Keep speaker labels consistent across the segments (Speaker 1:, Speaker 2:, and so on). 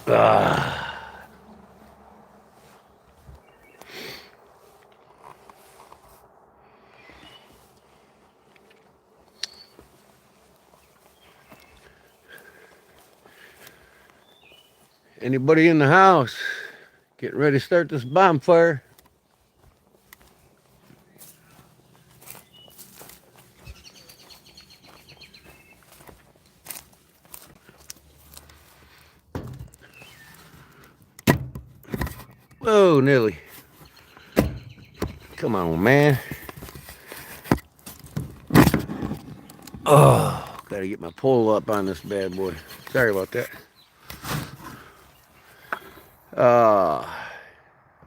Speaker 1: Ah. Anybody in the house? Getting ready to start this bonfire. Whoa, Nelly. Come on, man. Oh, gotta get my pole up on this bad boy. Sorry about that. Uh,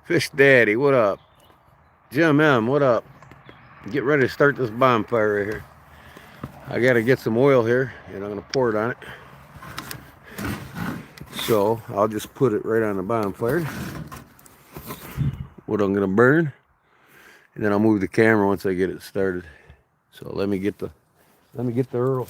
Speaker 1: Fish Daddy, what up? Jim M, what up? Get ready to start this bonfire right here. I gotta get some oil here, and I'm gonna pour it on it. So I'll just put it right on the bonfire. What I'm gonna burn, and then I'll move the camera once I get it started. So let me get the Earl.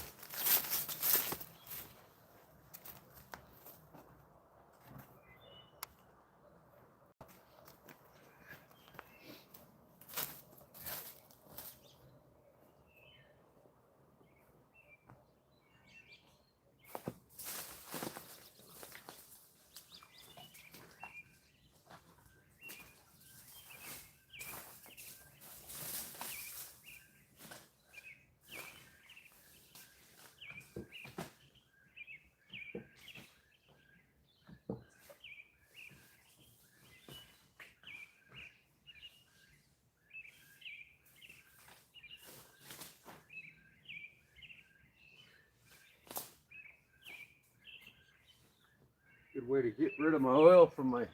Speaker 1: Good way to get rid of my oil from my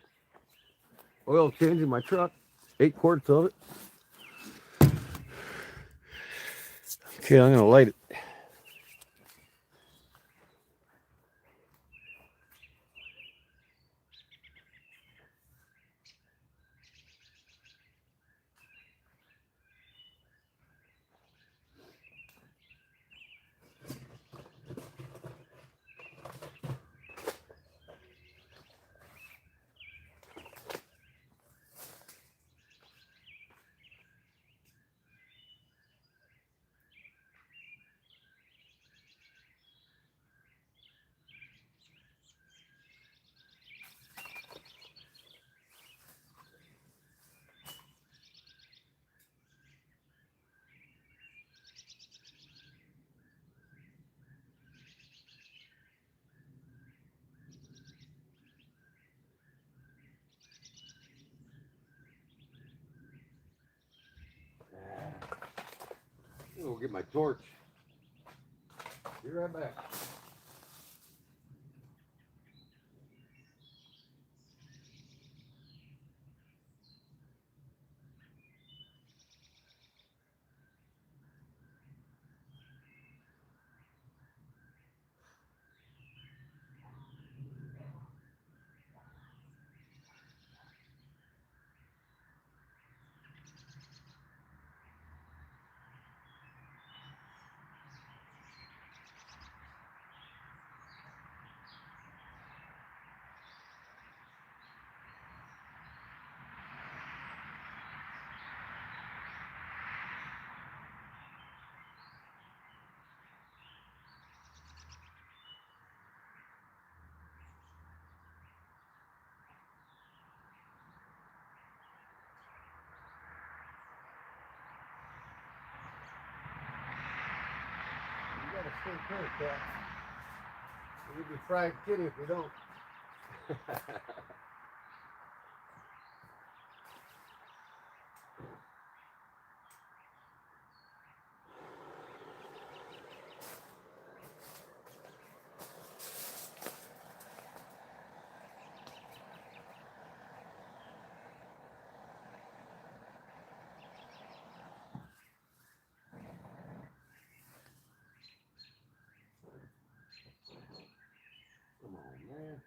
Speaker 1: oil change in my truck. 8 quarts of it. Okay, I'm gonna light it. I'll get my torch. Be right back. You gotta stay clear, cat. You'll be fried kitty if you don't. Come on, man.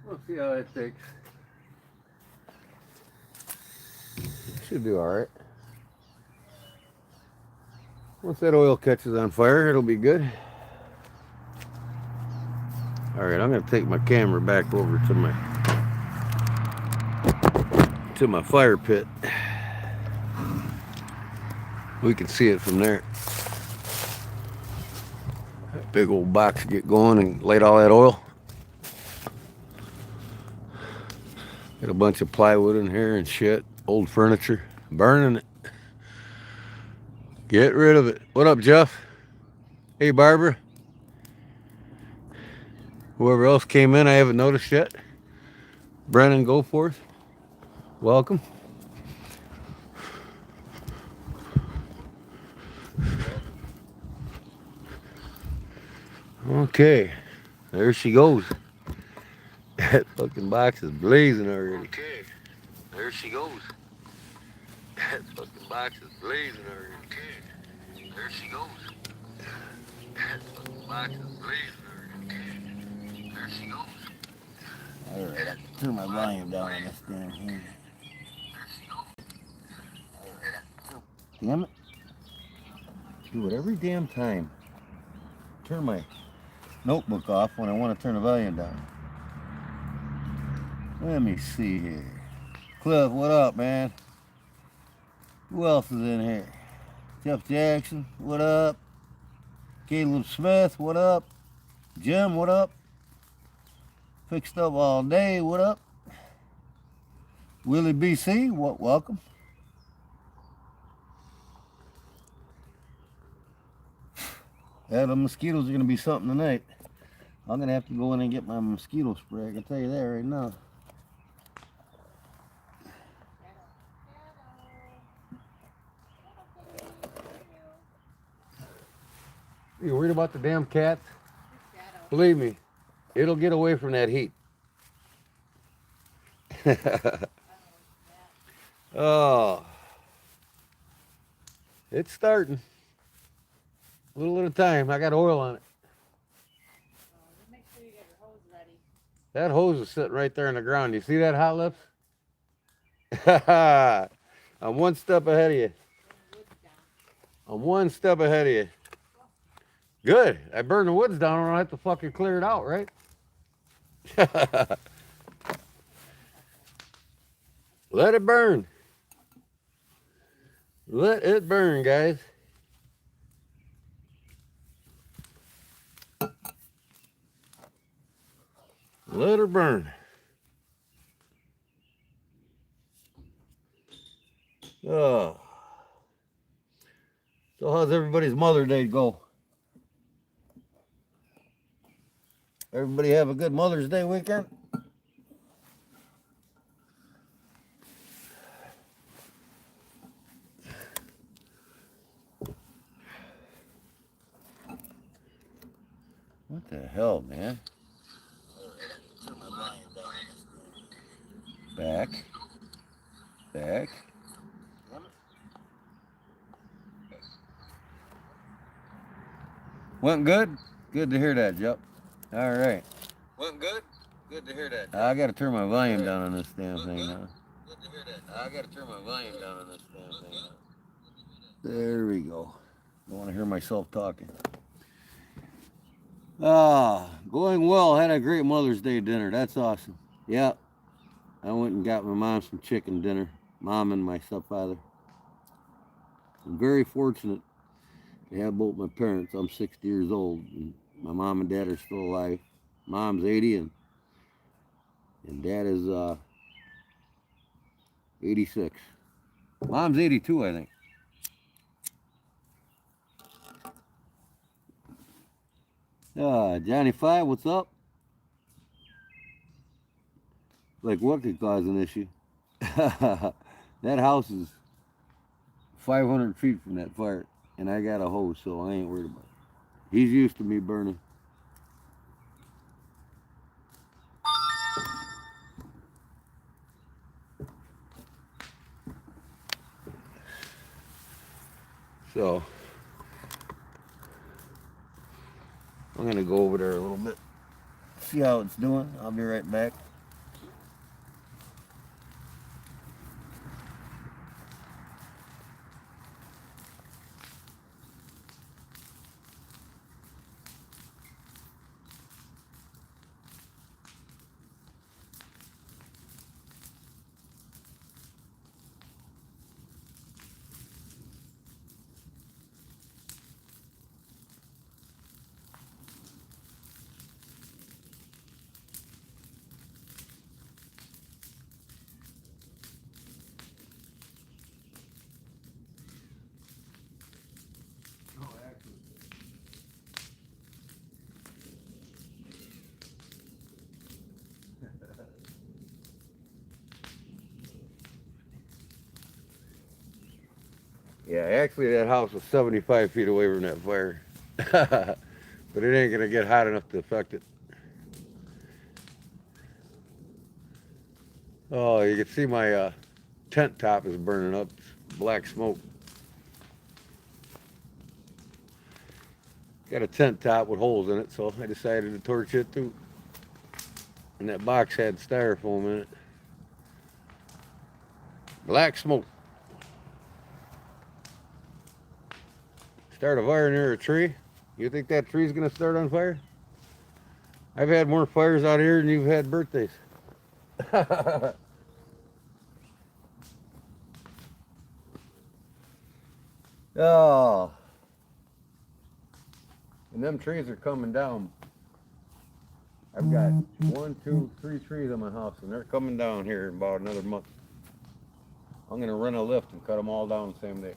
Speaker 1: We'll see how it takes. Should do all right. Once that oil catches on fire, it'll be good. All right, I'm gonna take my camera back over to my fire pit. We can see it from there. That big old box get going and light all that oil. Got a bunch of plywood in here and shit, old furniture, burning it. Get rid of it. What up, Jeff? Hey, Barbara. Whoever else came in, I haven't noticed yet. Brennan Goforth, welcome. Okay, there she goes. That fucking box is blazing already. Okay, there she goes. That fucking box is blazing already. Okay, there she goes. That fucking box is blazing already. Okay, there she goes.
Speaker 2: All right, I can turn my volume down on this damn thing. Damn it. Do it every damn time. Turn my notebook off when I want to turn the volume down. Let me see here. Cliff, what up, man? Who else is in here? Jeff Jackson, what up? Caleb Smith, what up? Jim, what up? Fixed up all day, what up? Willie BC, welcome. Yeah, the mosquitoes are going to be something tonight. I'm going to have to go in and get my mosquito spray. I can tell you that right now.
Speaker 1: You worried about the damn cats? Believe me, it'll get away from that heat. Oh, it's starting. A little at a time. I got oil on it.
Speaker 3: Make sure you get your hose ready.
Speaker 1: That hose is sitting right there on the ground. You see that, Hot Lips? I'm one step ahead of you. I'm one step ahead of you. Good. I burned the woods down. I don't have to fucking clear it out, right? Let it burn. Let it burn, guys. Let her burn. Oh. So how's everybody's Mother's Day go? Everybody have a good Mother's Day weekend? What the hell, man? Back. Back. Went good? Good to hear that, Jup. All right.
Speaker 2: Went good? Good to hear that.
Speaker 1: I got to turn my volume down on this damn thing now.
Speaker 2: Good to hear that. I got to turn my volume down on this damn thing now.
Speaker 1: There we go. Don't want to hear myself talking. Ah, going well. Had a great Mother's Day dinner. That's awesome. Yeah. I went and got my mom some chicken dinner. Mom and my stepfather. I'm very fortunate to have both my parents. I'm 60 years old, and my mom and dad are still alive. Mom's 80 and dad is 86. Mom's 82, I think. Johnny Five, what's up? Like, what could cause an issue? That house is 500 feet from that fire, and I got a hose, so I ain't worried about it. He's used to me burning. So, I'm going to go over there a little bit, see how it's doing. I'll be right back. Yeah, actually that house was 75 feet away from that fire. But it ain't gonna get hot enough to affect it. Oh, you can see my tent top is burning up. It's black smoke. Got a tent top with holes in it, so I decided to torch it too. And that box had styrofoam in it. Black smoke. Start a fire near a tree. You think that tree's gonna start on fire? I've had more fires out here than you've had birthdays. Oh. And them trees are coming down. I've got 1, 2, 3 trees on my house, and they're coming down here in about another month. I'm gonna run a lift and cut them all down the same day.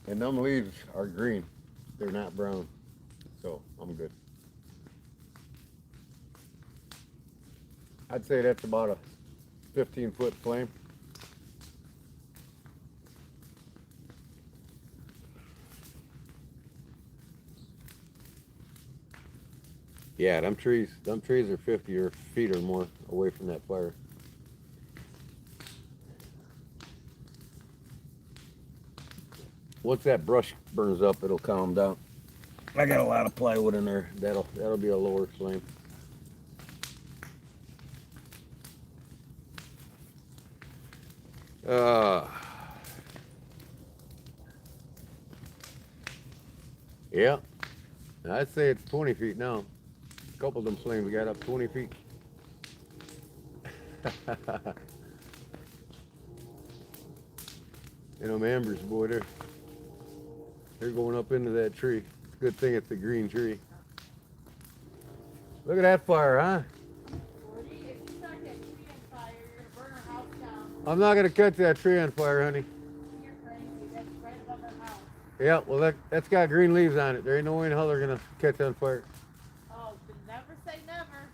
Speaker 1: And them leaves are green. They're not brown. So I'm good. I'd say that's about a 15-foot flame. Yeah, them trees are 50 or feet or more away from that fire. Once that brush burns up, it'll calm down. I got a lot of plywood in there. That'll be a lower flame. Yeah, I'd say it's 20 feet now. A couple of them flames got up 20 feet. You know, ambers, boy, they're going up into that tree. Good thing it's a green tree. Look at that fire, huh?
Speaker 3: Gordy, if you start that tree on fire, you're gonna burn our house down.
Speaker 1: I'm not gonna catch that tree on fire, honey.
Speaker 3: You're crazy. That's right above our house.
Speaker 1: Yeah, well, that's got green leaves on it. There ain't no way in hell they're gonna catch on fire.
Speaker 3: Oh, but never say never.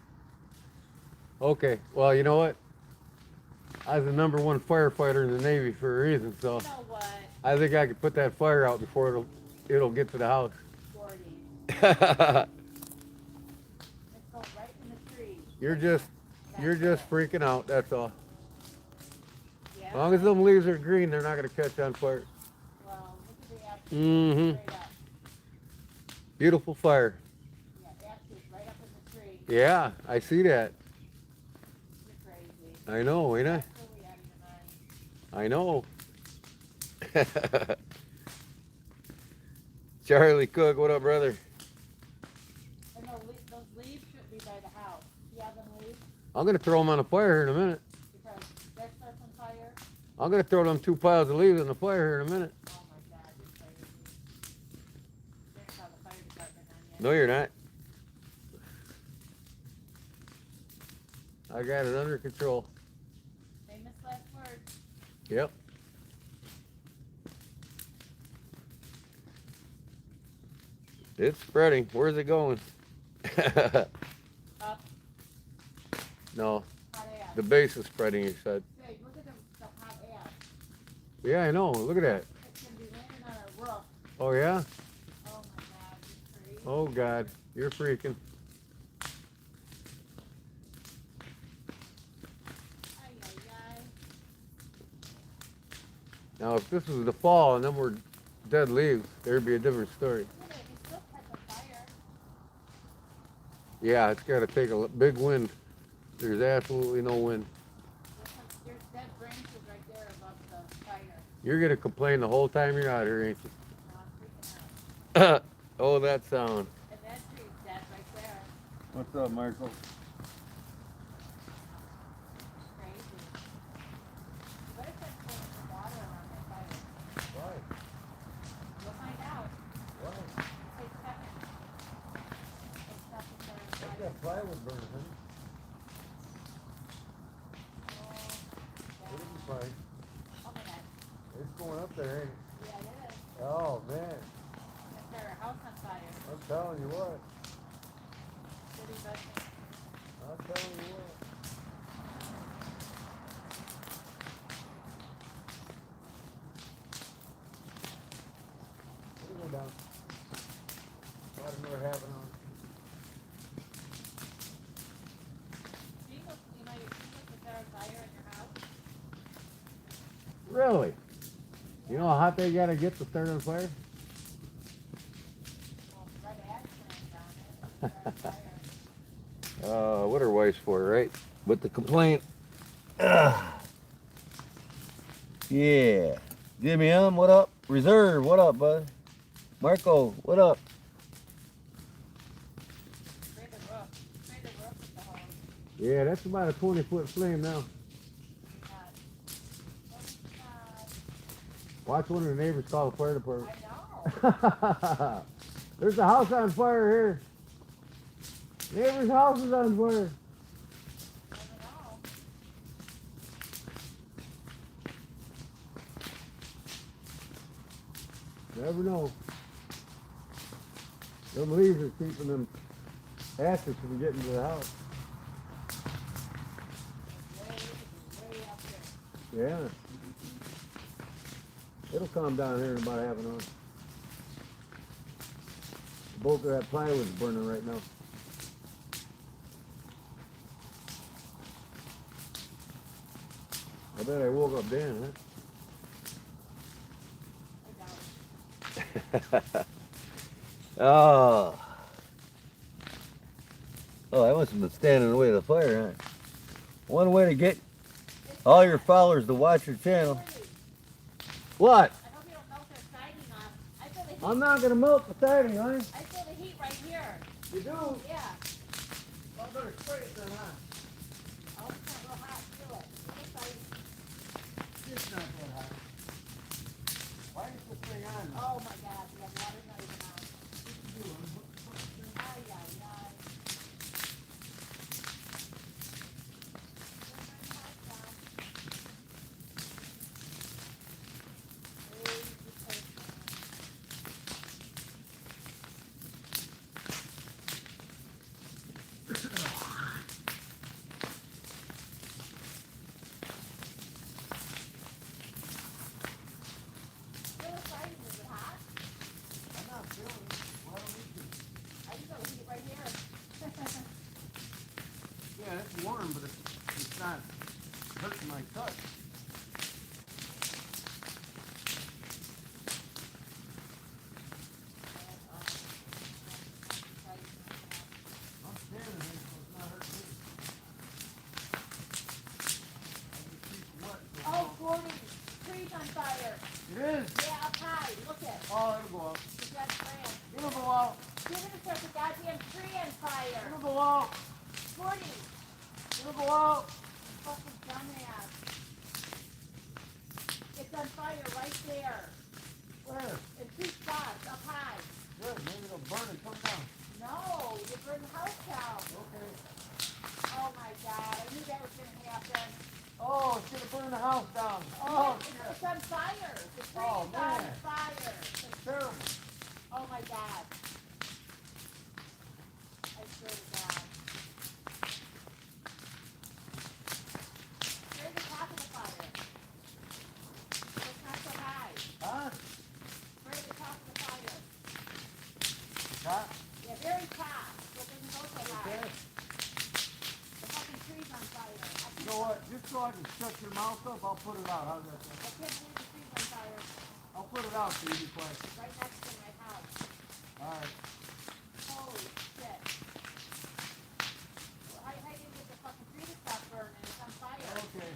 Speaker 1: Okay, well, you know what? I was the #1 firefighter in the Navy for a reason, so
Speaker 3: You know what,
Speaker 1: I think I could put that fire out before it'll get to the house.
Speaker 3: Gordy?
Speaker 1: You're
Speaker 3: Let's go right in the tree.
Speaker 1: just freaking out, that's all.
Speaker 3: Yeah.
Speaker 1: As long as them leaves are green, they're not gonna catch on fire.
Speaker 3: Well, look at the ashes.
Speaker 1: Mm-hmm.
Speaker 3: Straight up.
Speaker 1: Beautiful fire.
Speaker 3: Yeah, ashes right up in the tree.
Speaker 1: Yeah, I see that.
Speaker 3: You're crazy.
Speaker 1: I know, ain't I?
Speaker 3: That's what we had in your mind.
Speaker 1: I know. Charlie Cook, what up, brother?
Speaker 3: And those leaves shouldn't be by the house. You have them leaves?
Speaker 1: I'm gonna throw them on a fire here in a minute.
Speaker 3: Because that starts on fire.
Speaker 1: I'm gonna throw them 2 piles of leaves on the fire here in a minute.
Speaker 3: Oh my God, you're crazy. You're gonna call the fire department on you.
Speaker 1: No, you're not. I got it under control.
Speaker 3: Famous last words.
Speaker 1: Yep. It's spreading. Where's it going?
Speaker 3: Up,
Speaker 1: No,
Speaker 3: hot ass.
Speaker 1: the base is spreading, you said.
Speaker 3: Hey, look at the hot ass.
Speaker 1: Yeah, I know. Look at that.
Speaker 3: It's gonna be landing on our roof.
Speaker 1: Oh, yeah?
Speaker 3: Oh my God, you're crazy.
Speaker 1: Oh, God. You're freaking.
Speaker 3: Ay, ay, ay.
Speaker 1: Now, if this was the fall and them were dead leaves, there'd be a different story.
Speaker 3: Look at it, it's still catch on fire.
Speaker 1: Yeah, it's got to take a big wind. There's absolutely no wind.
Speaker 3: There's dead branches right there above the fire.
Speaker 1: You're going to complain the whole time you're out here, ain't you?
Speaker 3: No, I'm freaking out.
Speaker 1: Oh, that sound.
Speaker 3: And that tree's dead right there.
Speaker 1: What's up, Michael?
Speaker 3: Crazy. What if that's pouring some water around that fire?
Speaker 1: Why?
Speaker 3: We'll find out.
Speaker 1: Why?
Speaker 3: Take seconds. It's stuff to start on
Speaker 1: That's
Speaker 3: fire.
Speaker 1: got plywood burning, honey. It'll be fine.
Speaker 3: Oh my God.
Speaker 1: It's going up there, ain't it?
Speaker 3: Yeah, it is.
Speaker 1: Oh, man.
Speaker 3: Gonna start our house on fire.
Speaker 1: I'm telling you what.
Speaker 3: City busting.
Speaker 1: I'm telling you what. we're having on.
Speaker 3: You must start a fire in your house.
Speaker 1: Really? You know how hot they gotta get to start on fire?
Speaker 3: Well, red ash burned on it. Start a fire.
Speaker 1: What are wives for, right? But the complaint,
Speaker 2: Yeah. Jimmy what up? Reserve, what up, bud? Marco, what up?
Speaker 3: Spray the roof. Spray the roof with the hose.
Speaker 1: yeah, that's about a 20-foot flame now. Watch one of the neighbors call the fire department.
Speaker 3: I know.
Speaker 1: There's a house on fire here. Neighbor's house is on fire.
Speaker 3: Never know.
Speaker 1: Never know. Them leaves are keeping them ashes from getting to the house.
Speaker 3: Way up there.
Speaker 1: Yeah. It'll calm down here in about half an hour. The bulk of that plywood's burning right now. I bet I woke up Dan,
Speaker 3: I doubt it.
Speaker 2: Oh. Oh, I must have been standing in the way of the fire, huh? One way to get all your followers to watch your channel. What?
Speaker 3: I hope you don't melt their siding off. I feel the heat.
Speaker 1: I'm not gonna melt the siding, honey.
Speaker 3: I feel the heat right here.
Speaker 1: You do?
Speaker 3: Yeah.
Speaker 1: Well, I better spray it then, huh?
Speaker 3: Oh, it's not real hot. Feel it. Feel the siding.
Speaker 1: It's not that hot. Why is this thing on?
Speaker 3: Oh my God. The water's not even on. Ay, ay, ay.
Speaker 1: I'm not feeling it. Why don't we do?
Speaker 3: I just got the heat right here.
Speaker 1: Yeah, it's warm, but it's not hurting my touch. I'm standing here, so it's not hurting me. I just keep wet. So
Speaker 3: Oh, 40. Trees on fire.
Speaker 1: it is.
Speaker 3: Yeah, up high. Look it.
Speaker 1: Oh, it'll go out.
Speaker 3: It's that brand.
Speaker 1: It'll go out.
Speaker 3: You're gonna set the goddamn tree on fire.
Speaker 1: It'll go out.
Speaker 3: 40.
Speaker 1: It'll go out.
Speaker 3: Fucking dumbass. It's on fire right there.
Speaker 1: Where?
Speaker 3: In two spots, up high.
Speaker 1: Good. Maybe it'll burn and come down.
Speaker 3: No, you burned the house down.
Speaker 1: Okay.
Speaker 3: Oh my God, I knew that was gonna happen.
Speaker 1: Oh, it's gonna burn the house down. Oh,
Speaker 3: It's
Speaker 1: shit.
Speaker 3: on fire. The tree
Speaker 1: Oh,
Speaker 3: is on
Speaker 1: man.
Speaker 3: fire.
Speaker 1: That's terrible.
Speaker 3: Oh my God. I swear to God. Spray the top of the fire. It's not so high.
Speaker 1: Huh?
Speaker 3: Spray the top of the fire.
Speaker 1: Hot?
Speaker 3: Yeah, very top. So it doesn't go so high.
Speaker 1: Okay.
Speaker 3: The fucking tree's on fire.
Speaker 1: You know what? Just so I can shut your mouth up, I'll put it out. How's that sound?
Speaker 3: I can't believe the tree's on fire.
Speaker 1: I'll put it out so you can play.
Speaker 3: Right next to my house.
Speaker 1: Alright.
Speaker 3: Holy shit. Well, I didn't get the fucking tree to stop burning. It's on fire.
Speaker 1: Okay.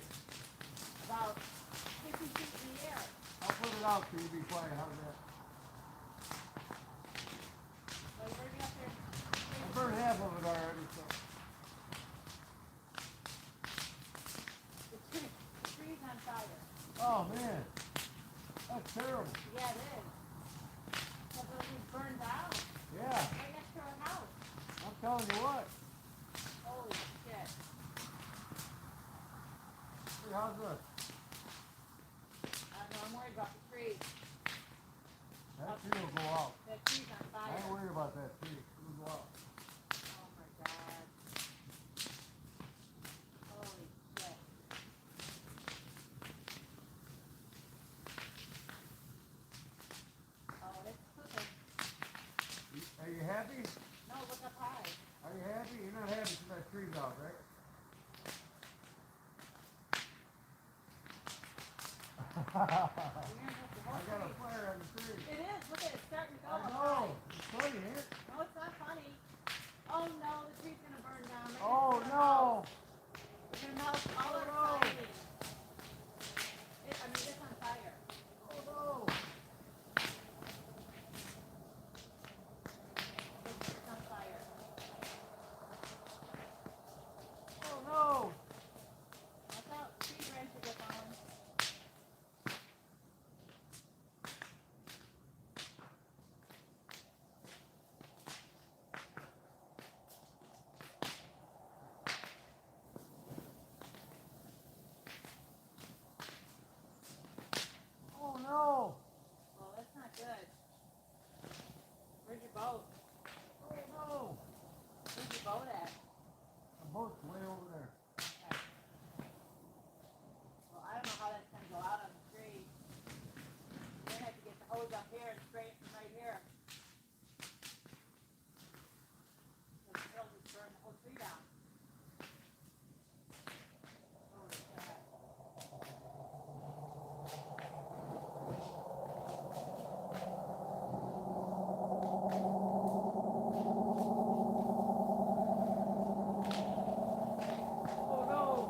Speaker 3: About 50 feet in the air.
Speaker 1: I'll put it out so you be quiet. How's that?
Speaker 3: So you better be up there.
Speaker 1: I burned half of it already, so.
Speaker 3: The tree's on fire.
Speaker 1: Oh, man. That's terrible.
Speaker 3: Yeah, it is.
Speaker 1: happy?
Speaker 3: No, look up high.
Speaker 1: Are you happy? You're not happy because that tree's out, right?
Speaker 3: You're gonna have to
Speaker 1: I
Speaker 3: hold
Speaker 1: got a
Speaker 3: tree.
Speaker 1: fire on the tree.
Speaker 3: It is. Look at it. It's starting to go
Speaker 1: I
Speaker 3: up
Speaker 1: know.
Speaker 3: high.
Speaker 1: It's funny, ain't it?
Speaker 3: No, it's not funny. Oh no, the tree's gonna burn down. They're
Speaker 1: Oh
Speaker 3: gonna
Speaker 1: no.
Speaker 3: They're gonna melt all
Speaker 1: Oh,
Speaker 3: our
Speaker 1: no.
Speaker 3: siding. It's on fire.
Speaker 1: Oh no.
Speaker 3: It's on fire.
Speaker 1: Oh no.
Speaker 3: Watch out. Tree branches are falling.
Speaker 1: Oh no.
Speaker 3: Well, that's not good. Where's your boat?
Speaker 1: Oh no.
Speaker 3: Where's your boat at?
Speaker 1: The boat's way over there.
Speaker 3: Okay. Well, I don't know how that's gonna go out on the tree. You're gonna have to get the hose up here and spray it from right here. Because it'll just burn the whole tree down. Holy crap.
Speaker 1: Oh no.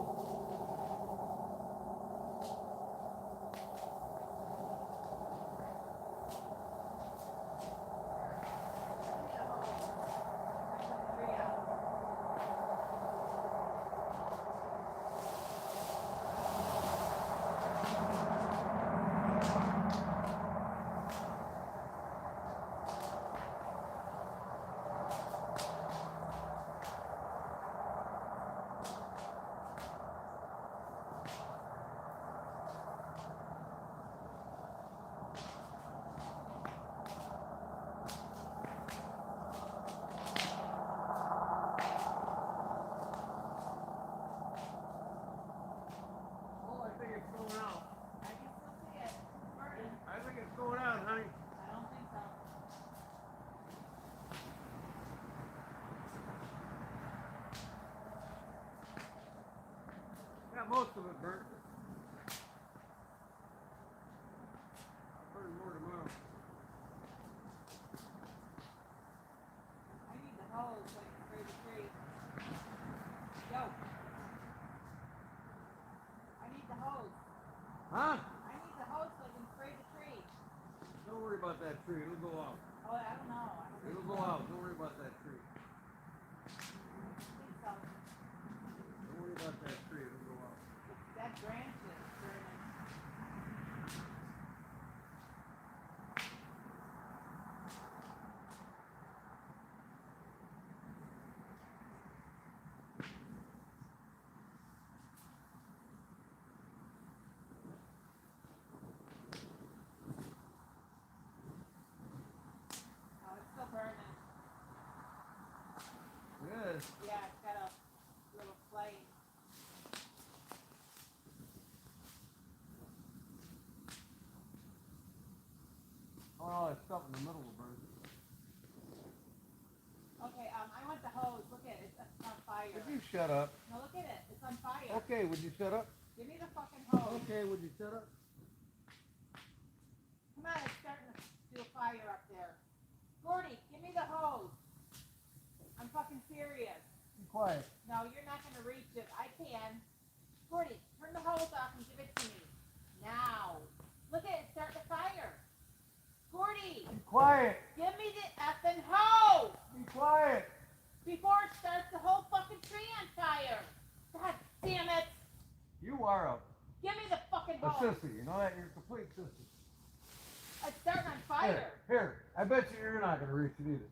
Speaker 1: Oh, I think it's going out.
Speaker 3: I can still see it. It's burning.
Speaker 1: I think it's going out, honey.
Speaker 3: I don't think so.
Speaker 1: Got most of it burnt. I'll burn more tomorrow.
Speaker 3: I need the hose so I can spray the tree. Yo. I need the hose.
Speaker 1: Huh?
Speaker 3: I need the hose so I can spray the tree.
Speaker 1: Don't worry about that tree. It'll go out.
Speaker 3: Oh, I don't know. I don't think
Speaker 1: It'll
Speaker 3: so.
Speaker 1: go out. Don't worry about that tree.
Speaker 3: I think so.
Speaker 1: Don't worry about that tree. It'll go out.
Speaker 3: That branch is burning. Oh, it's still burning.
Speaker 1: Yes.
Speaker 3: Yeah, it's got a little flame.
Speaker 1: Oh, no, that stuff in the middle will burn.
Speaker 3: Okay, I want the hose. Look at it. It's on fire.
Speaker 1: Would you shut up?
Speaker 3: No, look at it. It's on fire.
Speaker 1: Okay, would you shut up?
Speaker 3: Give me the fucking hose.
Speaker 1: Okay, would you shut up?
Speaker 3: Come on, it's starting to do a fire up there. Gordy, give me the hose. I'm fucking serious.
Speaker 1: Be quiet.
Speaker 3: No, you're not gonna reach it. I can. Gordy, turn the hose off and give it to me. Now. Look at it, it's starting to fire. Gordy,
Speaker 1: Be quiet.
Speaker 3: give me the effing hose
Speaker 1: Be quiet.
Speaker 3: before it starts the whole fucking tree on fire. God damn it.
Speaker 1: You are
Speaker 3: Give me the fucking
Speaker 1: a
Speaker 3: hose.
Speaker 1: sissy. You know that? You're a complete sissy.
Speaker 3: It's starting on fire.
Speaker 1: Here. I bet you're not going to reach it either.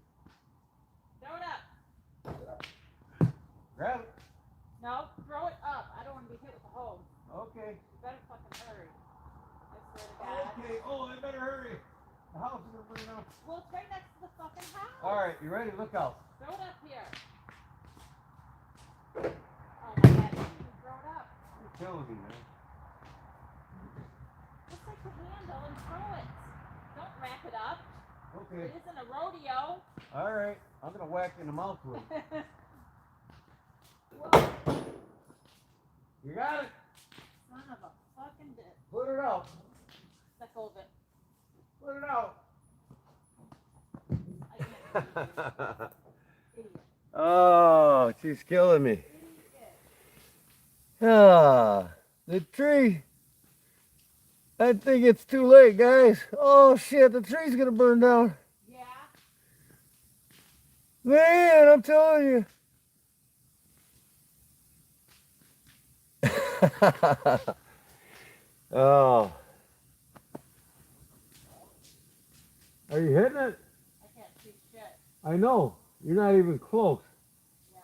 Speaker 3: Throw it up.
Speaker 1: Grab it.
Speaker 3: No, throw it up. I don't want to be hit with the hose.
Speaker 1: Okay.
Speaker 3: You better fucking hurry. I swear to God.
Speaker 1: Okay. Oh, I better hurry. The house is going to burn out.
Speaker 3: Well, it's right next to the fucking house.
Speaker 1: All right. You ready? Look out.
Speaker 3: Throw it up here. Oh my God, you can throw it up.
Speaker 1: You're killing me, man.
Speaker 3: Just take the handle and throw it. Don't wrap it up.
Speaker 1: Okay.
Speaker 3: It isn't a rodeo.
Speaker 1: All right, I'm gonna whack you in the mouth with it.
Speaker 3: Whoa,
Speaker 1: You got it?
Speaker 3: son of a fucking bitch.
Speaker 1: Put it out.
Speaker 3: Let go of it.
Speaker 1: Put it out.
Speaker 3: I can't believe you. Idiot.
Speaker 2: Oh, she's killing me.
Speaker 3: Idiot.
Speaker 2: Ah, the tree. I think it's too late, guys. Oh shit, the tree's gonna burn down.
Speaker 3: Yeah.
Speaker 2: Man, I'm telling you. Oh.
Speaker 1: Are you hitting it?
Speaker 3: I can't see shit.
Speaker 1: I know. You're not even close.
Speaker 3: Yeah.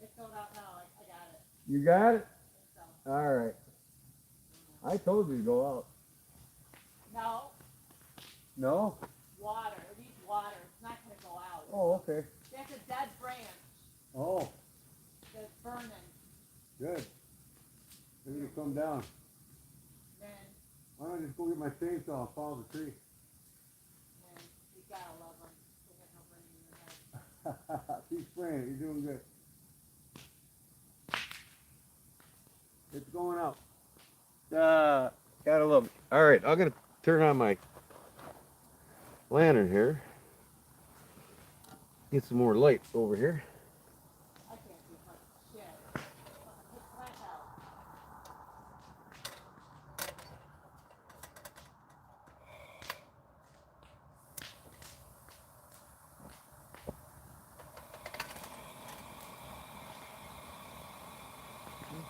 Speaker 3: It's going out now. I got it.
Speaker 1: You got it?
Speaker 3: So,
Speaker 1: All right. I told you to go out.
Speaker 3: no,
Speaker 1: No?
Speaker 3: water. It needs water. It's not going to go out.
Speaker 1: Oh, okay.
Speaker 3: That's a dead branch
Speaker 1: Oh,
Speaker 3: that's burning.
Speaker 1: good. Maybe it'll come down.
Speaker 3: Man,
Speaker 1: Why don't I just go get my chainsaw and follow the tree?
Speaker 3: man, you gotta love them. They got no brain in your head.
Speaker 1: Keep spraying it. You're doing good. It's going out.
Speaker 2: Gotta love it. All right, I'm gonna turn on my lantern here. Get some more light over here.
Speaker 3: I can't see fucking shit. Fucking hit the flash out.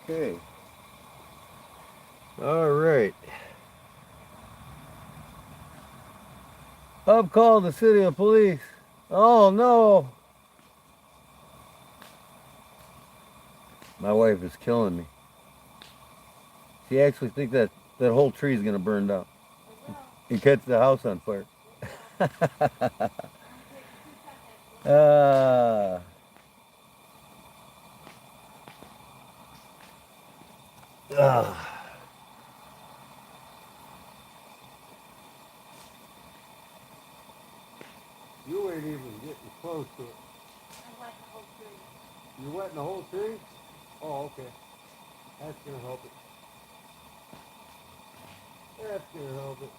Speaker 2: Okay. All right. I've called the city of police. Oh no. My wife is killing me. She actually thinks that whole tree is gonna burn down
Speaker 3: It will.
Speaker 2: and catch the house on fire.
Speaker 3: It will. Only takes 2 seconds.
Speaker 2: Ah. Ah.
Speaker 1: You ain't even getting close to it.
Speaker 3: I like the whole tree.
Speaker 1: You're wetting the whole tree? Oh, okay. That's gonna help it. That's gonna help it.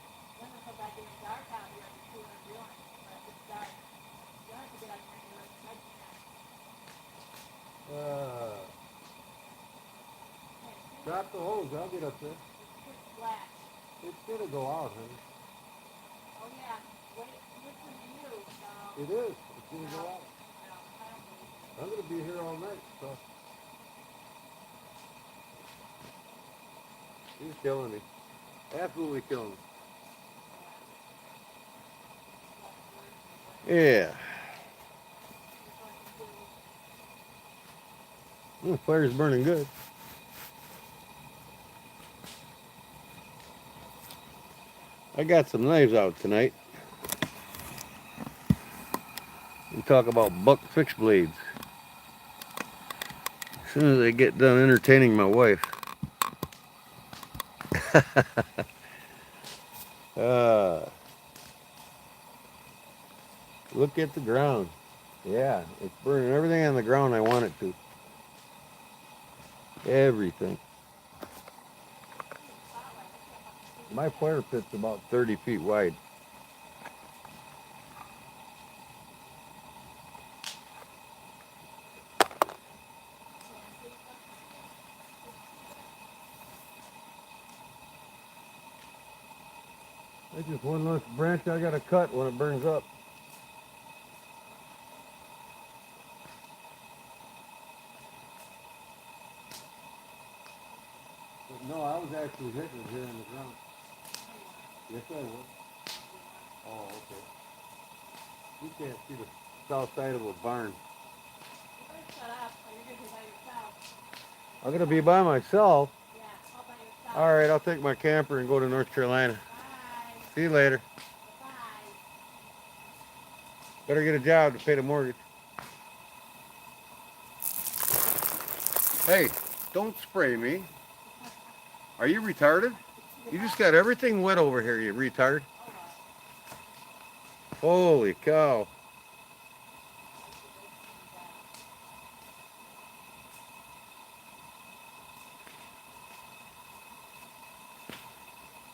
Speaker 3: Then it'll come back in the dark out here and see what I'm doing. But it's dark. You don't have to get out here and do it. I can't.
Speaker 1: Drop the hose. I'll get up there.
Speaker 3: It's pitch black.
Speaker 1: It's gonna go out, honey.
Speaker 3: Oh yeah. Wait, listen to you. No.
Speaker 1: It is. It's gonna go out.
Speaker 3: No, I don't believe you.
Speaker 1: I'm gonna be here all night, so. He's killing me. Absolutely killing me. Yeah. The fire's burning good. I got some knives out tonight. We talk about buck fixed blades. As soon as I get done entertaining my wife. Look at the ground. Yeah, it's burning everything on the ground I want it to. Everything. My fire pit's about 30 feet wide. That's just one less branch I gotta cut when it burns up. But no, I was actually hitting it here in the ground. Yes, I was. Oh, okay. You can't see the south side of a barn.
Speaker 3: You better shut up or you're gonna be by yourself.
Speaker 1: I'm gonna be by myself.
Speaker 3: Yeah, all by yourself.
Speaker 1: All right, I'll take my camper and go to North Carolina.
Speaker 3: Bye.
Speaker 1: See you later.
Speaker 3: Bye.
Speaker 1: Better get a job to pay the mortgage. Hey, don't spray me. Are you retarded? You just got everything wet over here, you retard. Holy cow.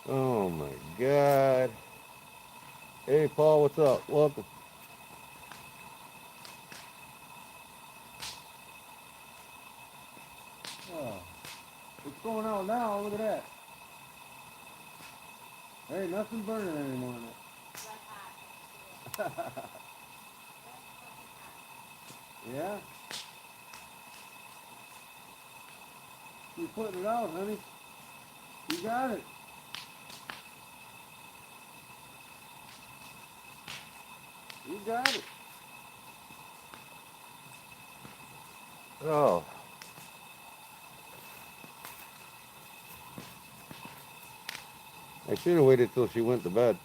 Speaker 1: Oh my God. Hey Paul, what's up? Welcome. Oh, what's going on now? Look at that. There ain't nothing burning anymore in it. Yeah? Keep putting it out, honey. You got it. You got it. Oh. I should have waited till she went to bed.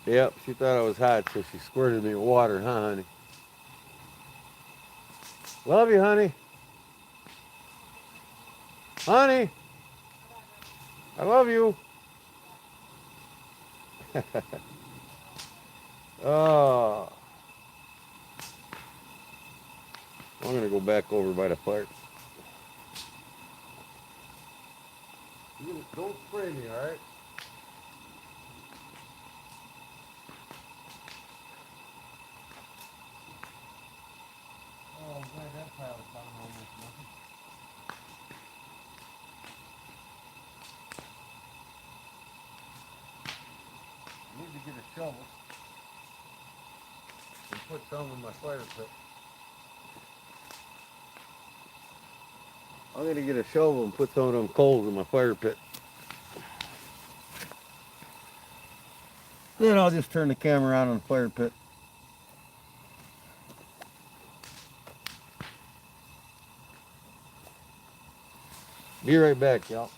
Speaker 1: Yep, she thought I was hot, so she squirted me with water, huh, honey? Love you, honey. Honey, I love you. Oh. I'm going to go back over by the fire. Don't spray me, all right? Oh, I'm glad that pile is down almost nothing. I need to get a shovel and put some in my fire pit. I'm going to get a shovel and put some of them coals in my fire pit. Then I'll just turn the camera on the fire pit. Be right back, y'all.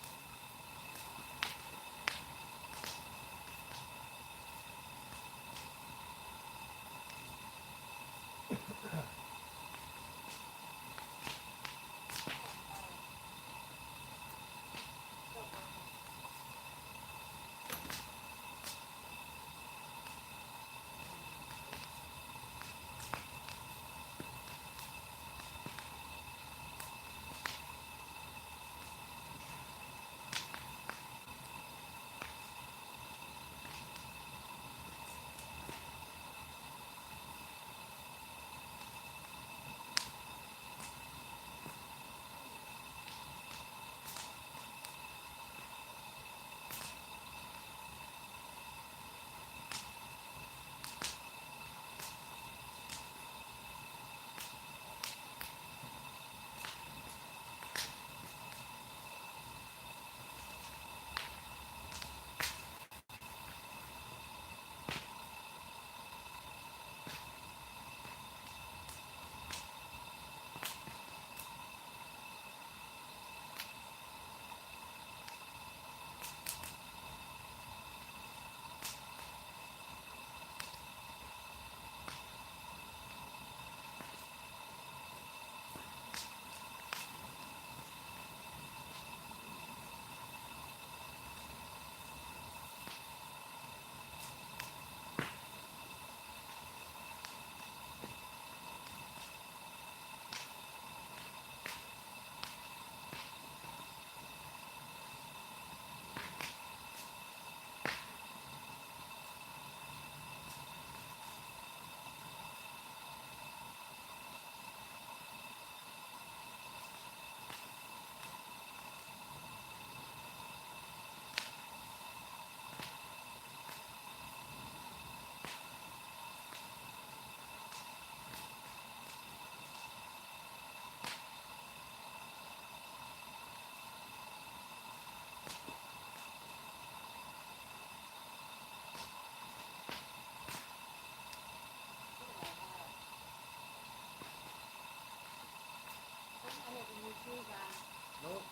Speaker 1: Nope.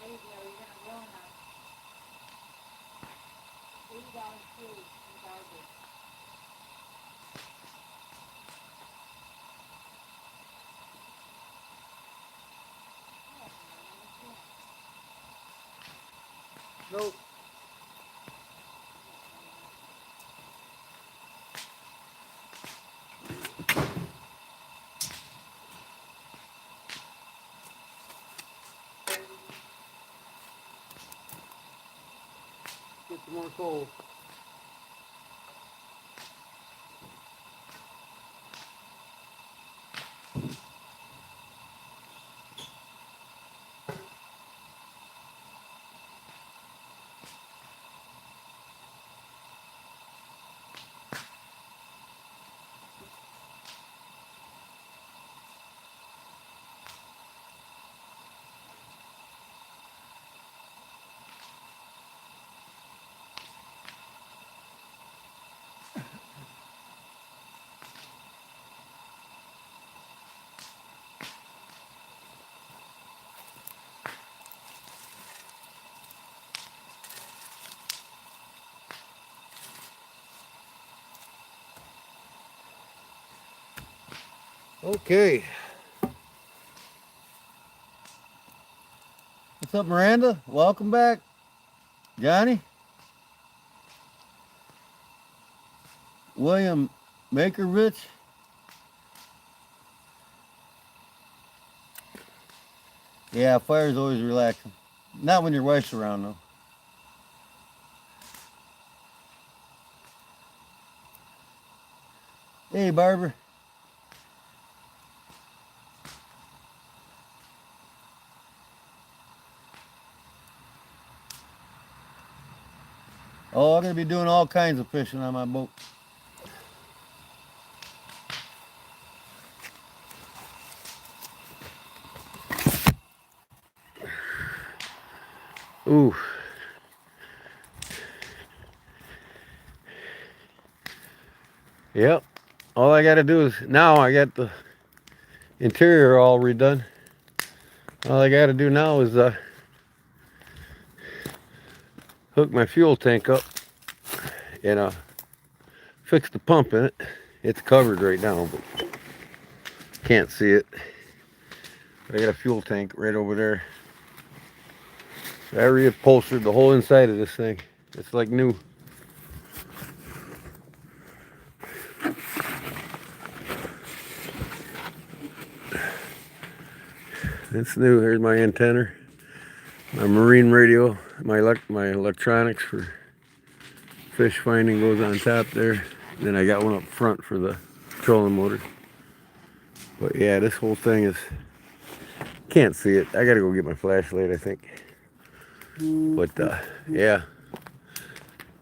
Speaker 3: There you go, you're gonna ruin us. $80 food and garbage.
Speaker 2: Nope. Get some more coal.
Speaker 1: Okay.
Speaker 2: What's up, Miranda? Welcome back. Johnny? William Makervich? Yeah, fire's always relaxing. Not when your wife's around, though. Hey, Barbara. Oh, I'm going to be doing all kinds of fishing on my boat.
Speaker 1: Ooh. Yep. All I got to do is, now I got the interior all redone. All I got to do now is hook my fuel tank up and fix the pump in it. It's covered right now, but can't see it. But I got a fuel tank right over there. I reupholstered the whole inside of this thing. It's like new. It's new. Here's my antenna, my marine radio, my electronics for fish finding goes on top there. Then I got one up front for the trolling motor. But yeah, this whole thing is, can't see it. I gotta go get my flashlight, I think. But yeah,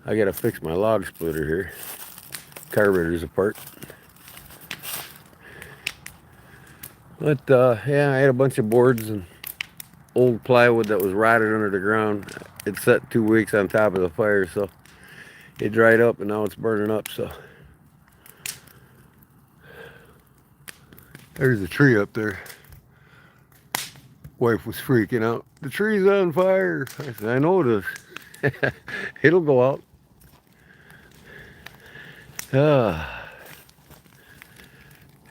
Speaker 1: I gotta fix my log splitter here. Carburetor's apart. But yeah, I had a bunch of boards and old plywood that was rotted under the ground. It set 2 weeks on top of the fire, so it dried up and now it's burning up. So there's a tree up there. Wife was freaking out. The tree's on fire. I said, I know it is. It'll go out.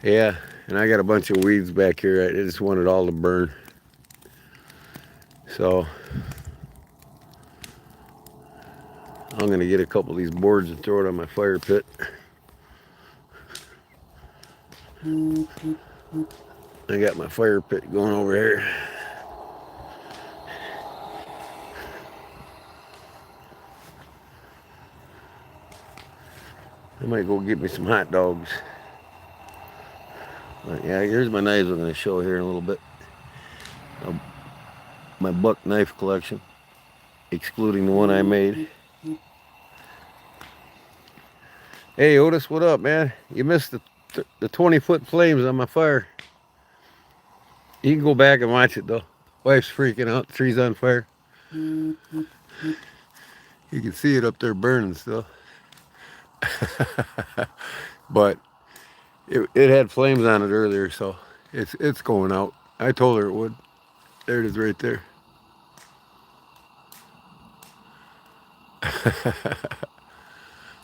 Speaker 1: Yeah, and I got a bunch of weeds back here. I just wanted all to burn. So I'm gonna get a couple of these boards and throw it on my fire pit. I got my fire pit going over here. I might go get me some hot dogs. But yeah, here's my knives I'm going to show here in a little bit. My buck knife collection, excluding the one I made. Hey Otis, what up, man? You missed the 20-foot flames on my fire. You can go back and watch it though. Wife's freaking out. The tree's on fire. You can see it up there burning still. But it had flames on it earlier, so it's going out. I told her it would. There it is right there.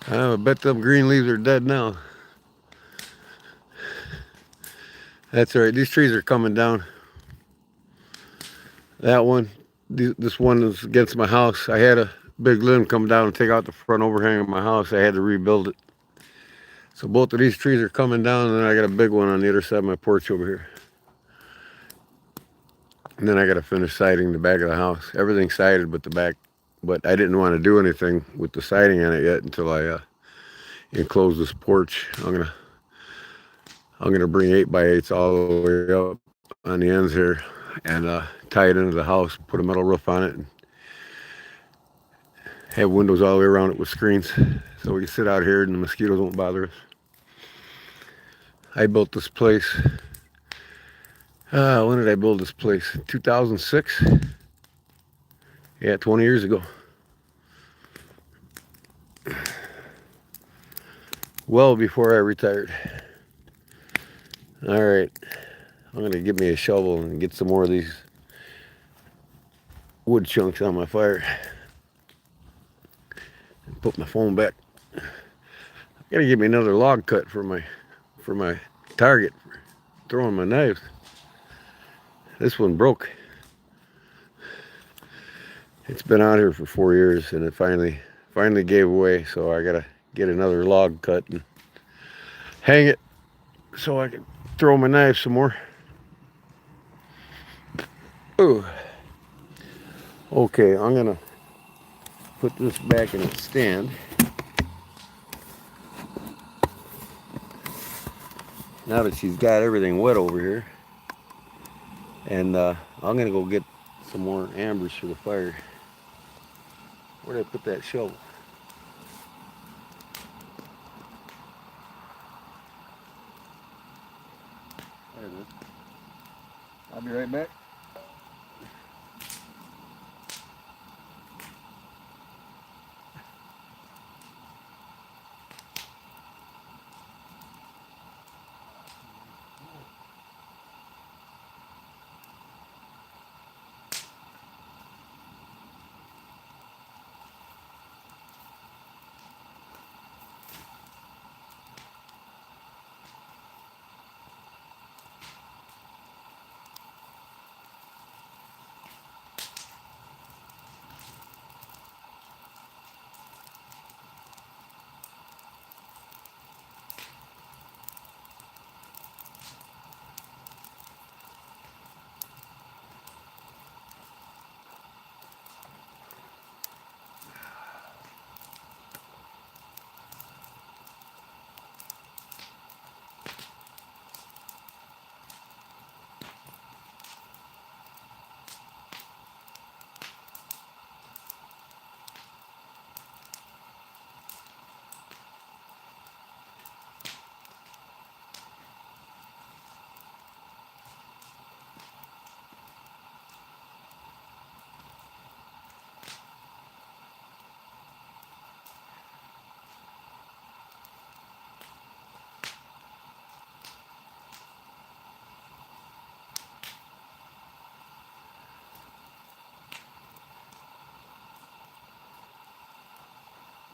Speaker 1: I bet them green leaves are dead now. That's all right. These trees are coming down. That one, This one is against my house. I had a big limb come down and take out the front overhang of my house. I had to rebuild it. So both of these trees are coming down, and then I got a big one on the other side of my porch over here. And then I got to finish siding the back of the house. Everything's sided but the back. But I didn't want to do anything with the siding on it yet until I enclose this porch. I'm gonna bring 8x8s all the way up on the ends here and tie it into the house, put a metal roof on it, and have windows all the way around it with screens so we can sit out here and the mosquitoes won't bother us. I built this place. When did I build this place? 2006? Yeah, 20 years ago. Well before I retired. All right, I'm gonna get me a shovel and get some more of these wood chunks on my fire. And put my phone back. Gotta get me another log cut for my target for throwing my knives. This one broke. It's been out here for 4 years and it finally gave away, so I gotta get another log cut and hang it so I can throw my knife some more. Ooh. Okay, I'm gonna put this back in its stand. Now that she's got everything wet over here. And I'm gonna go get some more ambers for the fire. Where did I put that shovel? There it is. I'll be right back.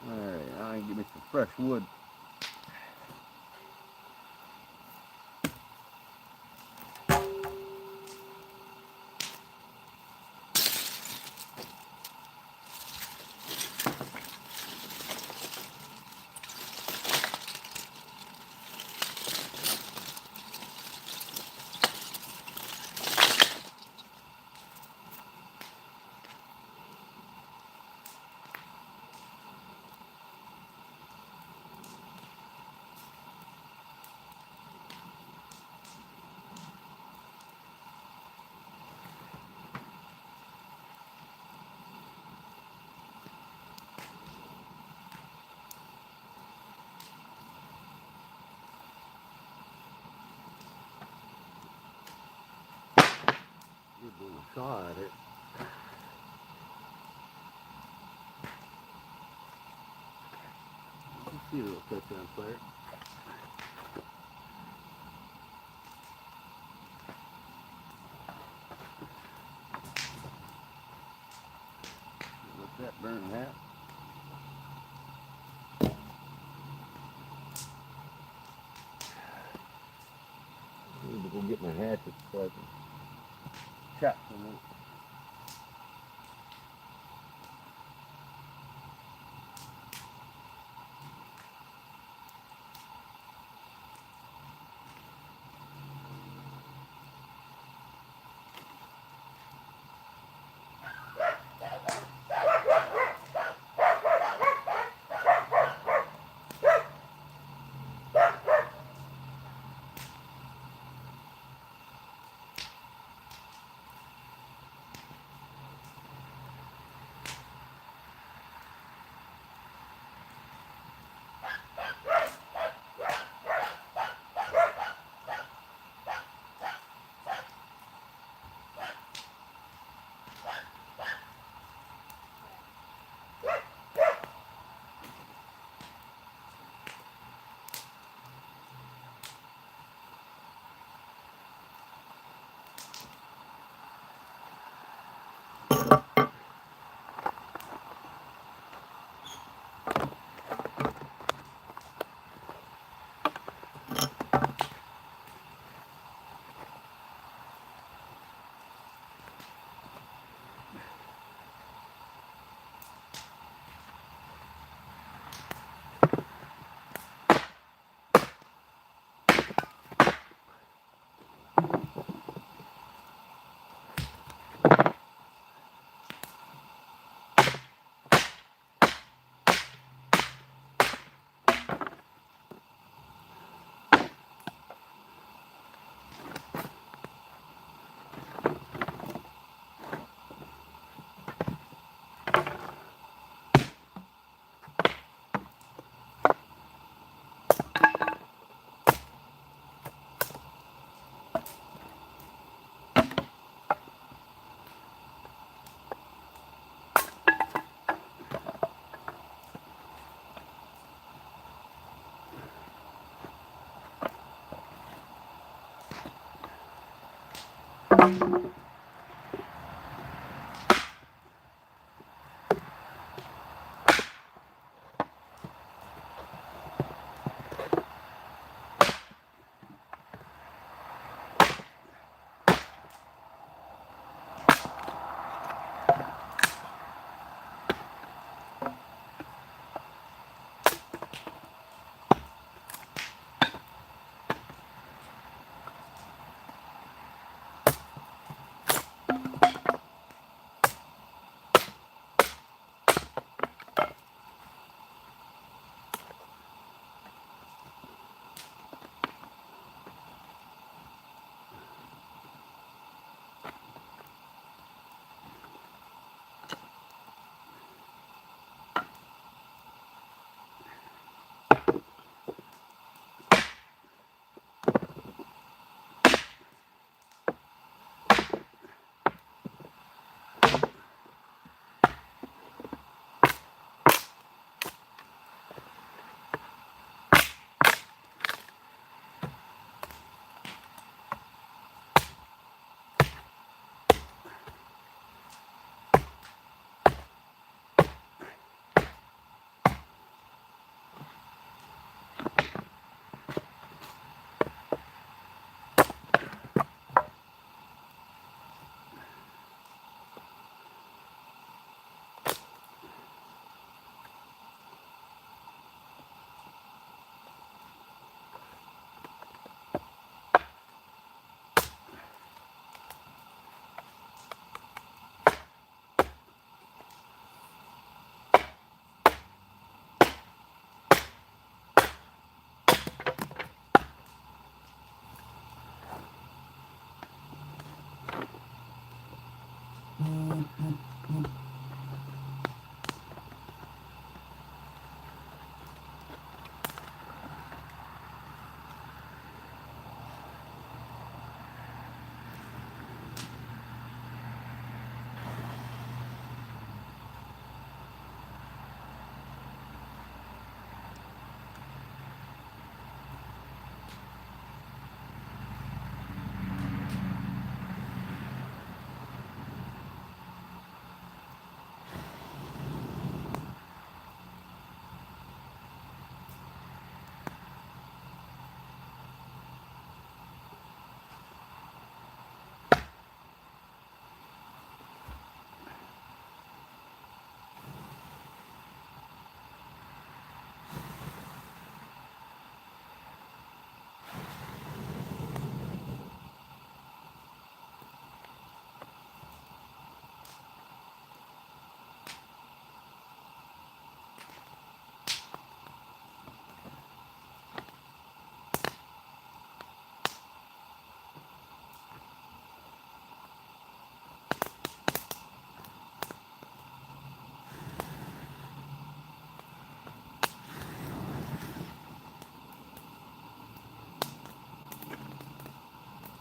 Speaker 1: Alright, I can give me some fresh wood. Saw at it. You see a little touch on fire. Let that burn half. I need to go get my hatchet so I can chop some of it.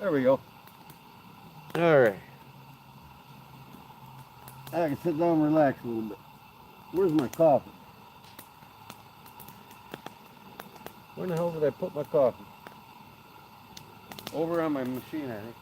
Speaker 2: There we go.
Speaker 1: All right.
Speaker 2: I can sit down and relax a little bit. Where's my coffee? Where the hell did I put my coffee? Over on my machine, I think.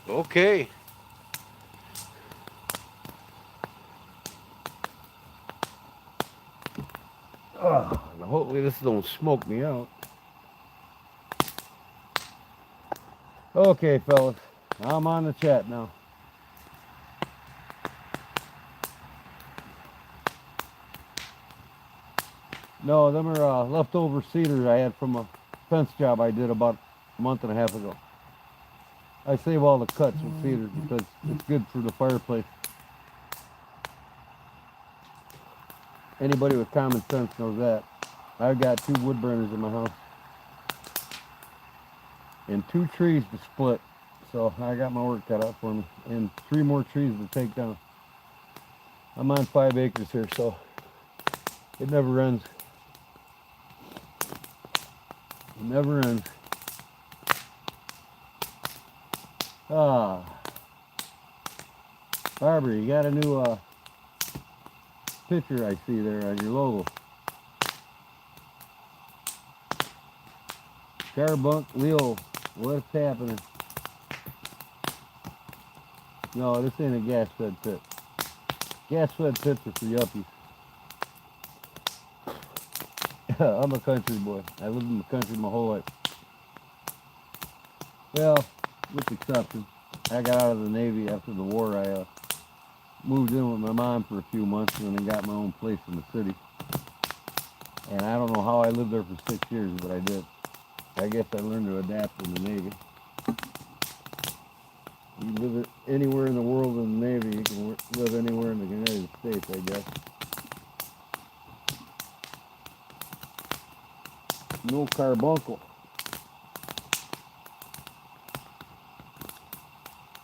Speaker 1: Okay.
Speaker 2: Oh, hopefully this don't smoke me out. Okay, fellas, I'm on the chat now. No, them are leftover cedars I had from a fence job I did about a month and a half ago. I save all the cuts with cedars because it's good for the fireplace. Anybody with common sense knows that. I've got 2 wood burners in my house.
Speaker 1: and 2 trees to split. So I got my work cut out for me, and 3 more trees to take down. I'm on 5 acres here, so it never ends. It never ends. Ah, Barbara, you got a new picture I see there on your logo. Carbunk Leo, what's happening? No, this ain't a gas-fed pit. Gas-fed pits are for yuppies. I'm a country boy. I lived in the country my whole life. Well, with exception. I got out of the Navy after the war. I moved in with my mom for a few months and then got my own place in the city. And I don't know how I lived there for 6 years, but I did. I guess I learned to adapt in the Navy. You live anywhere in the world in the Navy, you can live anywhere in the United States, I guess. No carbuncle.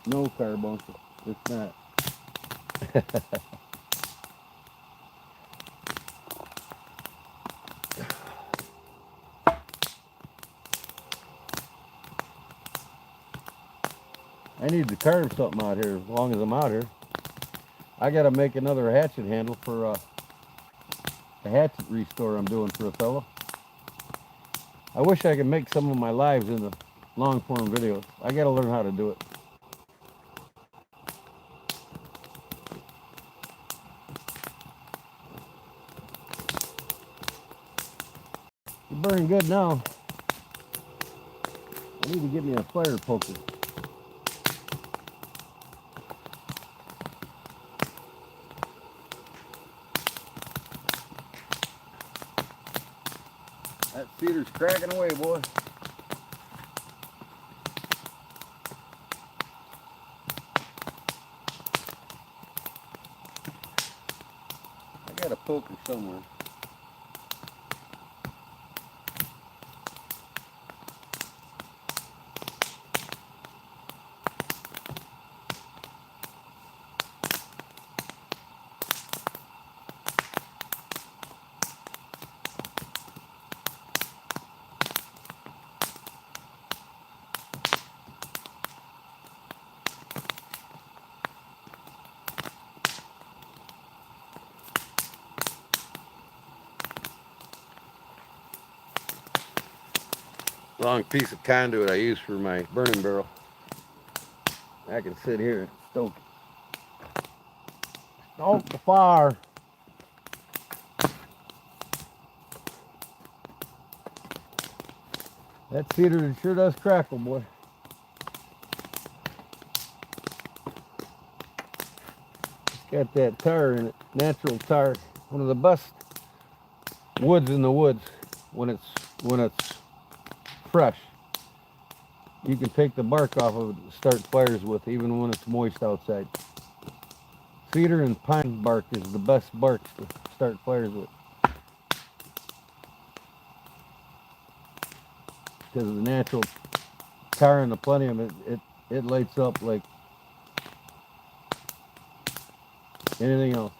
Speaker 1: No carbuncle. It's not. I need to carve something out here as long as I'm out here. I gotta make another hatchet handle for a hatchet restore I'm doing for a fellow. I wish I could make some of my lives into long form videos. I gotta learn how to do it. You're burning good now. I need to get me a fire poker. That cedar's cracking away, boy. I got a poker somewhere. Long piece of conduit I use for my burning barrel. I can sit here and stoke the fire. That cedar sure does crackle, boy. It's got that tar in it, natural tar. One of the best woods in the woods when it's fresh. You can take the bark off of it to start fires with, even when it's moist outside. Cedar and pine bark is the best barks to start fires with, because of the natural tar in the plenium. It lights up like anything else.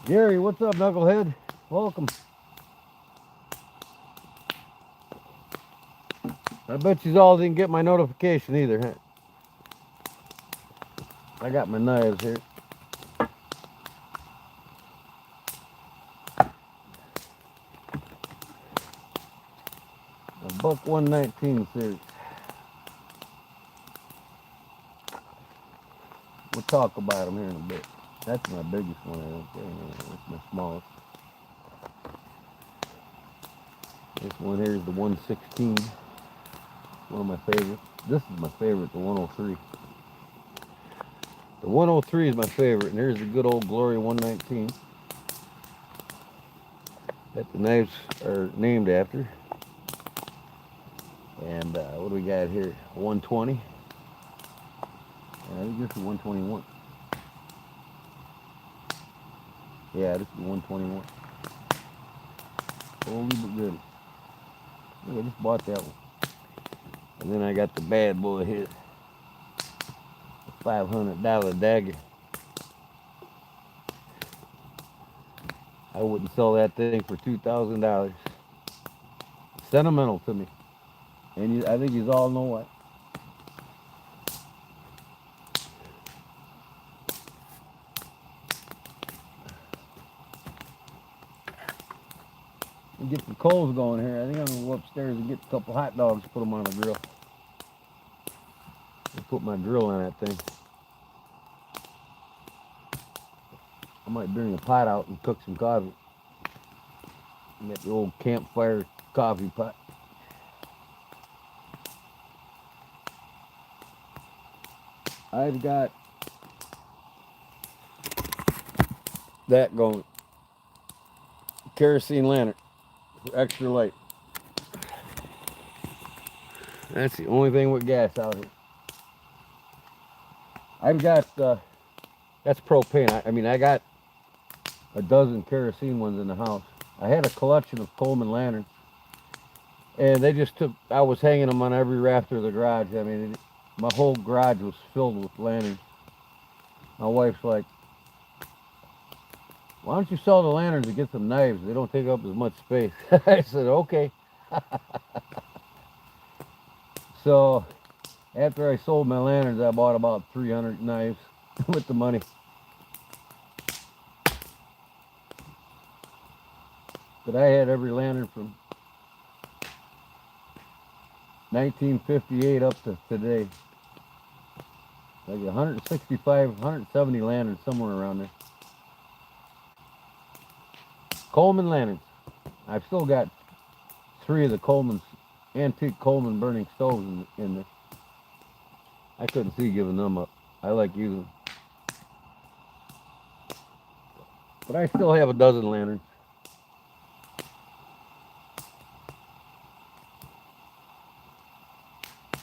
Speaker 1: Gary, what's up, knucklehead? Welcome. I bet you all didn't get my notification either, huh? I got my knives here. A buck 119 series. We'll talk about them here in a bit. That's my biggest one, I don't think. That's my smallest. This one here is the 116. One of my favorites. This is my favorite, the 103. The 103 is my favorite, and here's the good old Glory 119 that the knives are named after. And what do we got here? 120. I think this is 121. Yeah, this is 121. Holy but good. Yeah, I just bought that one. And then I got the bad boy here. The $500 dagger. I wouldn't sell that thing for $2,000. Sentimental to me. And I think you all know what. Get the coals going here. I think I'm going to go upstairs and get a couple hot dogs, put them on the grill. I'll put my grill on that thing. I might bring a pot out and cook some coffee. Get the old campfire coffee pot. I've got that going. Kerosene lantern for extra light. That's the only thing with gas out here. I've got, that's propane. I mean, I got a dozen kerosene ones in the house. I had a collection of Coleman lanterns. And they just took, I was hanging them on every rafter of the garage. I mean, my whole garage was filled with lanterns. My wife's like, why don't you sell the lanterns and get some knives? They don't take up as much space. I said, okay. So after I sold my lanterns, I bought about 300 knives with the money. But I had every lantern from 1958 up to today. Like 165, 170 lanterns, somewhere around there. Coleman lanterns. I've still got 3 of the Coleman's, antique Coleman burning stoves in there. I couldn't see giving them up. I like using them. But I still have a dozen lanterns.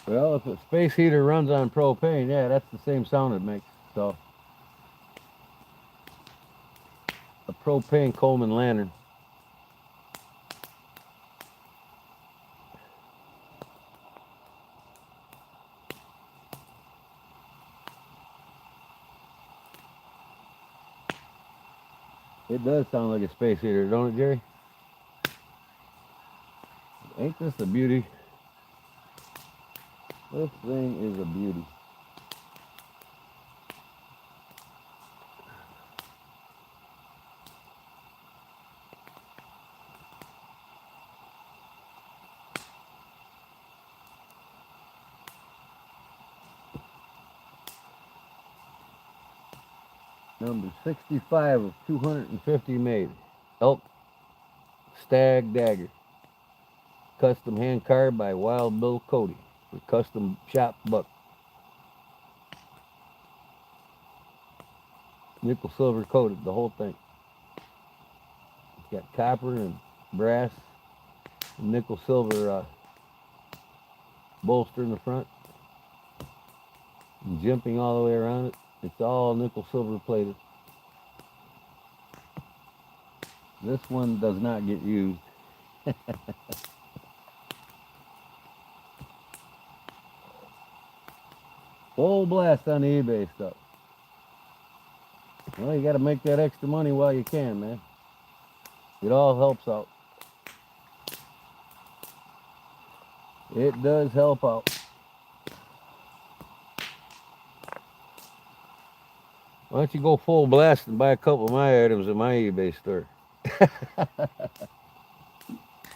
Speaker 1: Well, if a space heater runs on propane, yeah, that's the same sound it makes. So, a propane Coleman lantern. It does sound like a space heater, don't it, Jerry? Ain't this a beauty? This thing is a beauty. Number 65 of 250 made. Elk Stag Dagger. Custom hand carved by Wild Bill Cody for custom shop buck. Nickel silver coated, the whole thing. It's got copper and brass and nickel silver bolster in the front. And jimping all the way around it. It's all nickel silver plated. This one does not get used. Full blast on the eBay stuff. Well, you got to make that extra money while you can, man. It all helps out. It does help out. Why don't you go full blast and buy a couple of my items in my eBay store?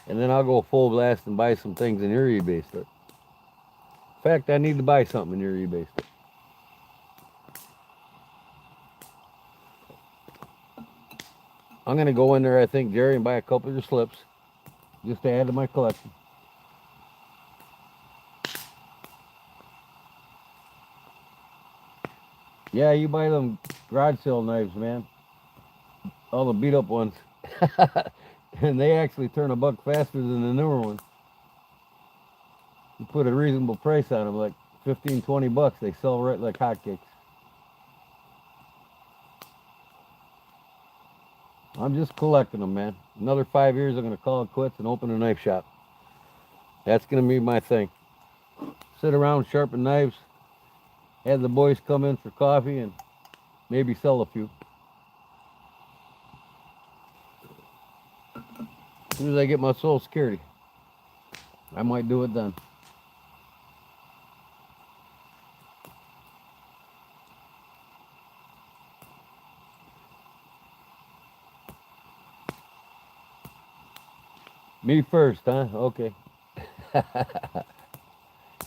Speaker 1: And then I'll go full blast and buy some things in your eBay store. In fact, I need to buy something in your eBay store. I'm going to go in there, I think, Jerry, and buy a couple of your slips just to add to my collection. Yeah, you buy them garage sale knives, man. All the beat up ones. And they actually turn a buck faster than the newer ones. You put a reasonable price on them, like 15, 20 bucks. They sell right like hotcakes. I'm just collecting them, man. Another 5 years, I'm going to call it quits and open a knife shop. That's going to be my thing. Sit around, sharpen knives, have the boys come in for coffee, and maybe sell a few. As soon as I get my Social Security, I might do it then. Me first, huh? Okay.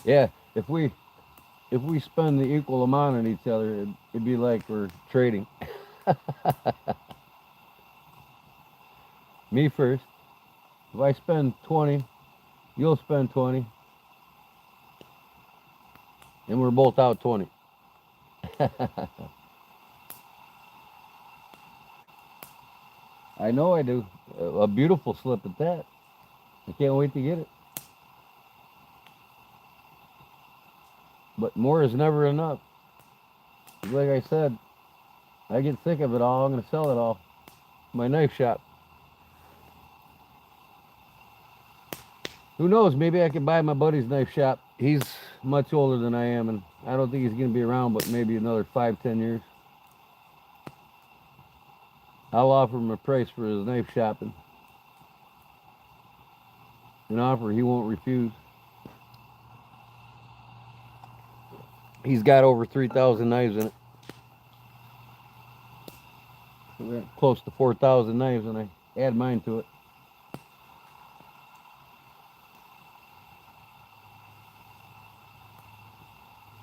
Speaker 1: Yeah, if we spend the equal amount on each other, it'd be like we're trading. Me first. If I spend 20, you'll spend 20, and we're both out 20. I know I do. A beautiful slip at that. I can't wait to get it. But more is never enough. Like I said, I get sick of it all. I'm going to sell it all. My knife shop. Who knows? Maybe I can buy my buddy's knife shop. He's much older than I am, and I don't think he's going to be around but maybe another 5-10 years. I'll offer him a price for his knife shop, and an offer he won't refuse. He's got over 3,000 knives in it. We're close to 4,000 knives, and I add mine to it.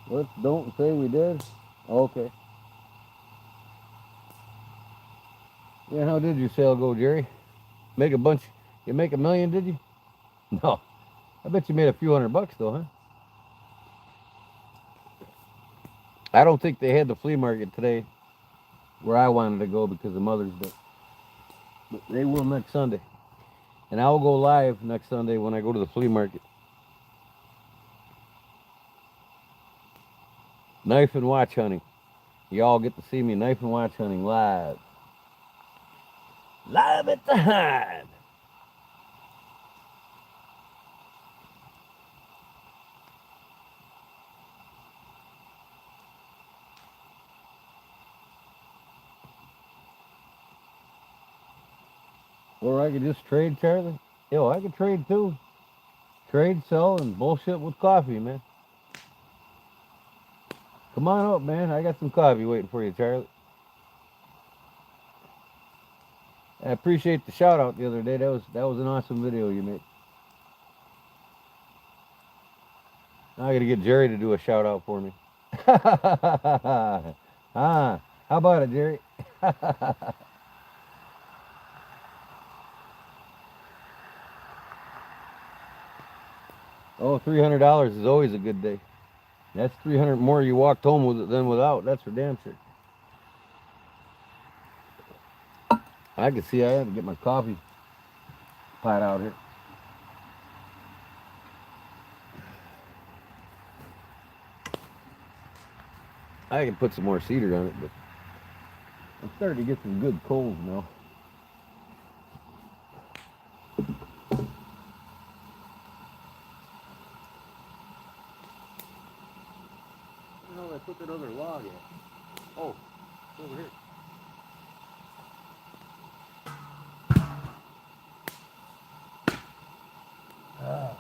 Speaker 1: Let's don't say we did. Okay. Yeah, how did your sale go, Jerry? Make a bunch. You make $1 million, did you? No. I bet you made a few $100 though, huh? I don't think they had the flea market today where I wanted to go because of Mother's Day. But they will next Sunday. And I'll go live next Sunday when I go to the flea market. Knife and watch hunting. Y'all get to see me knife and watch hunting live. Live at the Hive. Or I could just trade, Charlie. Yo, I could trade too. Trade, sell, and bullshit with coffee, man. Come on up, man. I got some coffee waiting for you, Charlie. I appreciate the shout out the other day. That was an awesome video you made. Now I gotta get Jerry to do a shout out for me. Ah, how about it, Jerry? Oh, $300 is always a good day. That's 300 more you walked home with it than without. That's for damn sure. I can see I had to get my coffee pot out here. I can put some more cedar on it, but I'm starting to get some good coals now. Where the hell did I put that other log at? Oh, it's over here. Ah.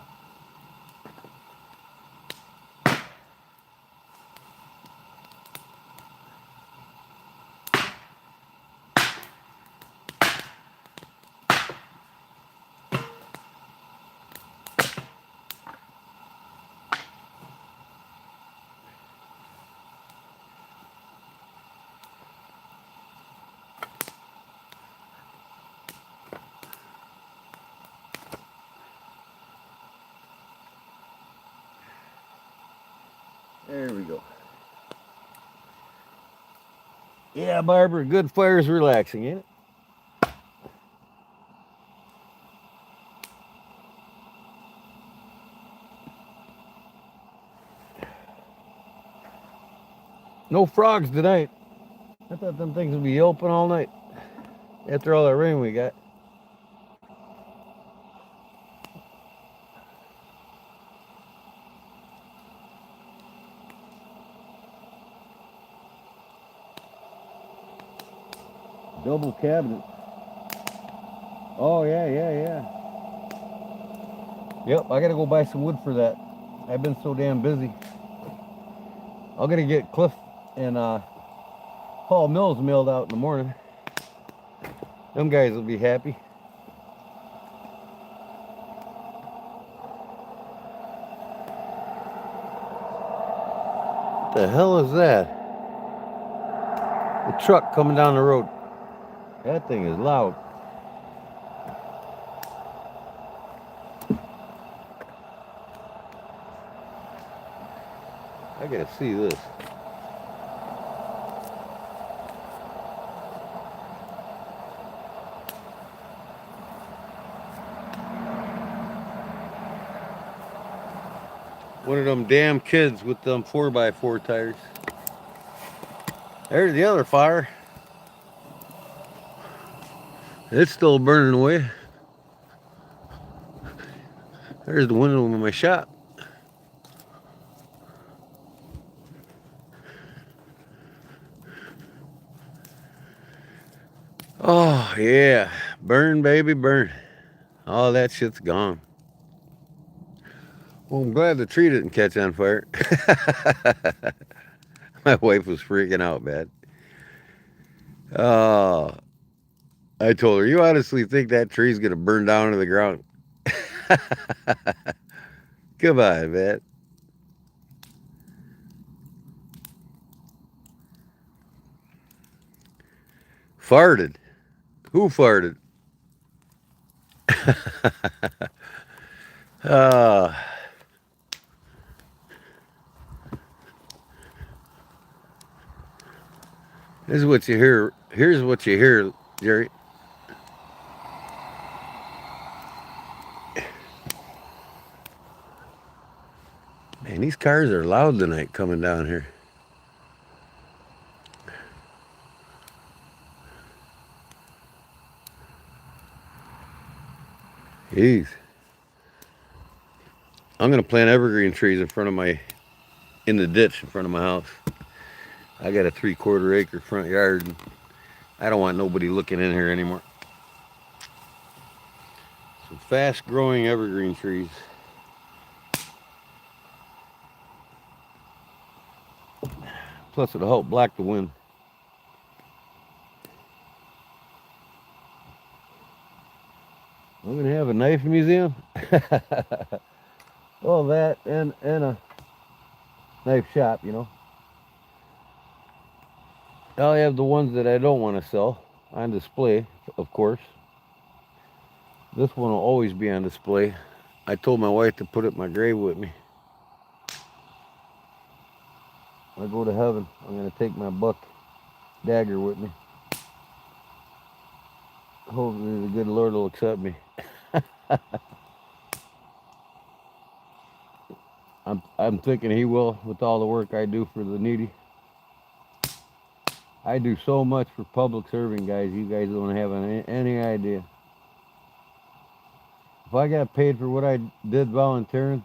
Speaker 1: There we go. Yeah, Barbara, good fire is relaxing, ain't it? No frogs tonight. I thought them things would be open all night. After all that rain we got. Double cabinet. Oh, yeah. Yep, I gotta go buy some wood for that. I've been so damn busy. I'm gonna get Cliff and Paul Mills mailed out in the morning. Them guys will be happy. What the hell is that? The truck coming down the road. That thing is loud. I gotta see this. One of them damn kids with them 4x4 tires. There's the other fire. It's still burning away. There's the window of my shop. Oh, yeah. Burn, baby, burn. All that shit's gone. Well, I'm glad the tree didn't catch on fire. My wife was freaking out, man. Oh, I told her, you honestly think that tree's going to burn down to the ground? Come on, man. Farted. Who farted? uh, this is what you hear. Here's what you hear, Jerry. Man, these cars are loud tonight coming down here. Jeez. I'm going to plant evergreen trees in the ditch in front of my house. I got a 3/4 acre front yard. And I don't want nobody looking in here anymore. Some fast growing evergreen trees. Plus it'll help block the wind. I'm going to have a knife museum. Well, that and a knife shop, you know. I'll have the ones that I don't want to sell on display, of course. This one will always be on display. I told my wife to put it in my grave with me. When I go to heaven, I'm going to take my buck dagger with me. Hopefully the good Lord will accept me. I'm thinking he will with all the work I do for the needy. I do so much for public serving, guys. You guys don't have any idea. If I got paid for what I did volunteering,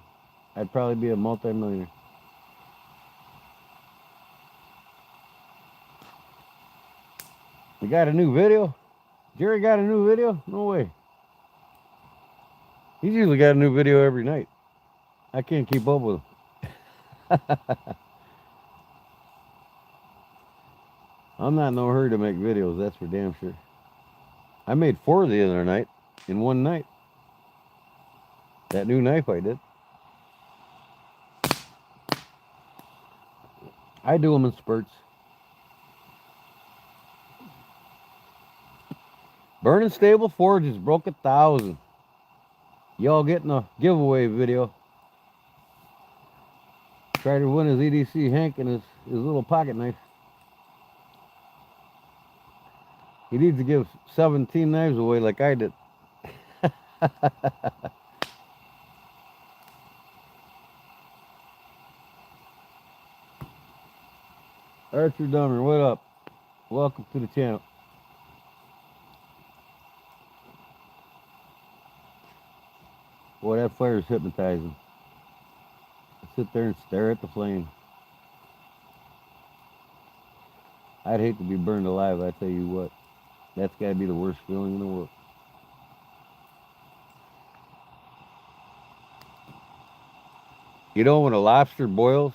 Speaker 1: I'd probably be a multi-millionaire. You got a new video? Jerry got a new video? No way. He's usually got a new video every night. I can't keep up with him. I'm not in no hurry to make videos, that's for damn sure. I made 4 the other night in one night. That new knife I did. I do them in spurts. Burning Stable Forge has broke 1,000. Y'all getting a giveaway video. Try to win his EDC Hank and his little pocket knife. He needs to give 17 knives away like I did. Archer Dummer, what up? Welcome to the channel.
Speaker 2: Boy, that fire's hypnotizing. I sit there and stare at the flame. I'd hate to be burned alive, I tell you what. That's got to be the worst feeling in the world. You know, when a lobster boils,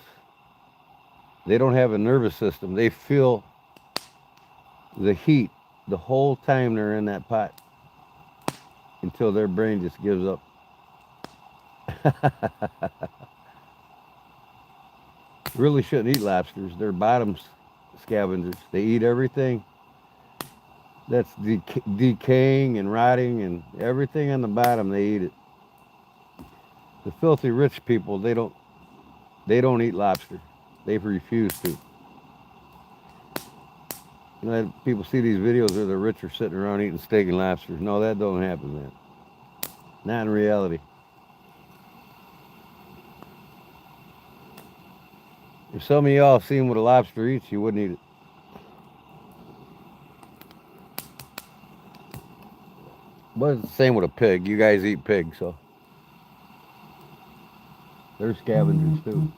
Speaker 2: they don't have a nervous system. They feel the heat the whole time they're in that pot until their brain just gives up. Really shouldn't eat lobsters. They're bottom scavengers. They eat everything that's decaying and rotting, and everything on the bottom they eat it. The filthy rich people, they don't eat lobster. They refuse to. You know, people see these videos where the rich are sitting around eating steak and lobsters. No, that don't happen, man. Not in reality. If some of y'all seen what a lobster eats, you wouldn't eat it. But it's the same with a pig. You guys eat pigs, so they're scavengers too.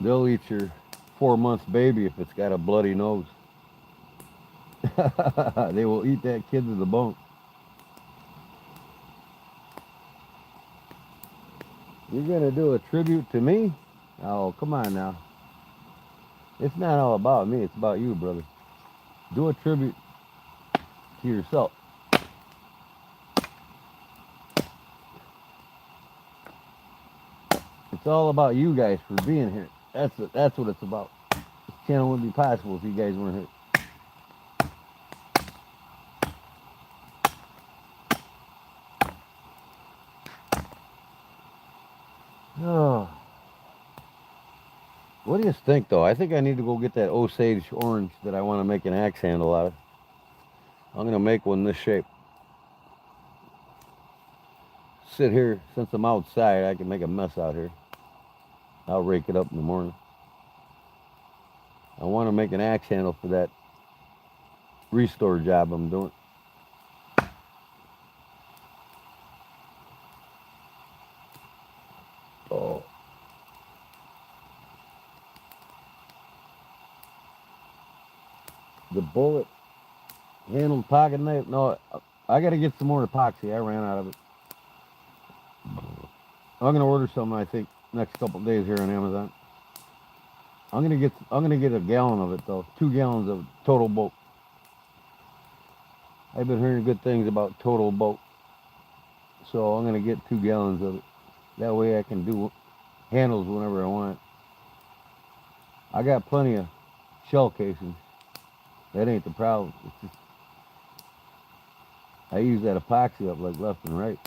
Speaker 2: They'll eat your 4 month baby if it's got a bloody nose. They will eat that kid to the bone. You're gonna do a tribute to me? Oh, come on now. It's not all about me, it's about you, brother. Do a tribute to yourself. It's all about you guys for being here. That's what it's about. This channel wouldn't be possible if you guys weren't here. Oh. What do you think, though? I think I need to go get that Osage orange that I want to make an axe handle out of. I'm going to make one this shape. Sit here, since I'm outside, I can make a mess out here. I'll rake it up in the morning. I want to make an axe handle for that restore job I'm doing. Oh. The bullet handled pocket knife. No, I got to get some more epoxy. I ran out of it. I'm gonna order some, I think, next couple of days here on Amazon. I'm gonna get a gallon of it though. 2 gallons of Total Boat. I've been hearing good things about Total Boat, so I'm gonna get 2 gallons of it. That way I can do handles whenever I want. I got plenty of shell casings. That ain't the problem. It's just I use that epoxy up like left and right.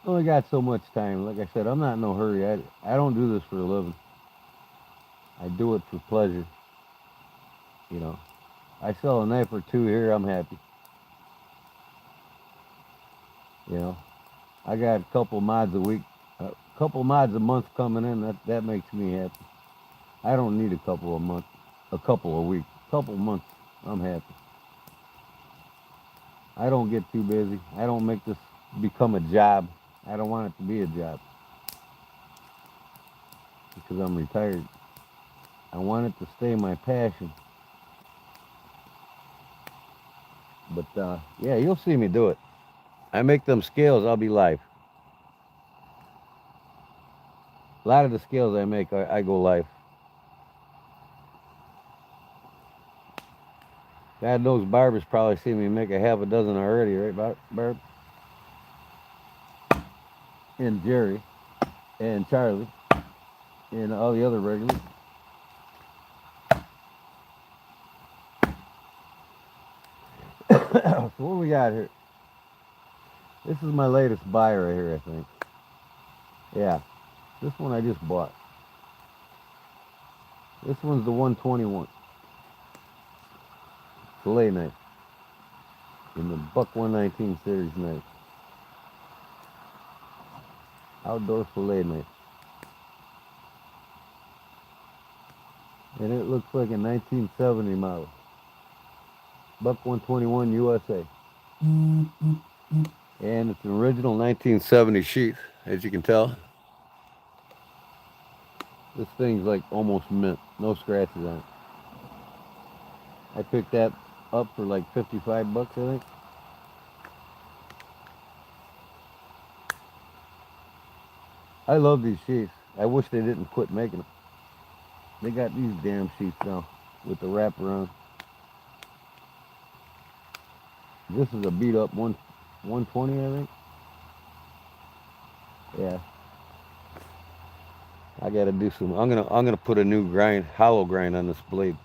Speaker 2: Only got so much time. Like I said, I'm not in no hurry. I don't do this for a living. I do it for pleasure. You know, I sell a knife or two here, I'm happy. You know, I got a couple mods a week, a couple mods a month coming in. That makes me happy. I don't need a couple a month, a couple a week, a couple months. I'm happy. I don't get too busy. I don't make this become a job. I don't want it to be a job because I'm retired. I want it to stay my passion. But yeah, you'll see me do it. I make them scales, I'll be live. A lot of the scales I make, I go live. God knows Barbara's probably seen me make a half a dozen already, right, Barb? And Jerry, and Charlie, and all the other regulars. So what do we got here? This is my latest buy right here, I think. Yeah, this one I just bought. This one's the 121 fillet knife.
Speaker 1: in the Buck 119 series knife. Outdoor fillet knife. And it looks like a 1970 model. Buck 121 USA. And it's an original 1970 sheath, as you can tell. This thing's like almost mint, no scratches on it. I picked that up for like 55 bucks, I think. I love these sheaths. I wish they didn't quit making them. They got these damn sheaths now with the wraparound. This is a beat up 120, I think. Yeah. I gotta do some. I'm gonna put a new grind, hollow grind on this blade.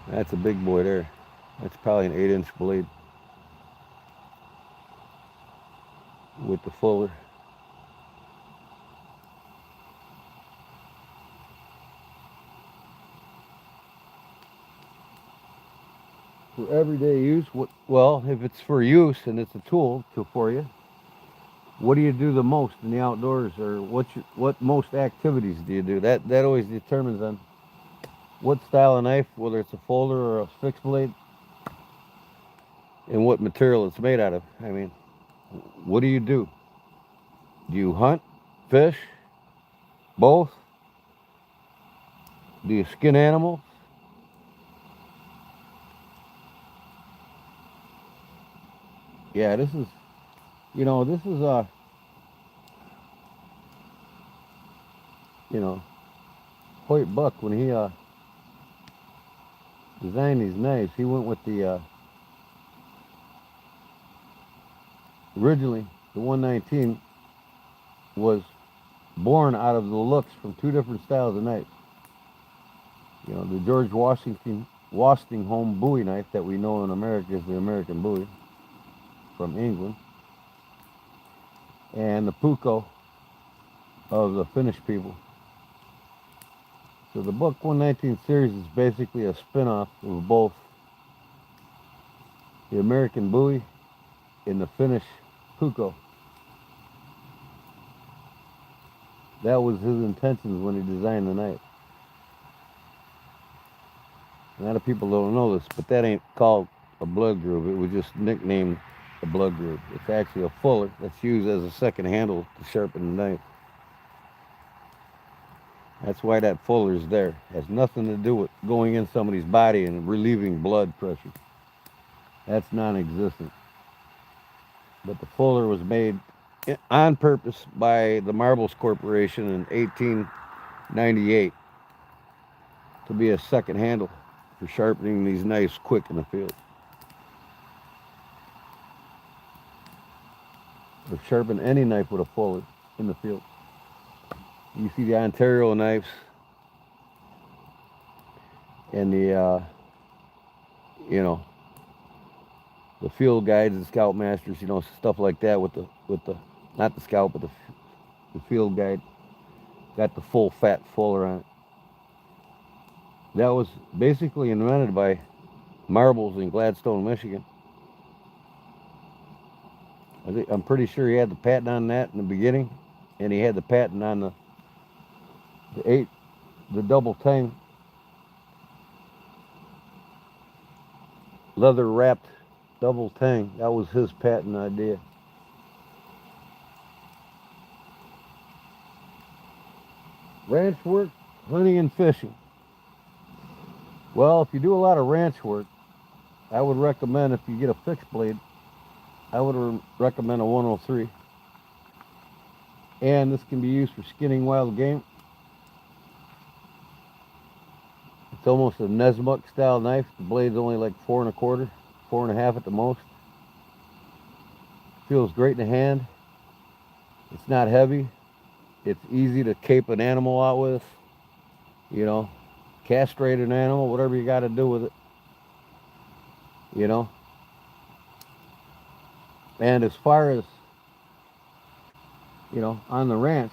Speaker 1: That's a big boy there. That's probably an 8-inch blade with the fuller. For everyday use, well, if it's for use and it's a tool for you, what do you do the most in the outdoors, or what most activities do you do? That always determines on what style of knife, whether it's a folder or a fixed blade, and what material it's made out of. I mean, what do you do? Do you hunt, fish, both? Do you skin animals? Yeah, this is, this is Hoyt Buck, when he designed these knives, he went with the originally the 119 was born out of the looks from two different styles of knife. The George Washington Bowie knife that we know in America is the American Bowie from England, and the Puko of the Finnish people. So the Buck 119 series is basically a spin-off of both the American Bowie and the Finnish Puko. That was his intentions when he designed the knife. A lot of people don't know this, but that ain't called a blood groove. It was just nicknamed a blood groove. It's actually a fuller that's used as a second handle to sharpen the knife. That's why that fuller is there. It has nothing to do with going in somebody's body and relieving blood pressure. That's non-existent. But the fuller was made on purpose by the Marbles Corporation in 1898 to be a second handle for sharpening these knives quick in the field. Or sharpen any knife with a fuller in the field. You see the Ontario knives and the the field guides and scoutmasters, stuff like that with the not the scout but the field guide got the full fat fuller on it. That was basically invented by Marbles in Gladstone, Michigan. I'm pretty sure he had the patent on that in the beginning, and he had the patent on the double tang leather wrapped double tang. That was his patent idea. Ranch work, hunting and fishing. Well, if you do a lot of ranch work, I would recommend, if you get a fixed blade, I would recommend a 103. And this can be used for skinning wild game. It's almost a Nesmuk style knife. The blade's only like 4 1/4, 4 1/2 at the most. Feels great in the hand. It's not heavy. It's easy to cape an animal out with. Castrate an animal, whatever you got to do with it. And as far as, on the ranch,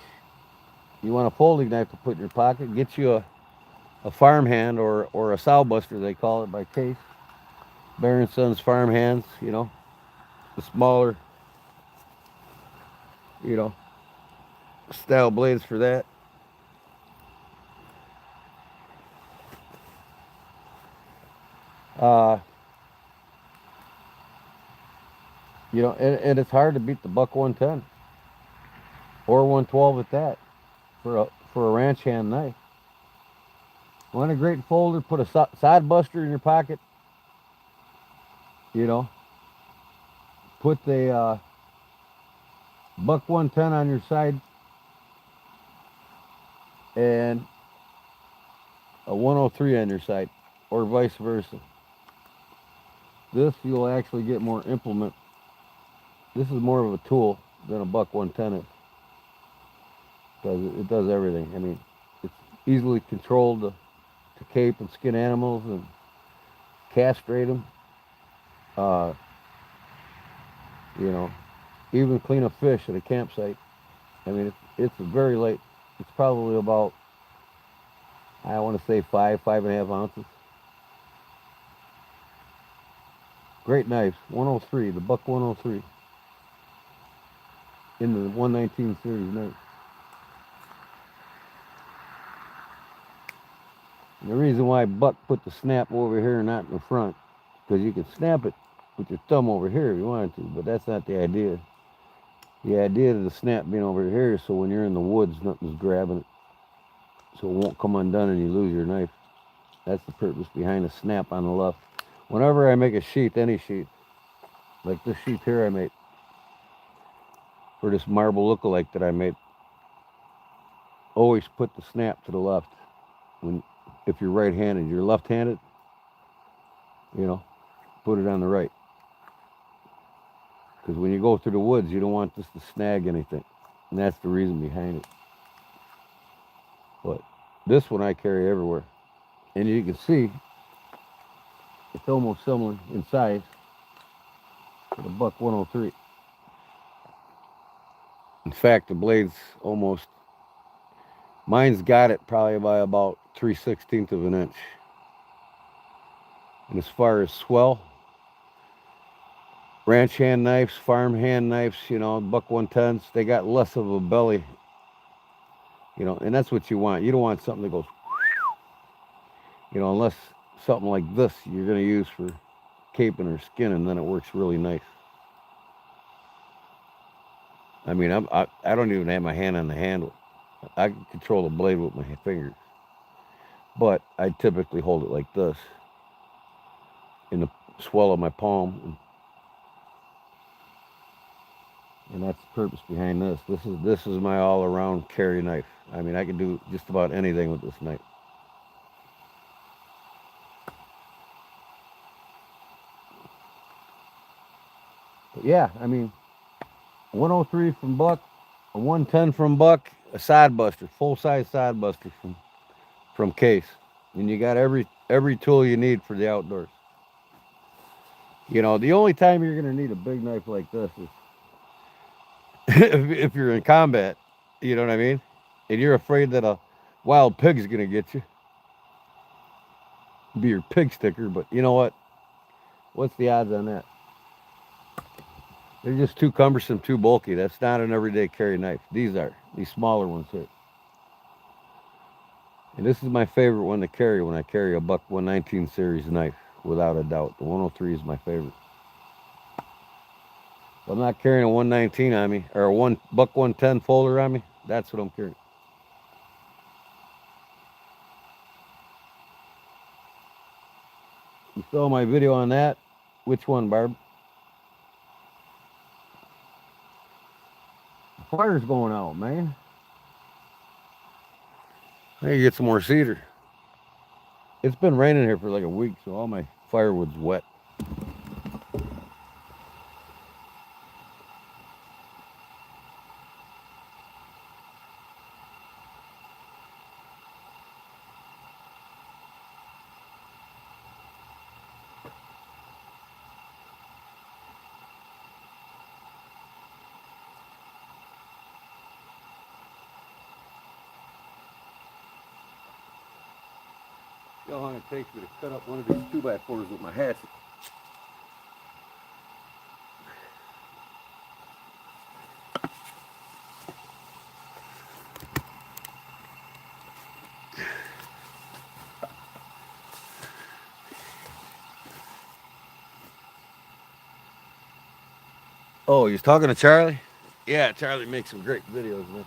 Speaker 1: you want a folding knife to put in your pocket, get you a farmhand or a sow buster, they call it by Case. Bear & Sons farm hands, you know, the smaller, you know, style blades for that. Uh, you know, and it's hard to beat the buck 110 or 112 at that for a ranch hand knife. Want a great folder? Put a side buster in your pocket. You know, put the buck 110 on your side and a 103 on your side, or vice versa. This you'll actually get more implement. This is more of a tool than a buck 110 is, because it does everything. I mean, it's easily controlled to cape and skin animals and castrate them. Uh, you know, even clean a fish at a campsite. I mean, it's very light. It's probably about, I want to say 5.5 ounces. Great knives, 103, the buck 103 in the 119 series knife. And the reason why buck put the snap over here and not in the front, because you can snap it with your thumb over here if you wanted to, but that's not the idea. The idea of the snap being over here is so when you're in the woods, nothing's grabbing it, so it won't come undone and you lose your knife. That's the purpose behind the snap on the left. Whenever I make a sheath, any sheath, like this sheath here I made, for this marble lookalike that I made, always put the snap to the left. When, if you're right-handed, you're left-handed, you know, put it on the right. Because when you go through the woods, you don't want this to snag anything. And that's the reason behind it. But this one I carry everywhere. And you can see, it's almost similar in size to the buck 103. In fact, the blade's almost, mine's got it probably by about 3/16 of an inch. And as far as swell, ranch hand knives, farm hand knives, you know, buck 110s, they got less of a belly, you know, and that's what you want. You don't want something that goes, you know, unless something like this you're going to use for caping or skinning, then it works really nice. I mean, I don't even have my hand on the handle. I can control the blade with my fingers. But I typically hold it like this in the swell of my palm. And that's the purpose behind this. This is my all-around carry knife. I mean, I can do just about anything with this knife. But yeah, I mean, 103 from buck, a 110 from buck, a side buster, full-size side buster from Case, and you got every tool you need for the outdoors. You know, the only time you're going to need a big knife like this is if you're in combat. You know what I mean? And you're afraid that a wild pig's going to get you. Be your pig sticker, but you know what? What's the odds on that? They're just too cumbersome, too bulky. That's not an everyday carry knife. These smaller ones here. And this is my favorite one to carry when I carry a buck 119 series knife, without a doubt. The 103 is my favorite. If I'm not carrying a 119 on me, or a buck 110 folder on me, that's what I'm carrying. You saw my video on that? Which one, Barb? The fire's going out, man. I need to get some more cedar. It's been raining here for like a week, so all my firewood's wet. See how long it takes me to cut up one of these 2x4s with my hatchet. Oh, you're talking to Charlie? Yeah, Charlie makes some great videos, man.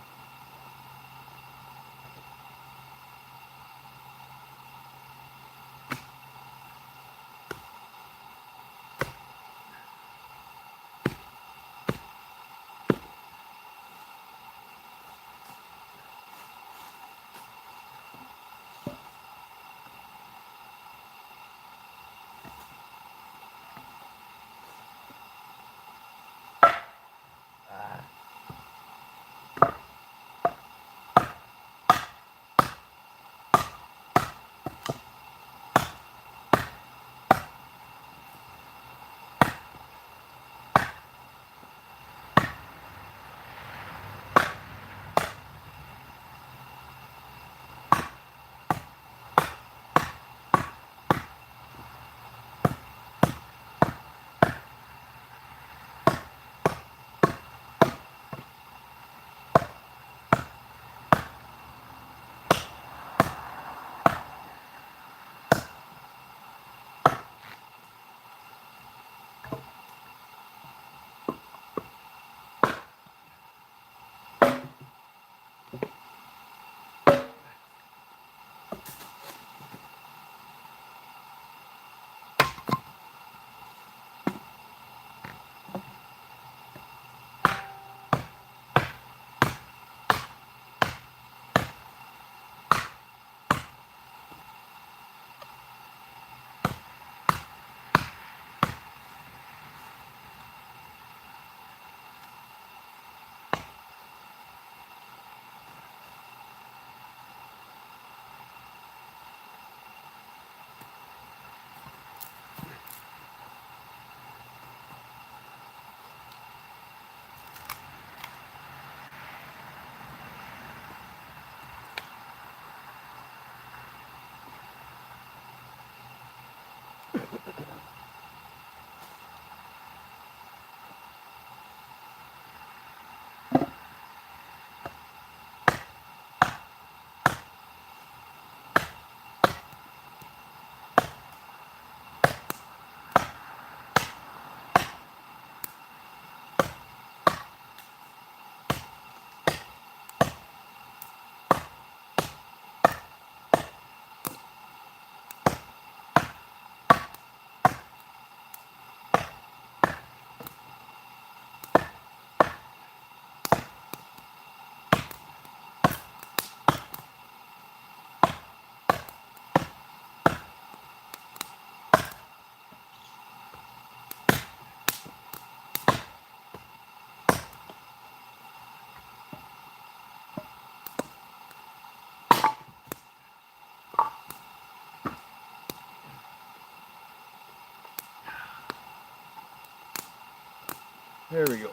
Speaker 1: There we go.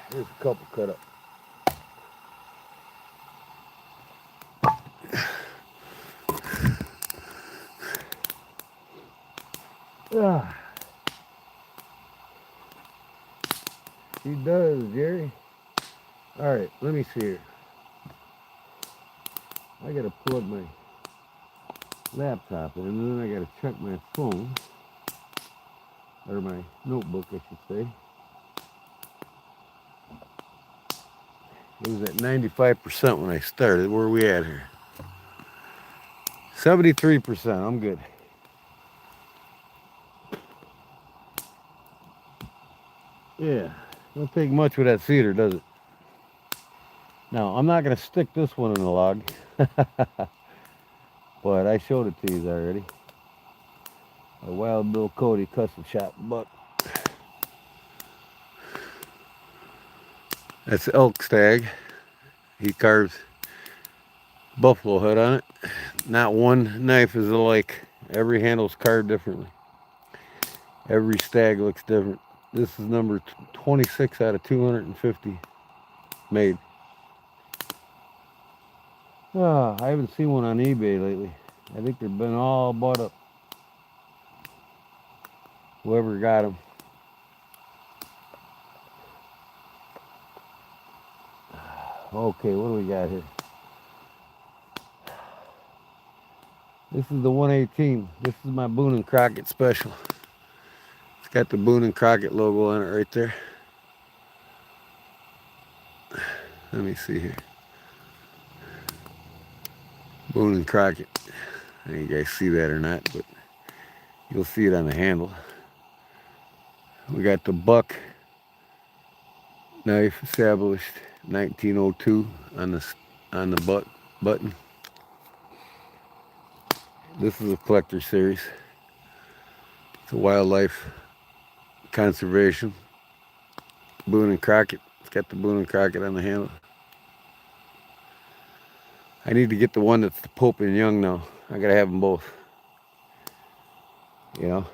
Speaker 1: There's a couple cut up. Ah, she does, Jerry. All right, let me see here. I gotta plug my laptop in, and then I gotta check my phone, or my notebook, I should say. It was at 95% when I started. Where are we at here? 73%. I'm good. Yeah, don't take much with that cedar, does it? Now, I'm not going to stick this one in the log, but I showed it to you already. A Wild Bill Cody custom shop buck. That's elk stag. He carves buffalo head on it. Not one knife is alike. Every handle's carved differently. Every stag looks different. This is number 26 out of 250 made. I haven't seen one on eBay lately. I think they've been all bought up. Whoever got them. Okay, what do we got here? This is the 118. This is my Boone & Crockett special. It's got the Boone & Crockett logo on it right there. Let me see here. Boone and Crockett. I don't know if you guys see that or not, but you'll see it on the handle. We got the buck knife established 1902 on the button. This is a collector series. It's a wildlife conservation. Boone and Crockett. It's got the Boone and Crockett on the handle. I need to get the one that's the Pope and Young now. I gotta have them both. You know,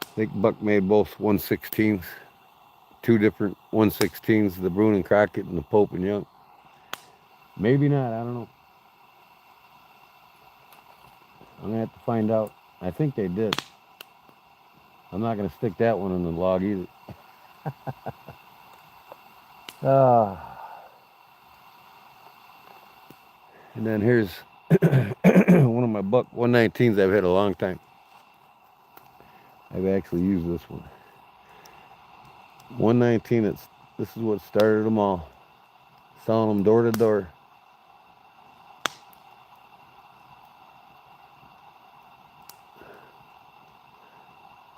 Speaker 1: I think Buck made both 116s, two different 116s, the Boone and Crockett and the Pope and Young. Maybe not. I don't know. I'm gonna have to find out. I think they did. I'm not gonna stick that one in the log either. And then here's one of my buck 119s I've had a long time. I've actually used this one. 119, this is what started them all. Selling them door to door.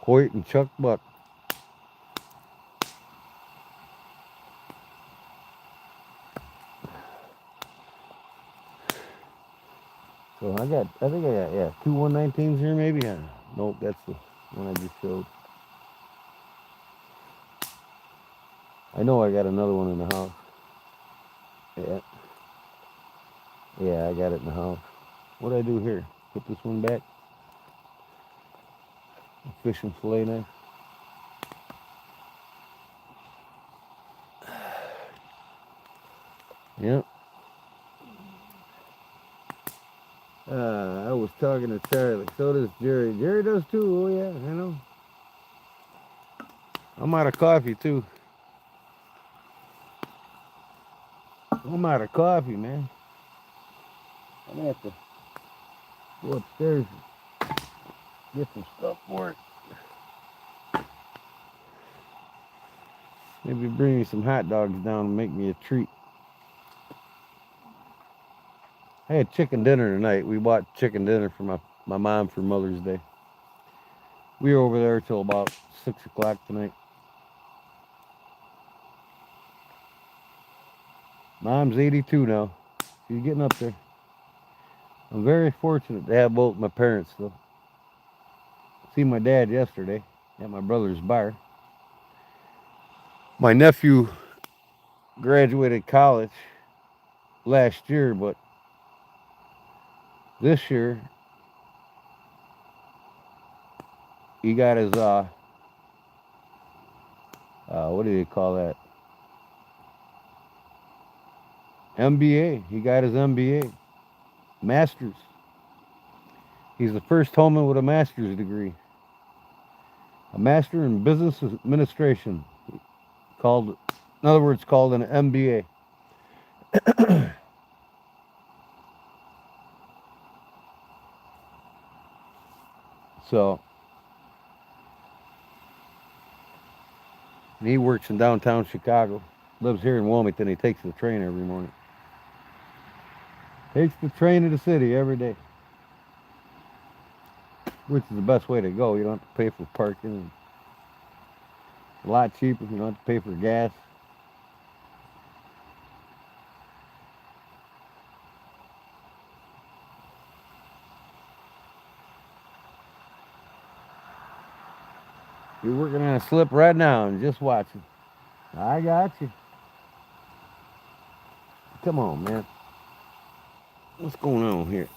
Speaker 1: Hoyt and Chuck Buck. So I think I got, yeah, two 119s here maybe. Yeah. Nope, that's the one I just showed. I know I got another one in the house. Yeah. Yeah, I got it in the house. What do I do here? Put this one back. A fishing fillet knife. Yep. I was talking to Charlie. So does Jerry. Jerry does too. Oh yeah, I know. I'm out of coffee too. I'm out of coffee, man. I'm gonna have to go upstairs and get some stuff for it. Maybe bring me some hot dogs down and make me a treat. I had chicken dinner tonight. We bought chicken dinner for my mom for Mother's Day. We were over there till about 6 o'clock tonight. Mom's 82 now. She's getting up there. I'm very fortunate to have both my parents though. See my dad yesterday at my brother's bar. My nephew graduated college last year, but this year he got his what do you call that? MBA. He got his MBA. Master's. He's the first Holman with a master's degree. A master in business administration. In other words, called an MBA. So, and he works in downtown Chicago. Lives here in Wilmington. He takes the train every morning. Takes the train to the city every day. Which is the best way to go. You don't have to pay for parking. It's a lot cheaper. You don't have to pay for gas. You're working on a slip right now and just watching. I got you. Come on, man. What's going on here?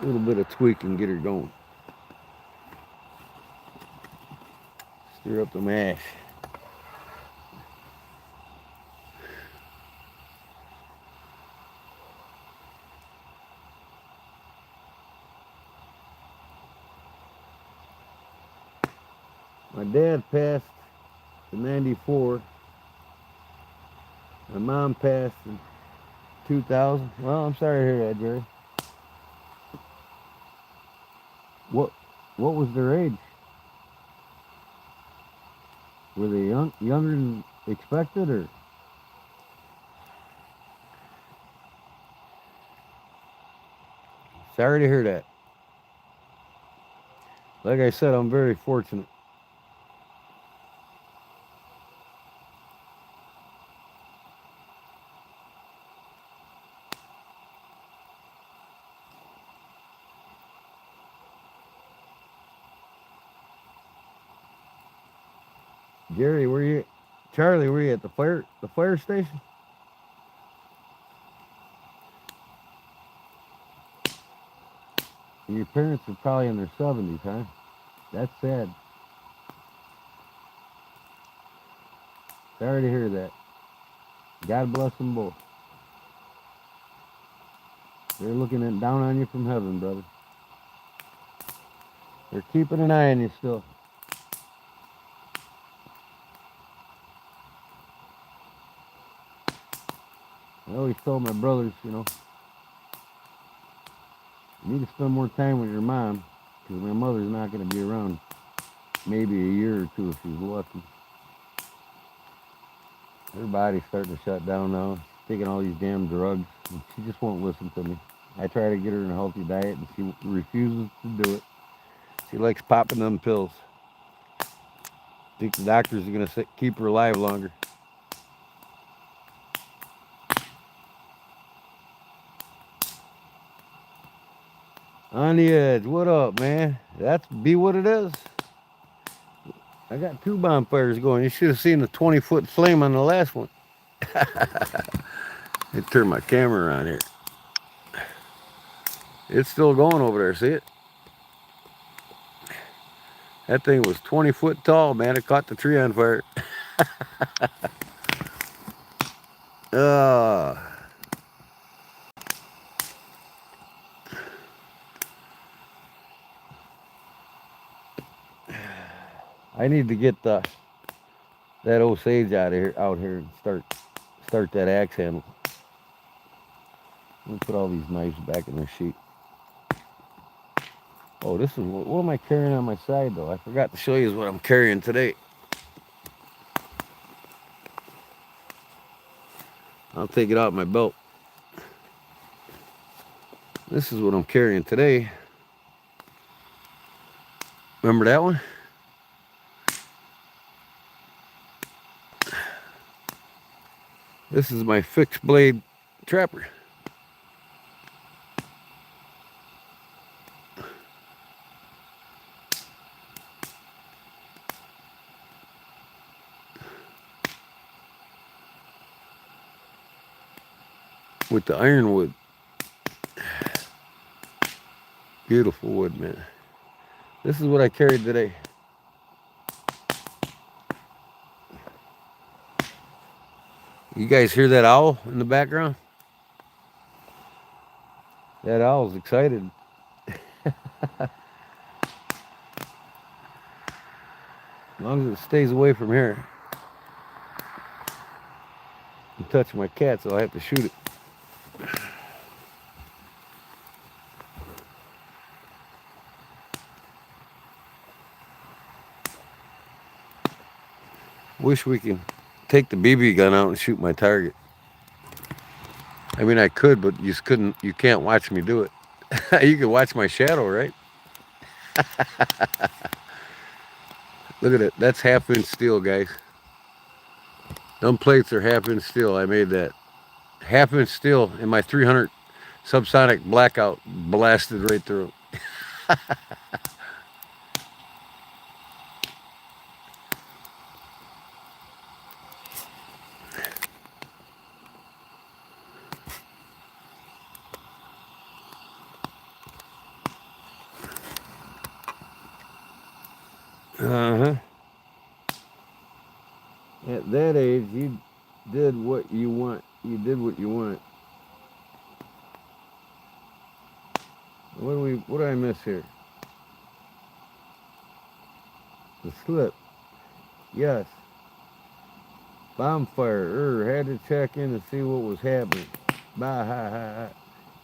Speaker 1: A little bit of tweak and get her going. Stir up the mash. My dad passed in '94. My mom passed in 2000. Well, I'm sorry to hear that, Jerry. What was their age? Were they younger than expected, or? Sorry to hear that. Like I said, I'm very fortunate. Jerry, were you? Charlie, were you at the fire station? Your parents are probably in their 70s, huh? That's sad. Sorry to hear that. God bless them both. They're looking down on you from heaven, brother. They're keeping an eye on you still. I always told my brothers, you need to spend more time with your mom, because my mother's not going to be around maybe a year or two if she's lucky. Her body's starting to shut down now. She's taking all these damn drugs, and she just won't listen to me. I try to get her in a healthy diet, and she refuses to do it. She likes popping them pills. Think the doctors are going to keep her alive longer. On the edge, what up, man? That's be what it is. I got 2 bonfires going. You should have seen the 20-foot flame on the last one. I turned my camera on here. It's still going over there, see it? That thing was 20 foot tall, man. It caught the tree on fire. uh, I need to get that Osage out here and start that axe handle. Let me put all these knives back in their sheet. Oh, this is what am I carrying on my side though? I forgot to show you what I'm carrying today. I'll take it out my belt. This is what I'm carrying today. Remember that one? This is my fixed blade trapper. With the ironwood. Beautiful wood, man. This is what I carried today. You guys hear that owl in the background? That owl's excited. As long as it stays away from here. You touch my cat, so I have to shoot it. Wish we could take the BB gun out and shoot my target. I mean, I could, but you couldn't. You can't watch me do it. You can watch my shadow, right? Look at it. That's 1/2 inch steel, guys. Them plates are 1/2 inch steel. I made that 1/2 inch steel, and my 300 subsonic blackout blasted right through. Uh-huh. At that age, you did what you want. You did what you want. What do I miss here? The slip. Yes. Bonfire. Had to check in and see what was happening. Bye, ha, ha, ha.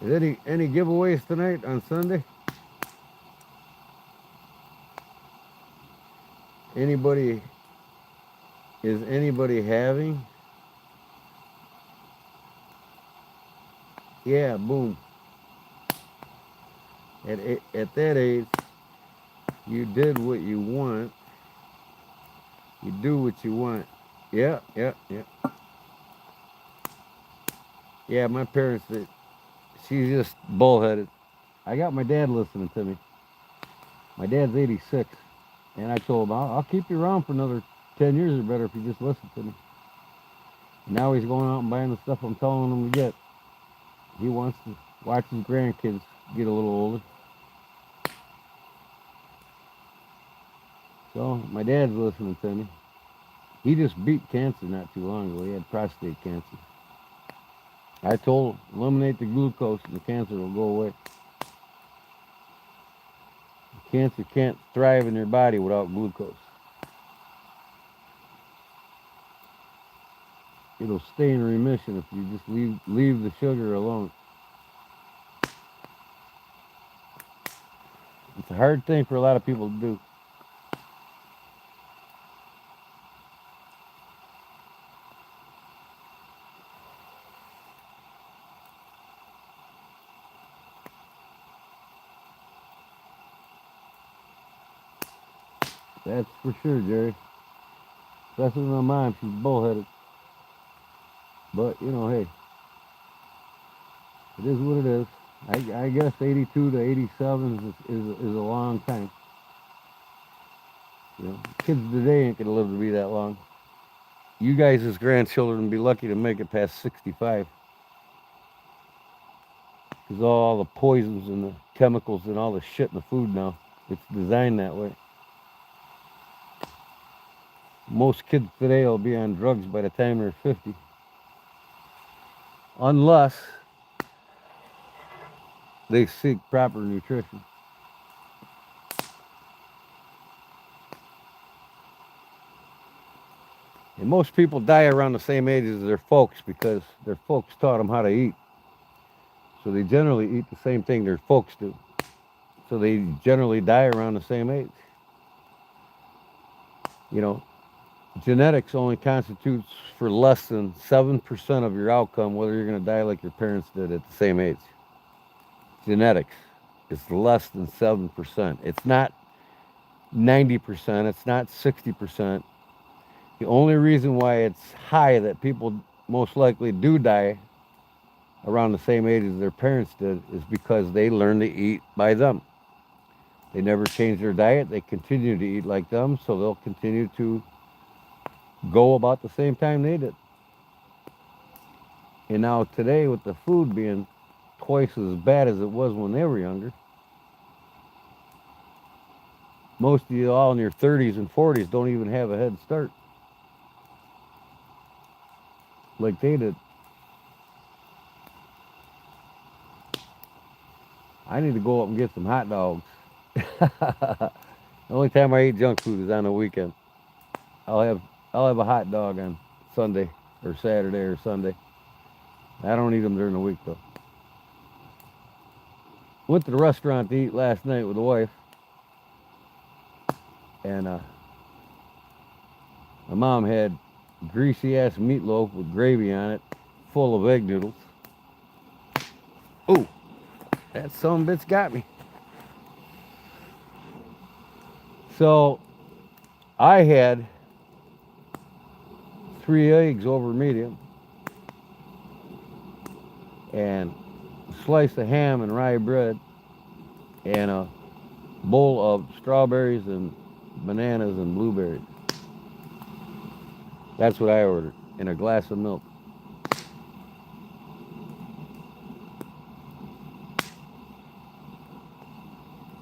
Speaker 1: Is any giveaways tonight on Sunday? Anybody, is anybody having? Yeah, boom. At that age, you did what you want. You do what you want. Yeah, yeah, yeah. Yeah, my parents, she's just bullheaded. I got my dad listening to me. My dad's 86. And I told him, I'll keep you around for another 10 years or better if you just listen to me. And now he's going out and buying the stuff I'm telling him to get. He wants to watch his grandkids get a little older. So my dad's listening to me. He just beat cancer not too long ago. He had prostate cancer. I told him, eliminate the glucose and the cancer will go away. Cancer can't thrive in your body without glucose. It'll stay in remission if you just leave the sugar alone. It's a hard thing for a lot of people to do. That's for sure, Jerry. Especially my mom, she's bullheaded. But, you know, hey, it is what it is. I guess 82 to 87 is a long time. You know, kids today ain't going to live to be that long. You guys as grandchildren will be lucky to make it past 65. Because all the poisons and the chemicals and all the shit in the food now, it's designed that way. Most kids today will be on drugs by the time they're 50. Unless they seek proper nutrition. And most people die around the same age as their folks because their folks taught them how to eat. So they generally eat the same thing their folks do. So they generally die around the same age. You know, genetics only constitutes for less than 7% of your outcome, whether you're going to die like your parents did at the same age. Genetics is less than 7%. It's not 90%. It's not 60%. The only reason why it's high that people most likely do die around the same age as their parents did is because they learned to eat by them. They never changed their diet. They continue to eat like them, so they'll continue to go about the same time they did. And now today, with the food being twice as bad as it was when they were younger, most of you all in your 30s and 40s don't even have a head start like they did. I need to go up and get some hot dogs. The only time I eat junk food is on the weekend. I'll have a hot dog on Sunday or Saturday or Sunday. I don't eat them during the week though. Went to the restaurant to eat last night with the wife, and my mom had greasy ass meatloaf with gravy on it, full of egg noodles. Ooh, that son bitch got me. So I had 3 eggs over medium and a slice of ham and rye bread and a bowl of strawberries and bananas and blueberries. That's what I ordered, and a glass of milk.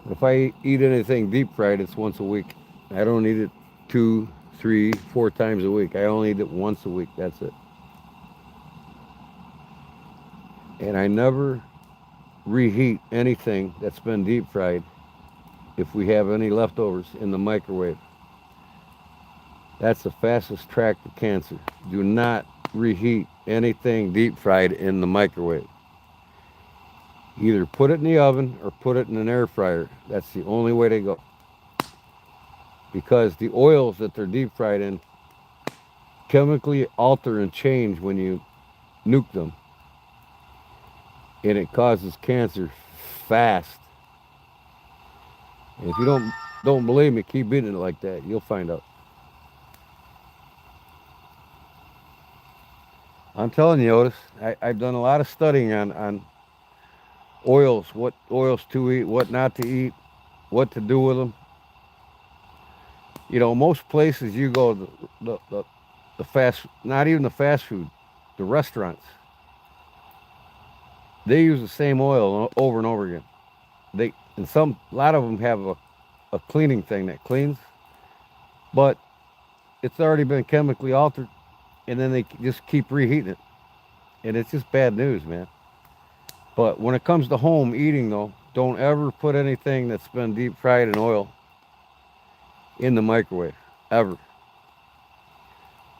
Speaker 1: If I eat anything deep fried, it's once a week. I don't eat it 2, 3, 4 times a week. I only eat it once a week. That's it. And I never reheat anything that's been deep fried if we have any leftovers in the microwave. That's the fastest track to cancer. Do not reheat anything deep fried in the microwave. Either put it in the oven or put it in an air fryer. That's the only way to go. because the oils that they're deep fried in chemically alter and change when you nuke them, and it causes cancer fast. And if you don't believe me, keep eating it like that. You'll find out. I'm telling you, Otis, I've done a lot of studying on oils, what oils to eat, what not to eat, what to do with them. You know, most places you go, the fast, not even the fast food, the restaurants, they use the same oil over and over again. A lot of them have a cleaning thing that cleans, but it's already been chemically altered, and then they just keep reheating it, and it's just bad news, man. But when it comes to home eating, though, don't ever put anything that's been deep fried in oil in the microwave, ever.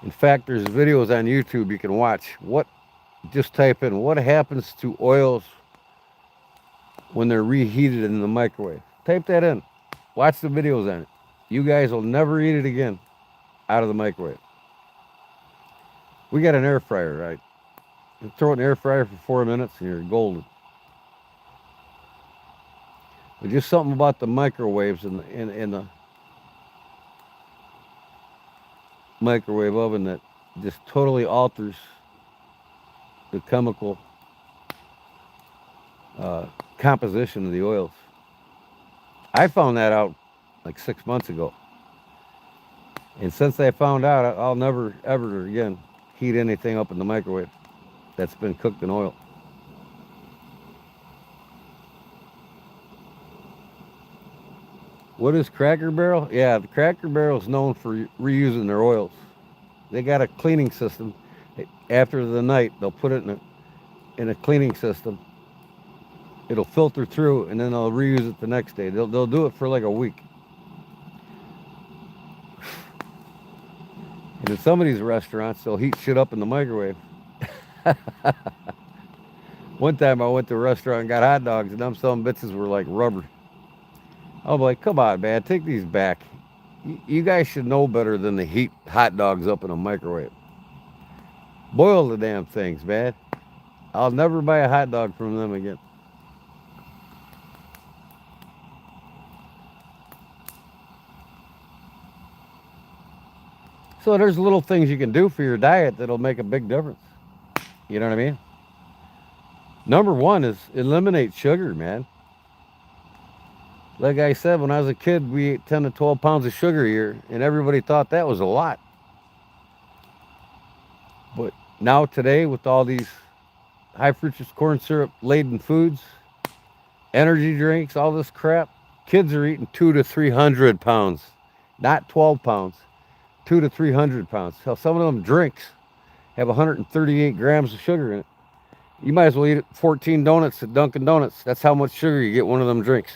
Speaker 1: In fact, there's videos on YouTube you can watch. Just type in what happens to oils when they're reheated in the microwave. Type that in. Watch the videos on it. You guys will never eat it again out of the microwave. We got an air fryer, right? You throw it in the air fryer for 4 minutes and you're golden. But just something about the microwaves in the microwave oven that just totally alters the chemical composition of the oils. I found that out like 6 months ago. And since I found out, I'll never, ever again heat anything up in the microwave that's been cooked in oil. What is Cracker Barrel? Yeah, the Cracker Barrel is known for reusing their oils. They got a cleaning system. After the night, they'll put it in a cleaning system. It'll filter through, and then they'll reuse it the next day. They'll do it for like a week. And in some of these restaurants, they'll heat shit up in the microwave. One time I went to a restaurant and got hot dogs, and them some bitches were like rubber. I was like, come on, man, take these back. You guys should know better than to heat hot dogs up in a microwave. Boil the damn things, man. I'll never buy a hot dog from them again. So there's little things you can do for your diet that'll make a big difference. You know what I mean? Number one is eliminate sugar, man. Like I said, when I was a kid, we ate 10 to 12 pounds of sugar a year, and everybody thought that was a lot. But now today, with all these high fructose corn syrup laden foods, energy drinks, all this crap, kids are eating 200 to 300 pounds, not 12 pounds, 200 to 300 pounds. Hell, some of them drinks have 138 grams of sugar in it. You might as well eat 14 donuts at Dunkin' Donuts. That's how much sugar you get one of them drinks.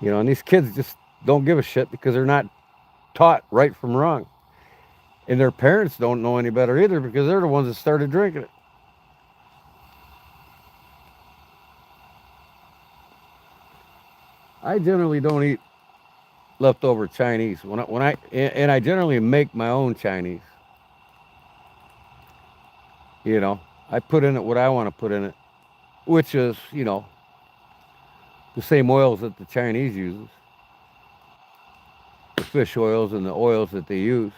Speaker 1: You know, and these kids just don't give a shit because they're not taught right from wrong. And their parents don't know any better either because they're the ones that started drinking it. I generally don't eat leftover Chinese. And I generally make my own Chinese. You know, I put in it what I want to put in it, which is, you know, the same oils that the Chinese uses, the fish oils and the oils that they use.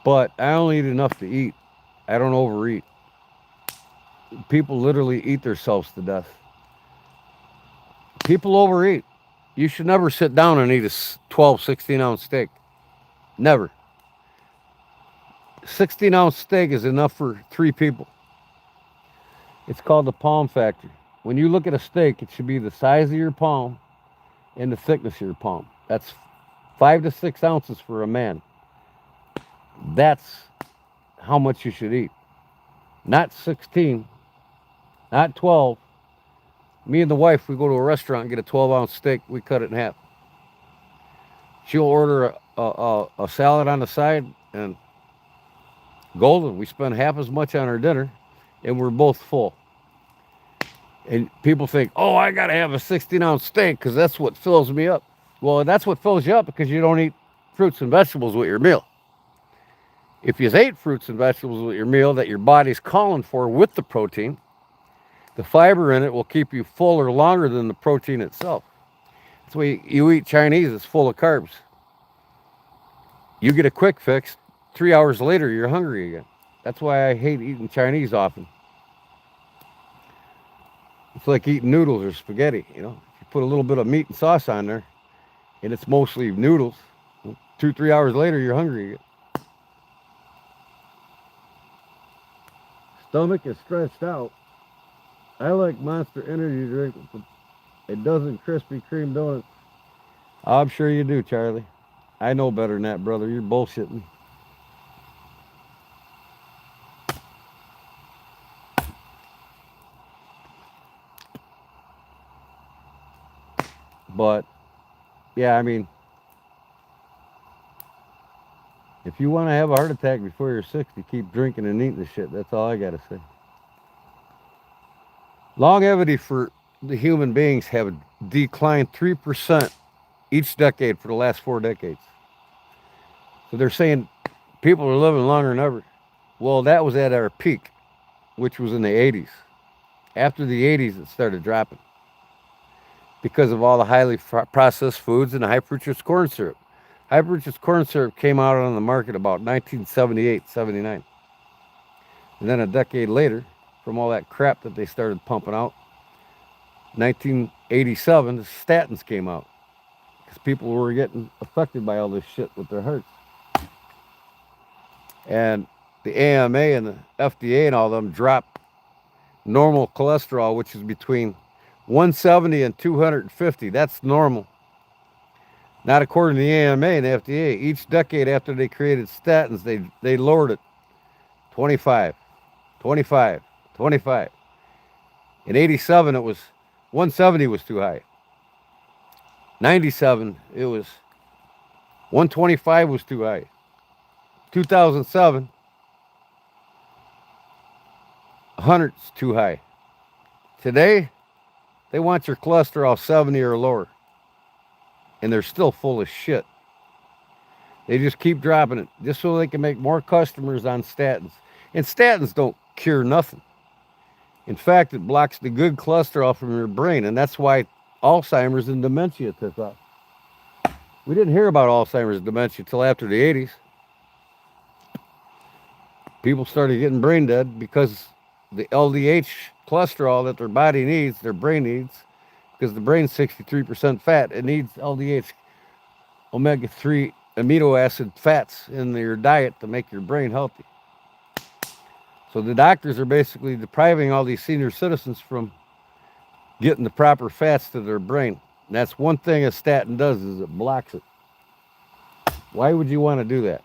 Speaker 1: But I only eat enough to eat. I don't overeat. People literally eat themselves to death. People overeat. You should never sit down and eat a 12, 16-ounce steak. Never. 16-ounce steak is enough for 3 people. It's called the palm factor. When you look at a steak, it should be the size of your palm and the thickness of your palm. That's 5 to 6 ounces for a man. That's how much you should eat. Not 16, not 12. Me and the wife, we go to a restaurant and get a 12-ounce steak. We cut it in half. She'll order a salad on the side, and golden. We spend half as much on our dinner, and we're both full. And people think, oh, I got to have a 16-ounce steak because that's what fills me up. Well, that's what fills you up because you don't eat fruits and vegetables with your meal. If you ate fruits and vegetables with your meal that your body's calling for with the protein, the fiber in it will keep you fuller longer than the protein itself. That's why you eat Chinese, it's full of carbs. You get a quick fix, 3 hours later, you're hungry again. That's why I hate eating Chinese often. It's like eating noodles or spaghetti, you know. If you put a little bit of meat and sauce on there, and it's mostly noodles, 2, 3 hours later, you're hungry again. Stomach is stretched out. I like Monster Energy drink with a dozen Krispy Kreme donuts. I'm sure you do, Charlie. I know better than that, brother. You're bullshitting. But, yeah, I mean, if you want to have a heart attack before you're 60, keep drinking and eating the shit. That's all I got to say. Longevity for the human beings have declined 3% each decade for the last 4 decades. So they're saying people are living longer than ever. Well, that was at our peak, which was in the 80s. After the 80s, it started dropping because of all the highly processed foods and the high fructose corn syrup. High fructose corn syrup came out on the market about 1978, 79. And then a decade later, from all that crap that they started pumping out, 1987, the statins came out because people were getting affected by all this shit with their hearts. And the AMA and the FDA and all of them dropped normal cholesterol, which is between 170 and 250. That's normal. Not according to the AMA and the FDA. Each decade after they created statins, they lowered it. 25, 25, 25. In 87, it was 170 was too high. 97, it was 125 was too high. 2007, 100's too high. Today, they want your cholesterol 70 or lower. And they're still full of shit. They just keep dropping it just so they can make more customers on statins. And statins don't cure nothing. In fact, it blocks the good cholesterol from your brain, and that's why Alzheimer's and dementia took off. We didn't hear about Alzheimer's and dementia until after the 80s. People started getting brain dead because the LDH cholesterol that their body needs, their brain needs, because the brain's 63% fat, it needs LDH, omega-3 amino acid fats in your diet to make your brain healthy. So the doctors are basically depriving all these senior citizens from getting the proper fats to their brain. And that's one thing a statin does, is it blocks it. Why would you want to do that?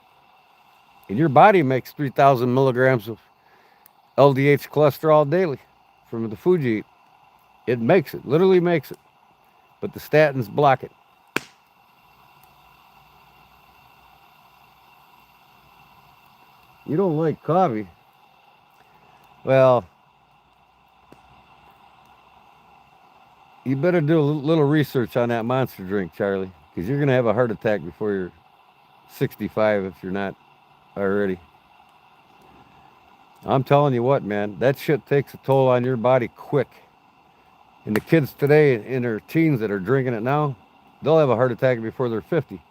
Speaker 1: And your body makes 3,000 milligrams of LDH cholesterol daily from the food you eat. It makes it, literally makes it. But the statins block it. You don't like coffee? Well, you better do a little research on that monster drink, Charlie, because you're going to have a heart attack before you're 65 if you're not already. I'm telling you what, man, that shit takes a toll on your body quick. And the kids today in their teens that are drinking it now, they'll have a heart attack before they're 50.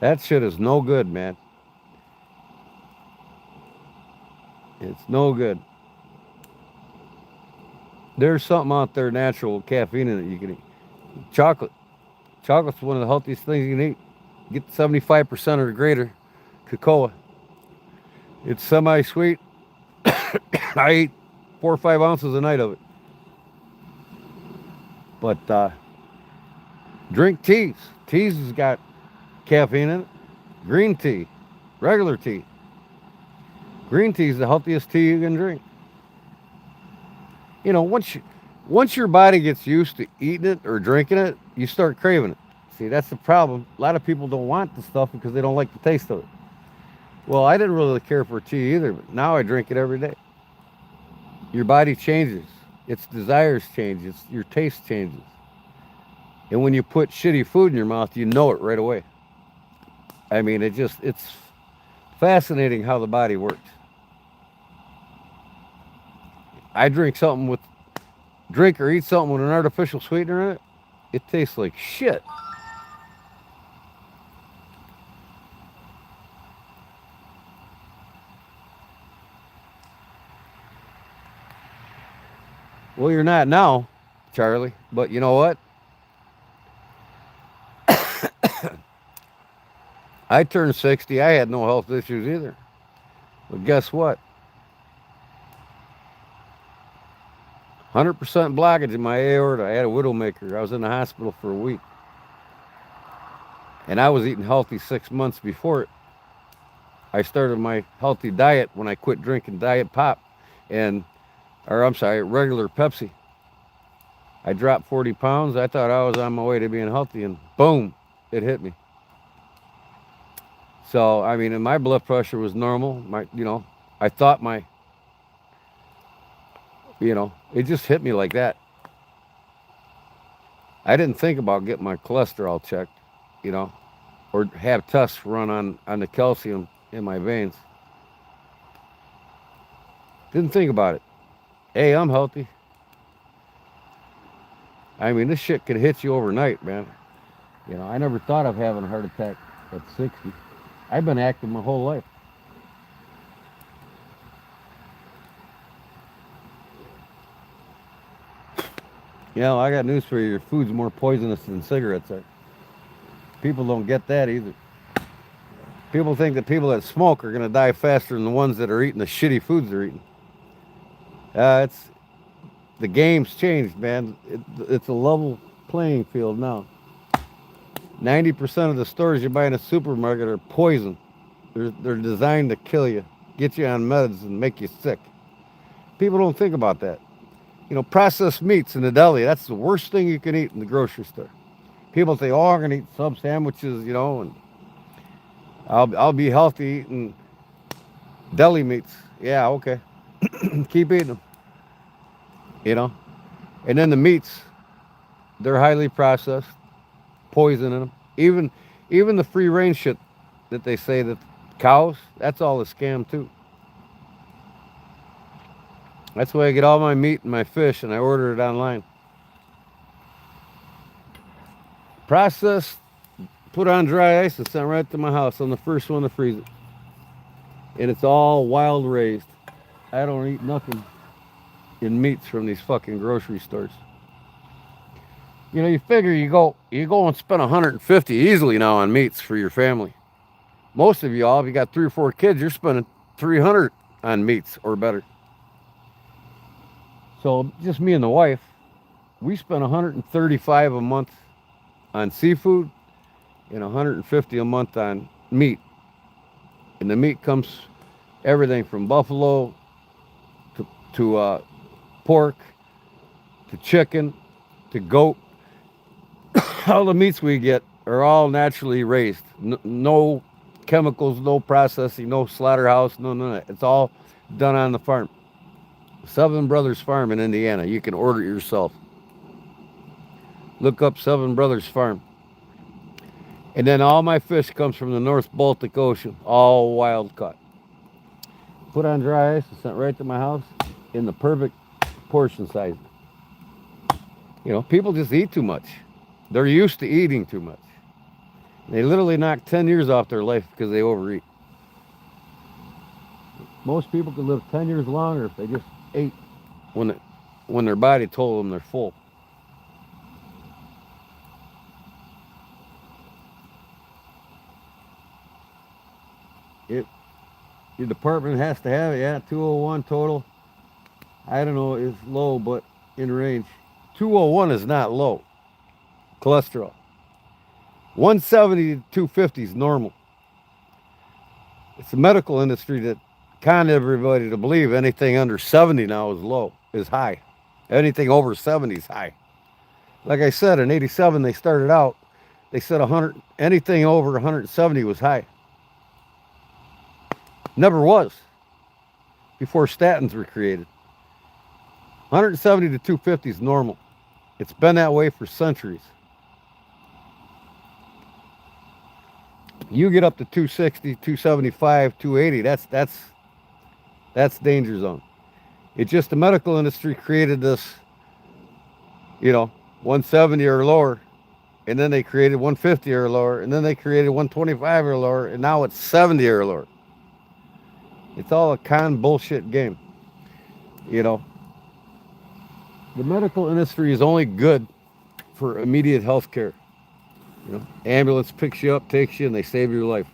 Speaker 1: That shit is no good, man. It's no good. There's something out there natural with caffeine in it you can eat. Chocolate. Chocolate's one of the healthiest things you can eat. Get 75% or greater cocoa. It's semi-sweet. I eat 4 or 5 ounces a night of it. But drink teas. Teas has got caffeine in it. Green tea. Regular tea. Green tea is the healthiest tea you can drink. You know, once your body gets used to eating it or drinking it, you start craving it. See, that's the problem. A lot of people don't want the stuff because they don't like the taste of it. Well, I didn't really care for tea either, but now I drink it every day. Your body changes. Its desires change. Your taste changes. And when you put shitty food in your mouth, you know it right away. I mean, it's fascinating how the body works. I drink or eat something with an artificial sweetener in it, it tastes like shit. Well, you're not now, Charlie, but you know what? I turned 60. I had no health issues either. But guess what? 100% blockage in my aorta. I had a widowmaker. I was in the hospital for a week. And I was eating healthy 6 months before it. I started my healthy diet when I quit drinking diet pop regular Pepsi. I dropped 40 pounds. I thought I was on my way to being healthy, and boom, it hit me. So, I mean, and my blood pressure was normal. I thought it just hit me like that. I didn't think about getting my cholesterol checked, or have tests run on the calcium in my veins. Didn't think about it. Hey, I'm healthy. I mean, this shit could hit you overnight, man. I never thought of having a heart attack at 60. I've been active my whole life. I got news for you. Your food's more poisonous than cigarettes are. People don't get that either. People think that people that smoke are going to die faster than the ones that are eating the shitty foods they're eating. The game's changed, man. It's a level playing field now. 90% of the stores you buy in a supermarket are poison. They're designed to kill you, get you on meds, and make you sick. People don't think about that. Processed meats in the deli, that's the worst thing you can eat in the grocery store. People think, I'm going to eat sub sandwiches, and I'll be healthy eating deli meats. Yeah, okay. Keep eating them. And then the meats, they're highly processed, poison in them. Even the free range shit that they say that cows, that's all a scam too. That's why I get all my meat and my fish, and I order it online. Processed, put on dry ice, and sent right to my house. I'm the first one to freeze it. And it's all wild raised. I don't eat nothing in meats from these fucking grocery stores. You figure you go and spend $150 easily now on meats for your family. Most of y'all, if you got 3 or 4 kids, you're spending $300 on meats or better. So just me and the wife, we spend $135 a month on seafood and $150 a month on meat. And the meat comes everything from buffalo to pork to chicken to goat. All the meats we get are all naturally raised. No chemicals, no processing, no slaughterhouse, no. It's all done on the farm. Seven Brothers Farm in Indiana. You can order it yourself. Look up Seven Brothers Farm. And then all my fish comes from the North Baltic Ocean, all wild caught. Put on dry ice and sent right to my house in the perfect portion size. People just eat too much. They're used to eating too much. They literally knock 10 years off their life because they overeat. Most people could live 10 years longer if they just ate when their body told them they're full. Your department has to have it, 201 total. I don't know, it's low, but in range. 201 is not low. Cholesterol. 170 to 250 is normal. It's the medical industry that conned everybody to believe anything under 70 now is high. Anything over 70 is high. Like I said, in 87 they started out, they said anything over 170 was high. Never was before statins were created. 170 to 250 is normal. It's been that way for centuries. You get up to 260, 275, 280. That's danger zone. It's just the medical industry created this, 170 or lower, and then they created 150 or lower, and then they created 125 or lower, and now it's 70 or lower. It's all a con bullshit game. The medical industry is only good for immediate health care. Ambulance picks you up, takes you, and they save your life.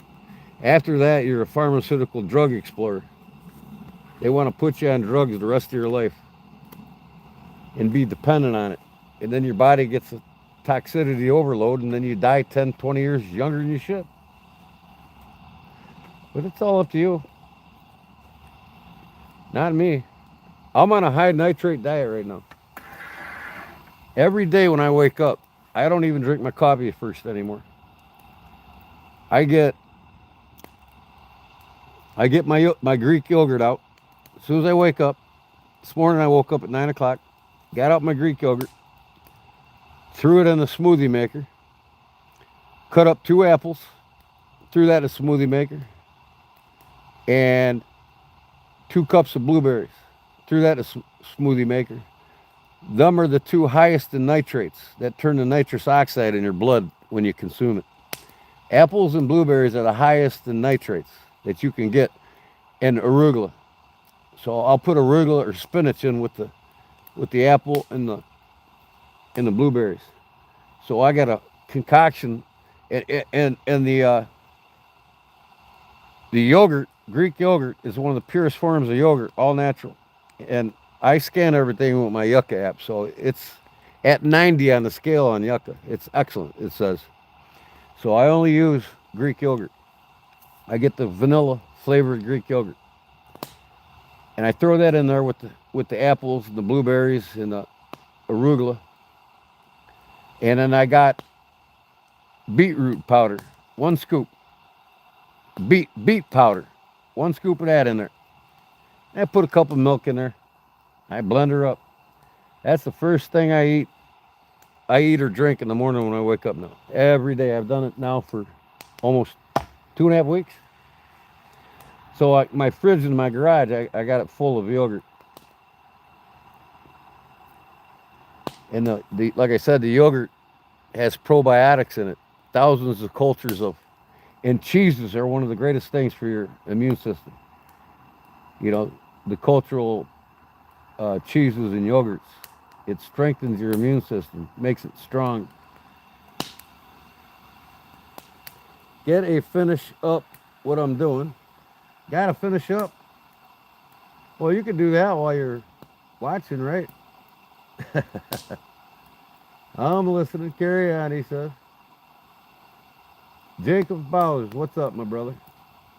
Speaker 1: After that, you're a pharmaceutical drug explorer. They want to put you on drugs the rest of your life and be dependent on it. And then your body gets a toxicity overload, and then you die 10, 20 years younger than you should. But it's all up to you. Not me. I'm on a high nitrate diet right now. Every day when I wake up, I don't even drink my coffee first anymore. I get my Greek yogurt out as soon as I wake up. This morning I woke up at 9 o'clock, got out my Greek yogurt, threw it in the smoothie maker, cut up 2 apples, threw that in the smoothie maker, and 2 cups of blueberries, threw that in the smoothie maker. Them are the 2 highest in nitrates that turn to nitrous oxide in your blood when you consume it. Apples and blueberries are the highest in nitrates that you can get, and arugula. So I'll put arugula or spinach in with the apple and the blueberries. So I got a concoction, and the yogurt, Greek yogurt, is one of the purest forms of yogurt, all natural. And I scan everything with my Yucca app, so it's at 90 on the scale on Yucca. It's excellent, it says. So I only use Greek yogurt. I get the vanilla flavored Greek yogurt, and I throw that in there with the apples and the blueberries and the arugula. And then I got beetroot powder, 1 scoop. Beet powder, 1 scoop of that in there. I put a cup of milk in there. I blend her up. That's the first thing I eat or drink in the morning when I wake up now. Every day. I've done it now for almost 2.5 weeks. So my fridge in my garage, I got it full of yogurt. And the like I said, the yogurt has probiotics in it. Thousands of cultures of, and cheeses are one of the greatest things for your immune system. The cultural cheeses and yogurts. It strengthens your immune system, makes it strong. Get a finish up what I'm doing. Gotta finish up. Well, you can do that while you're watching, right? I'm listening. Carry on, he says. Jacob Bowers, what's up, my brother?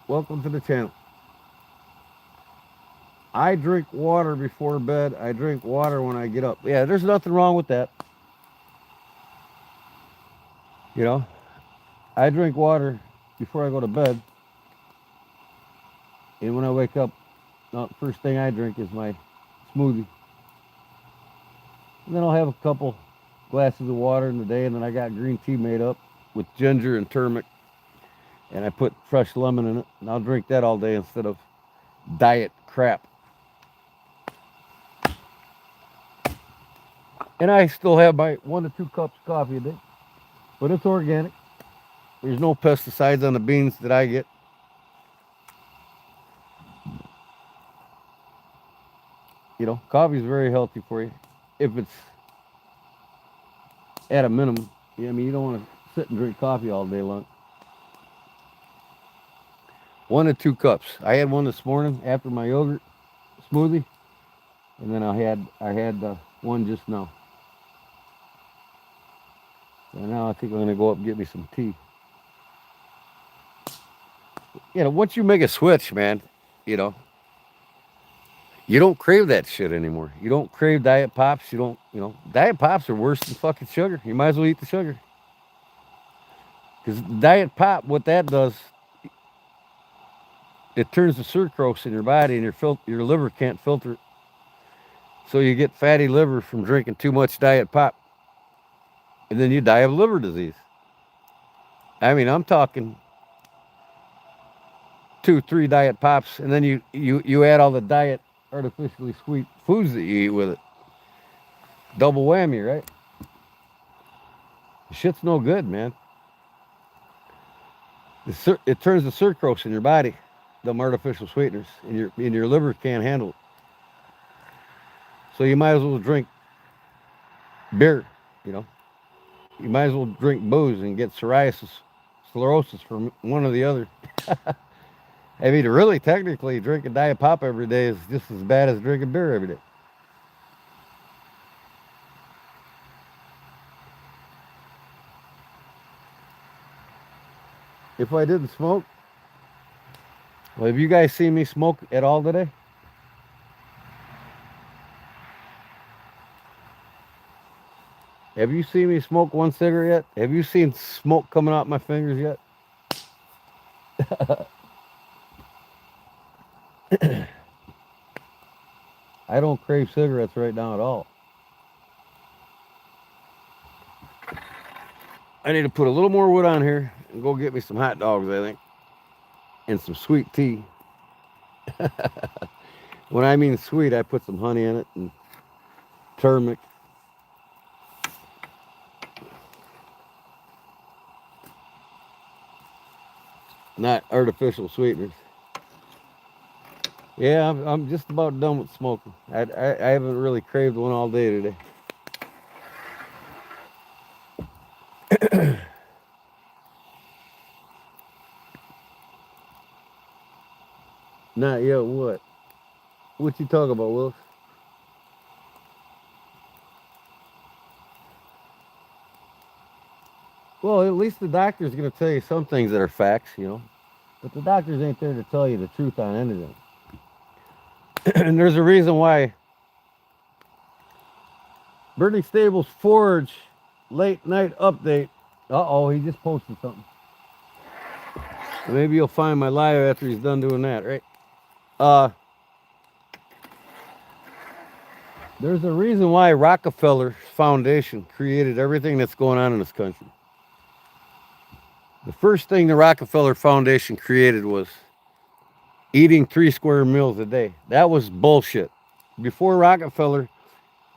Speaker 1: Welcome to the channel. I drink water before bed. I drink water when I get up. Yeah, there's nothing wrong with that. I drink water before I go to bed. And when I wake up, the first thing I drink is my smoothie. And then I'll have a couple glasses of water in the day, and then I got green tea made up with ginger and turmeric. And I put fresh lemon in it, and I'll drink that all day instead of diet crap. And I still have my 1 to 2 cups of coffee a day, but it's organic. There's no pesticides on the beans that I get. Coffee is very healthy for you if it's at a minimum. You don't want to sit and drink coffee all day long. 1 to 2 cups. I had one this morning after my yogurt smoothie, and then I had one just now. So now I think I'm gonna go up and get me some tea. Once you make a switch, man, you don't crave that shit anymore. You don't crave diet pops. Diet pops are worse than fucking sugar. You might as well eat the sugar. Because diet pop, what that does, it turns the sucrose in your body, and your liver can't filter it. So you get fatty liver from drinking too much diet pop. And then you die of liver disease. I'm talking 2, 3 diet pops, and then you add all the diet artificially sweet foods that you eat with it. Double whammy, right? The shit's no good, man. It turns the sucrose in your body, them artificial sweeteners, and your liver can't handle it. So you might as well drink beer, you know. You might as well drink booze and get sclerosis from one or the other. I mean, really, technically, drinking diet pop every day is just as bad as drinking beer every day. If I didn't smoke, well, have you guys seen me smoke at all today? Have you seen me smoke one cigarette yet? Have you seen smoke coming out my fingers yet? I don't crave cigarettes right now at all. I need to put a little more wood on here and go get me some hot dogs, I think, and some sweet tea. When I mean sweet, I put some honey in it and turmeric. Not artificial sweeteners. Yeah, I'm just about done with smoking. I haven't really craved one all day today. Not yet. What? What you talking about, Willis? Well, at least the doctor's going to tell you some things that are facts, you know. But the doctors ain't there to tell you the truth on anything. And there's a reason why Bernie Stables Forge late night update. Uh-oh, he just posted something. Maybe you'll find my live after he's done doing that, right? There's a reason why Rockefeller Foundation created everything that's going on in this country. The first thing the Rockefeller Foundation created was eating 3 square meals a day. That was bullshit. Before Rockefeller,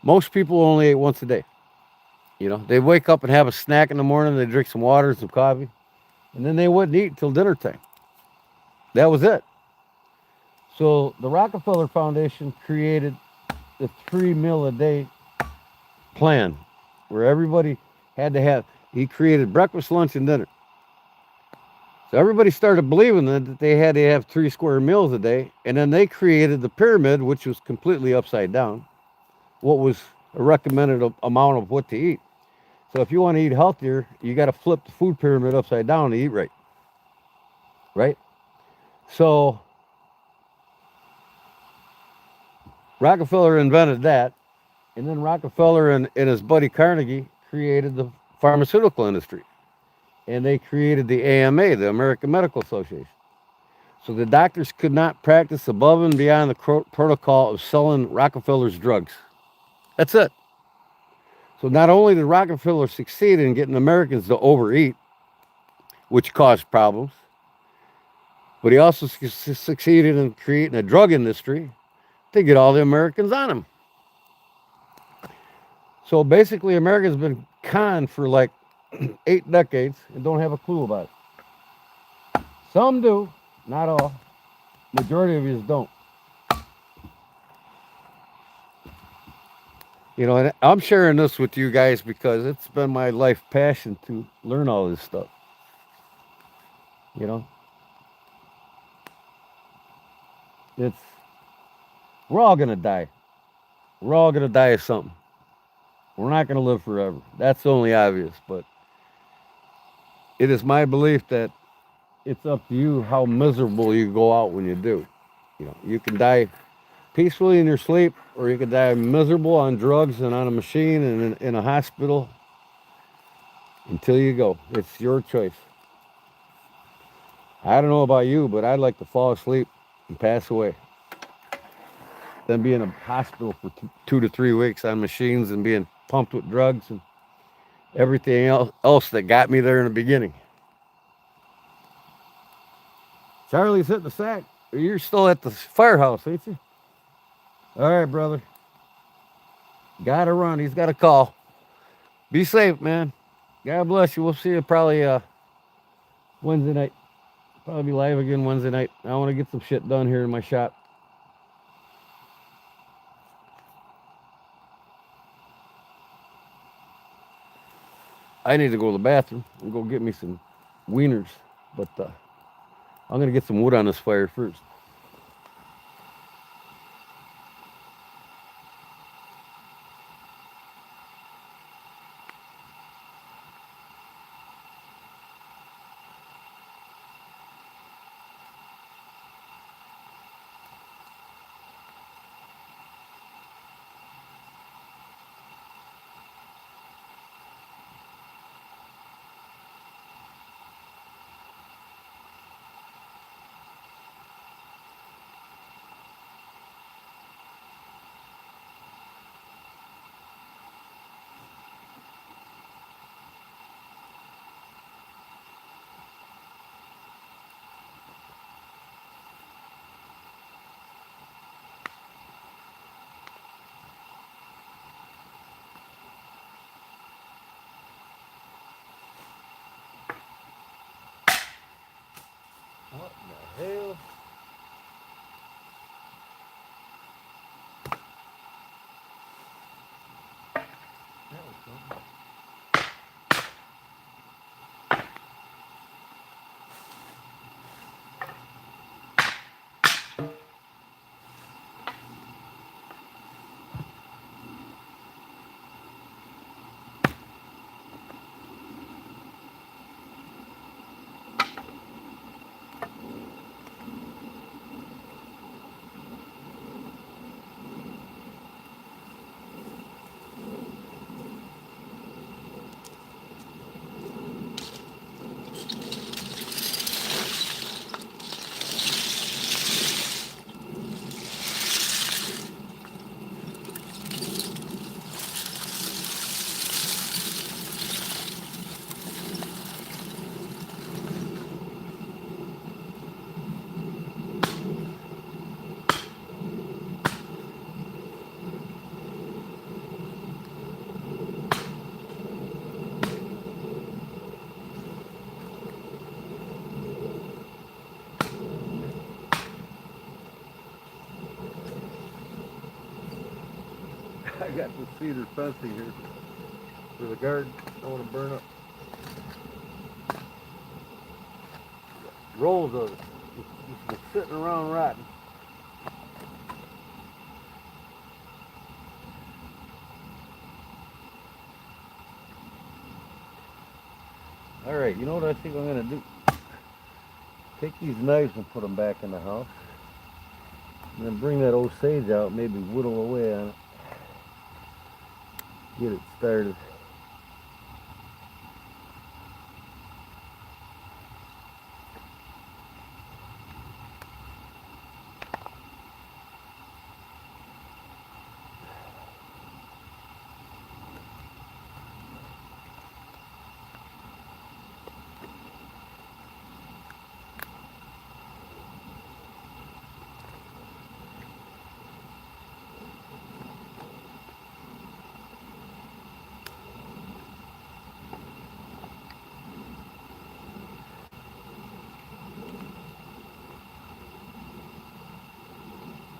Speaker 1: most people only ate once a day. You know, they'd wake up and have a snack in the morning, they'd drink some water and some coffee, and then they wouldn't eat till dinner time. That was it. So the Rockefeller Foundation created the 3 meal a day plan where everybody had to have, he created breakfast, lunch, and dinner. So everybody started believing that they had to have 3 square meals a day, and then they created the pyramid, which was completely upside down. What was a recommended amount of what to eat. So if you want to eat healthier, you got to flip the food pyramid upside down to eat right. Right? So Rockefeller invented that, and then Rockefeller and his buddy Carnegie created the pharmaceutical industry. And they created the AMA, the American Medical Association. So the doctors could not practice above and beyond the protocol of selling Rockefeller's drugs. That's it. So not only did Rockefeller succeed in getting Americans to overeat, which caused problems, but he also succeeded in creating a drug industry to get all the Americans on him. So basically, America's been conned for like 8 decades and don't have a clue about it. Some do, not all. Majority of you don't. You know, and I'm sharing this with you guys because it's been my life passion to learn all this stuff. You know? We're all going to die. We're all going to die of something. We're not going to live forever. That's only obvious, but it is my belief that it's up to you how miserable you go out when you do. You know, you can die peacefully in your sleep, or you can die miserable on drugs and on a machine and in a hospital until you go. It's your choice. I don't know about you, but I'd like to fall asleep and pass away than be in a hospital for 2 to 3 weeks on machines and being pumped with drugs and everything else that got me there in the beginning. Charlie's hitting the sack. You're still at the firehouse, ain't you? All right, brother. Gotta run. He's got a call. Be safe, man. God bless you. We'll see you probably Wednesday night. Probably be live again Wednesday night. I want to get some shit done here in my shop. I need to go to the bathroom and go get me some wieners. But I'm going to get some wood on this fire first. What the hell? That was something. I got the cedar fencing here for the garden. I want to burn up rolls of it. It's been sitting around rotting. All right, you know what I think I'm going to do? Take these knives and put them back in the house. And then bring that Osage out, maybe whittle away on it. Get it started.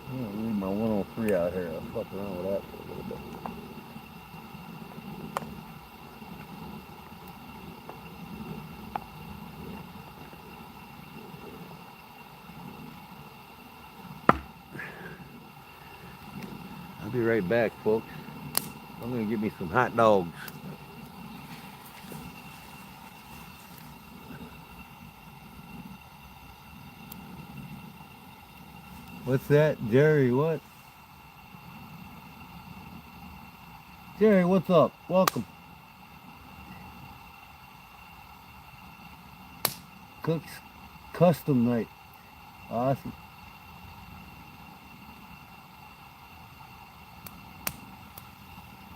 Speaker 1: I'm gonna leave my 103 out here. I'll fuck around with that for a little bit. I'll be right back, folks. I'm gonna get me some hot dogs. What's that, Jerry? What? Jerry, what's up? Welcome. Cook's custom night. Awesome.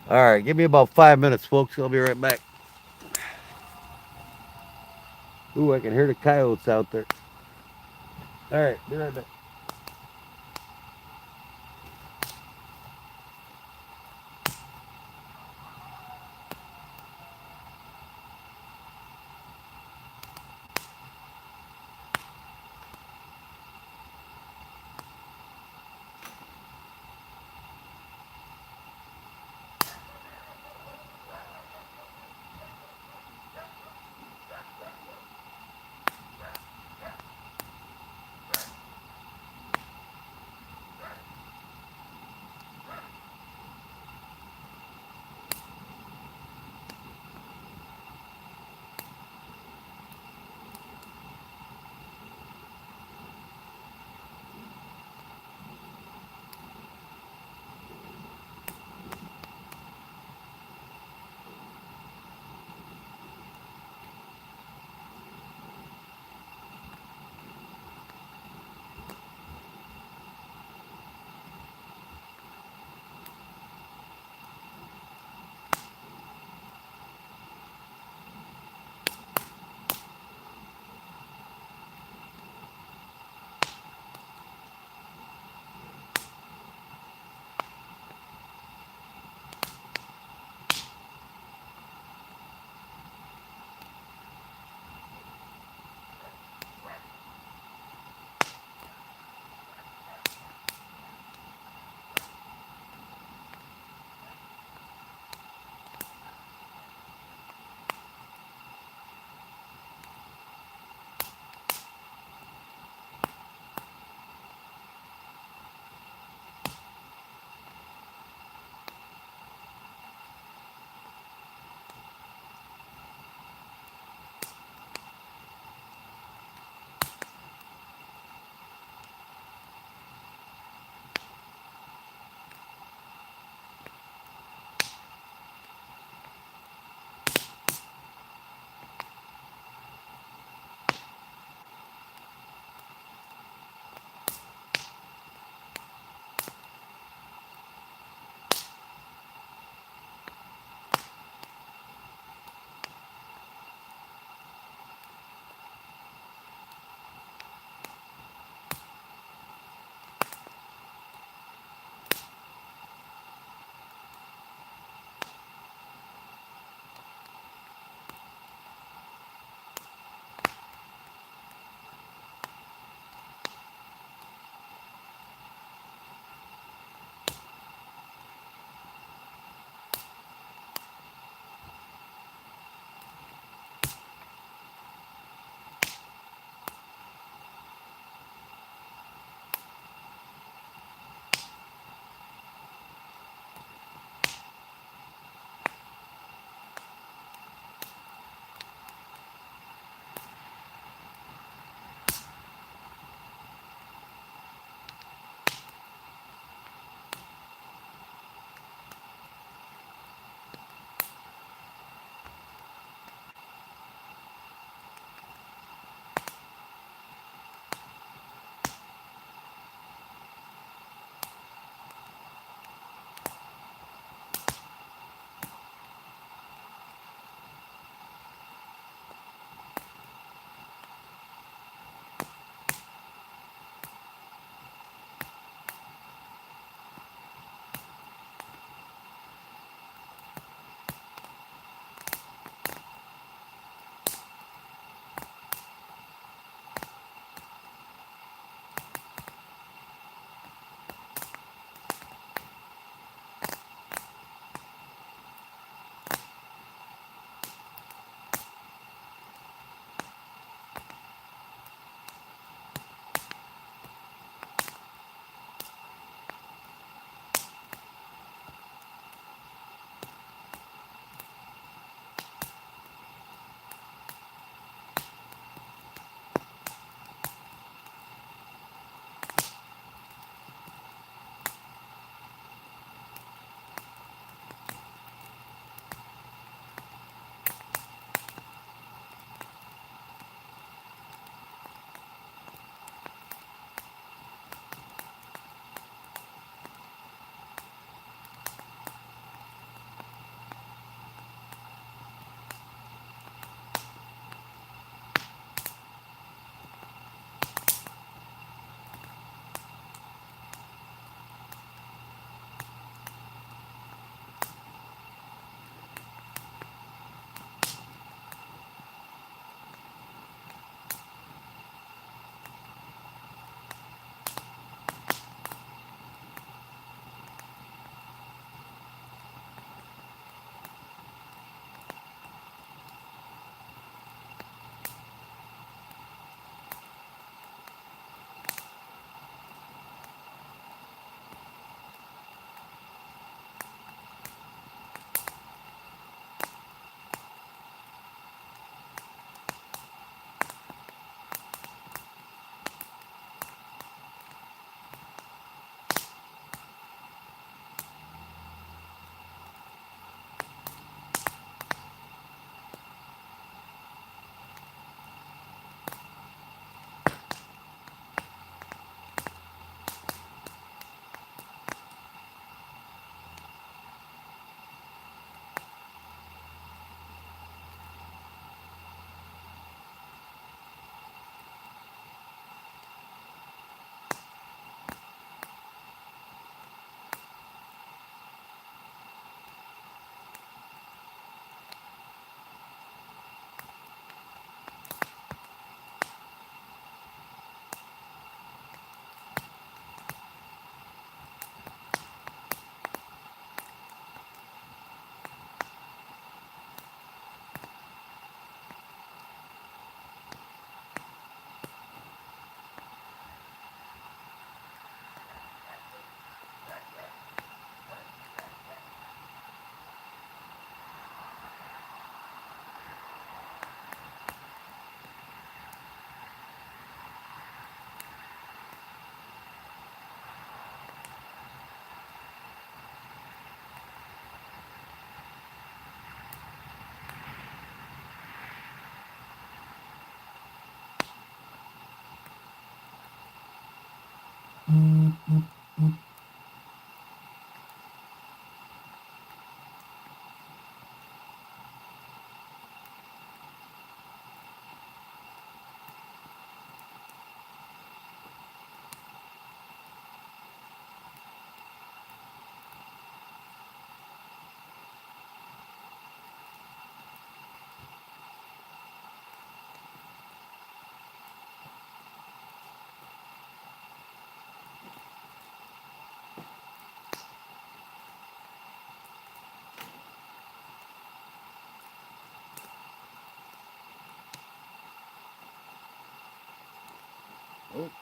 Speaker 1: All right, give me about 5 minutes, folks. I'll be right back. Ooh, I can hear the coyotes out there. All right, be right back.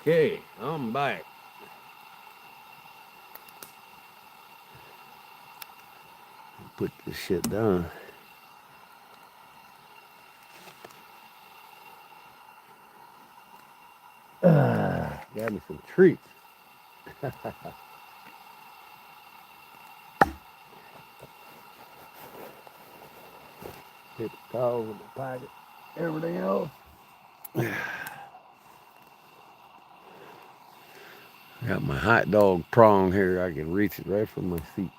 Speaker 1: Okay, I'm back. Put this shit down. Got me some treats. Hit the towel with the pocket. Everything else. Got my hot dog prong here. I can reach it right from my seat.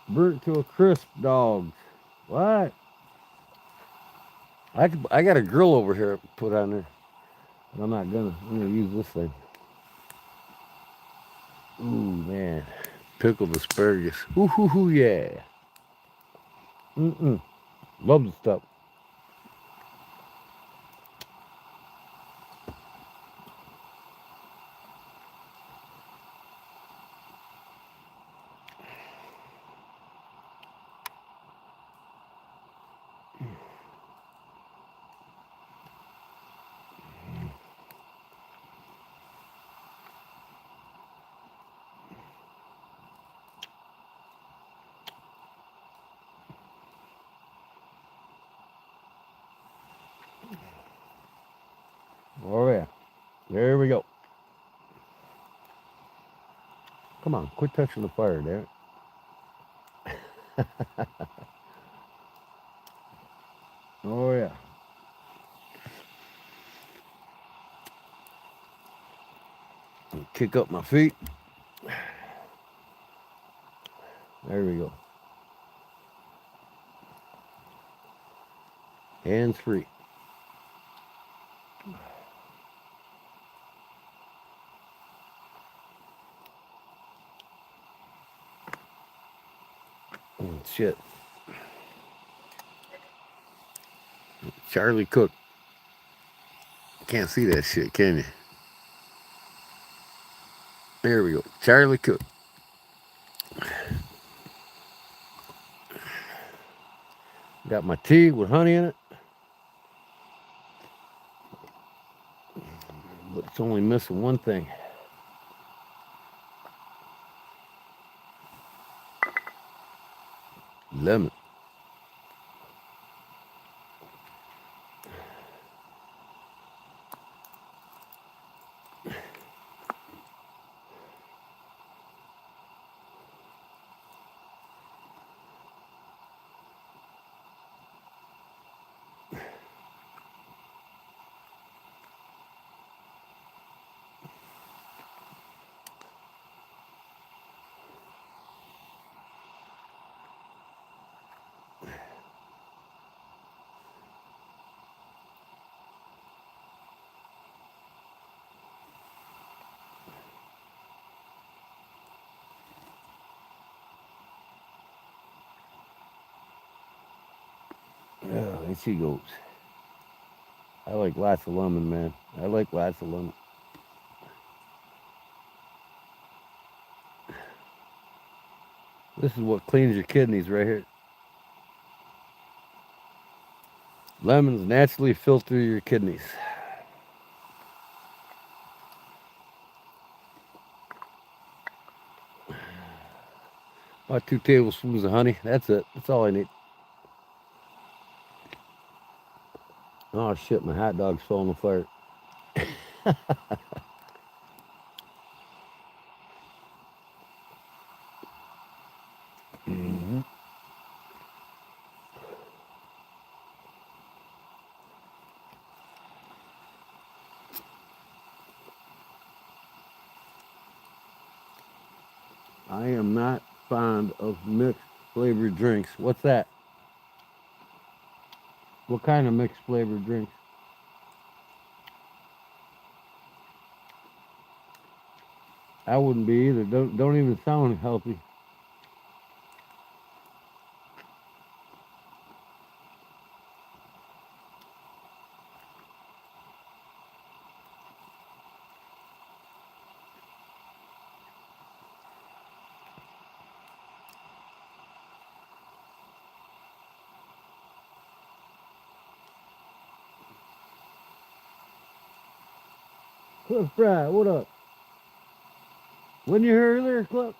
Speaker 1: Burnt to a crisp, dogs. What? I got a grill over here to put on there, but I'm not gonna. I'm gonna use this thing. Ooh man, pickled asparagus. Ooh hoo hoo yeah. Love the stuff. Oh yeah. There we go. Come on, quit touching the fire, damn it. Oh yeah. Kick up my feet. There we go. Hands free. Oh, shit. Charlie Cook. Can't see that shit, can you? There we go. Charlie Cook. Got my tea with honey in it. But it's only missing one thing. Lemon. Oh, there she goes. I like lots of lemon, man. I like lots of lemon. This is what cleans your kidneys right here. Lemons naturally filter your kidneys. About 2 tablespoons of honey. That's it. That's all I need. Oh shit, my hot dog's falling apart. I am not fond of mixed flavored drinks. What's that? What kind of mixed flavored drinks? I wouldn't be either. Don't even sound healthy. Cliff Fry, what up? Wasn't you here earlier, Cliff?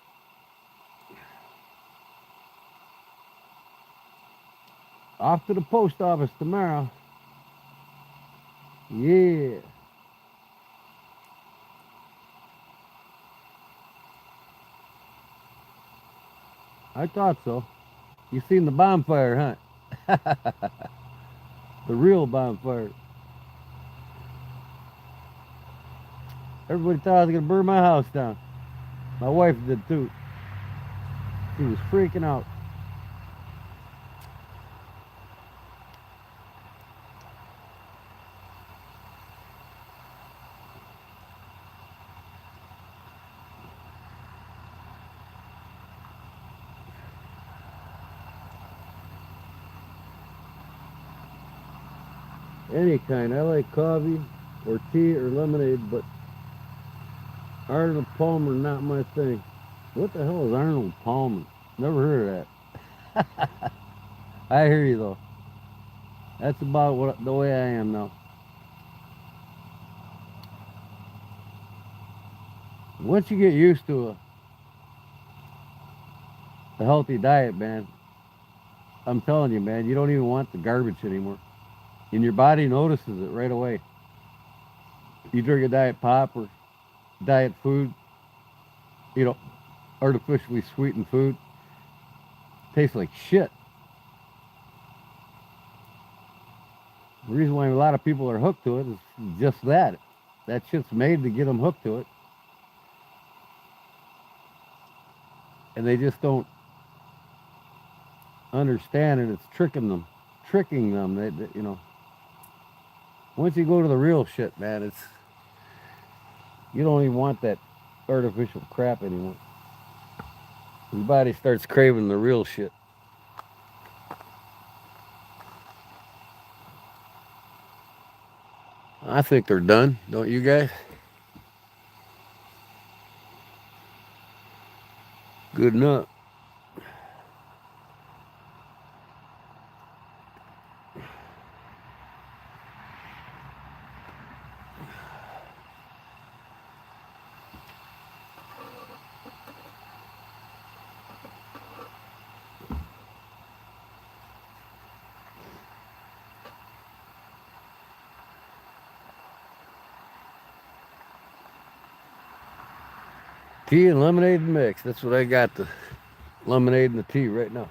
Speaker 1: Off to the post office tomorrow. Yeah. I thought so. You seen the bonfire, huh? The real bonfire. Everybody thought I was gonna burn my house down. My wife did too. She was freaking out. Any kind. I like coffee or tea or lemonade, but Arnold Palmer not my thing. What the hell is Arnold Palmer? Never heard of that. I hear you though. That's about the way I am now. Once you get used to a healthy diet, man, I'm telling you, man, you don't even want the garbage anymore. And your body notices it right away. You drink a diet pop or diet food, you know, artificially sweetened food, tastes like shit. The reason why a lot of people are hooked to it is just that. That shit's made to get them hooked to it. And they just don't understand, and it's tricking them. You know. Once you go to the real shit, man, you don't even want that artificial crap anymore. Your body starts craving the real shit. I think they're done, don't you guys? Good enough. Tea and lemonade mix. That's what I got, the lemonade and the tea right now.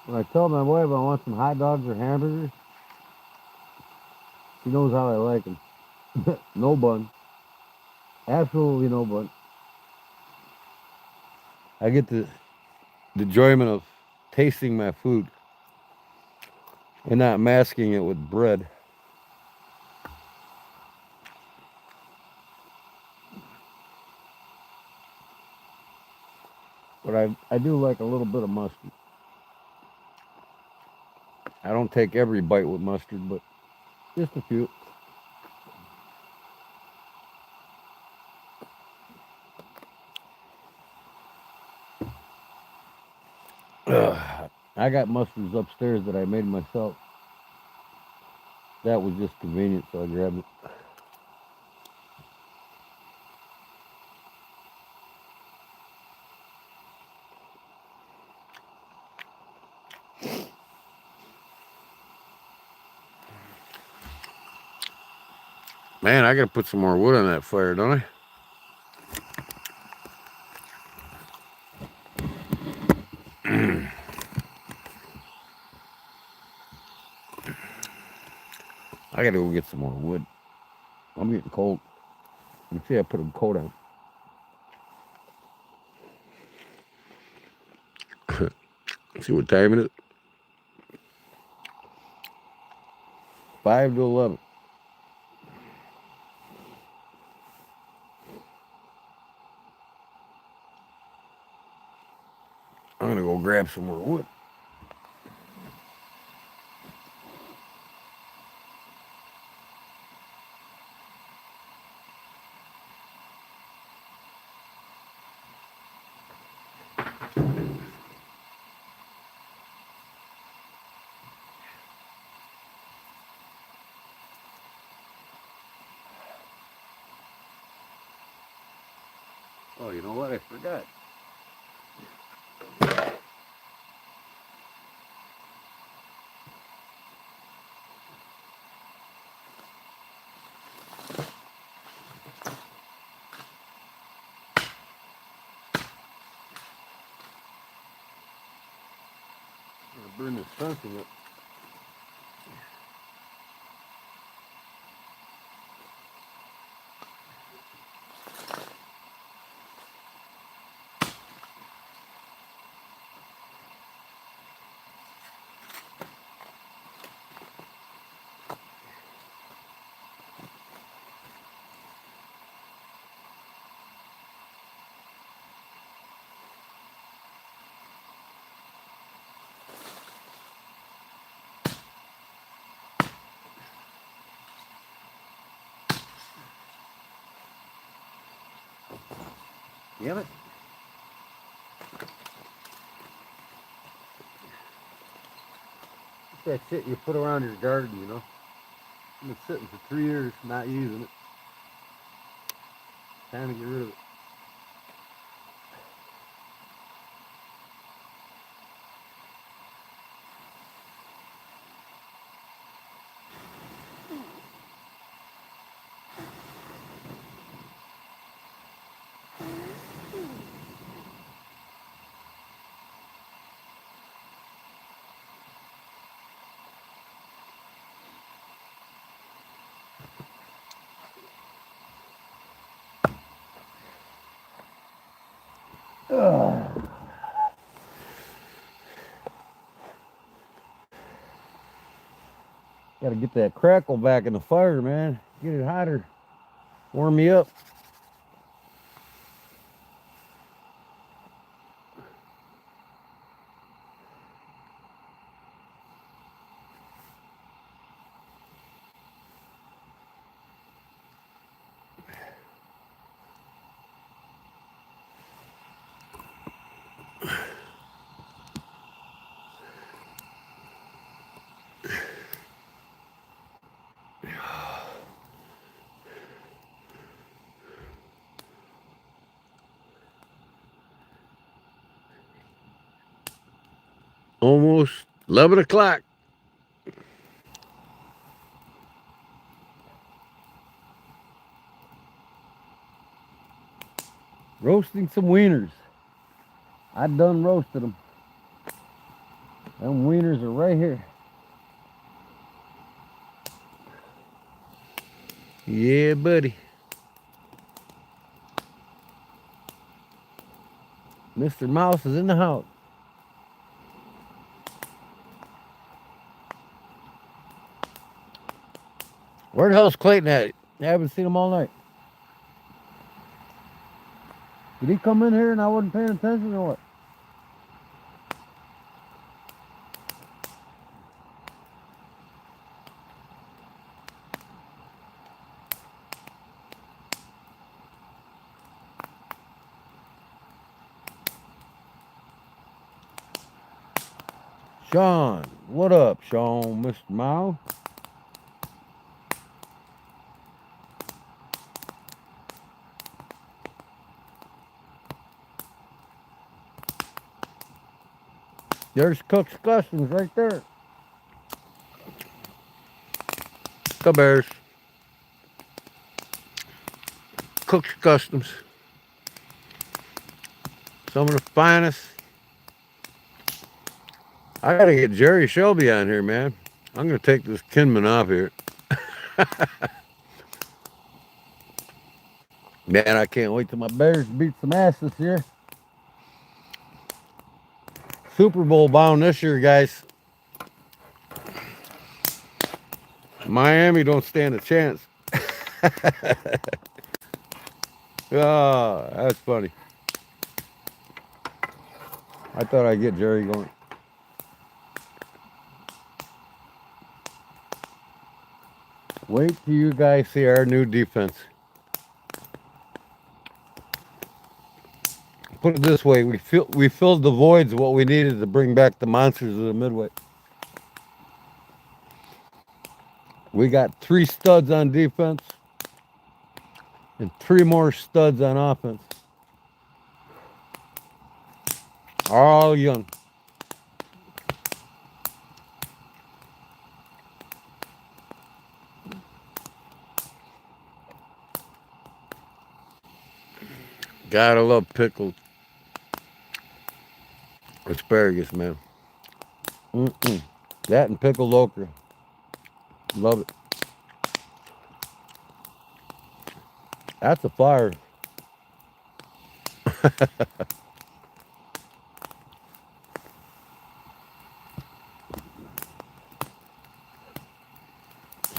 Speaker 1: When I tell my wife I want some hot dogs or hamburgers, she knows how I like them. No bun. Absolutely no bun. I get the enjoyment of tasting my food. and not masking it with bread. But I do like a little bit of mustard. I don't take every bite with mustard, but just a few. Ugh. I got mustards upstairs that I made myself. That was just convenient, so I grabbed it. Man, I gotta put some more wood on that fire, don't I? I gotta go get some more wood. I'm getting cold. You see, I put a coat on. See what time it is? 5 to 11. I'm gonna go grab some more wood. Oh, you know what? I forgot. I'm gonna burn this fencing up. Damn it. It's that shit you put around your garden, you know? I've been sitting for 3 years not using it. Time to get rid of it. Ugh. Gotta get that crackle back in the fire, man. Get it hotter. Warm me up. Almost 11 o'clock. Roasting some wieners. I done roasted them. Them wieners are right here. Yeah, buddy. Mr. Mouse is in the house. Where the hell's Clayton at? I haven't seen him all night. Did he come in here and I wasn't paying attention or what? Sean, what up, Sean, Mr. Mao? There's Cook's Customs right there. The Bears. Cook's Customs. Some of the finest. I gotta get Jerry Shelby on here, man. I'm gonna take this Kinman off here. Man, I can't wait till my Bears beat some ass this year. Super Bowl bound this year, guys. Miami don't stand a chance. Oh, that's funny. I thought I'd get Jerry going. Wait till you guys see our new defense. Put it this way, we filled the voids of what we needed to bring back the monsters of the Midway. We got 3 studs on defense and 3 more studs on offense. All young. Gotta love pickled asparagus, man. That and pickled okra. Love it. That's a fire.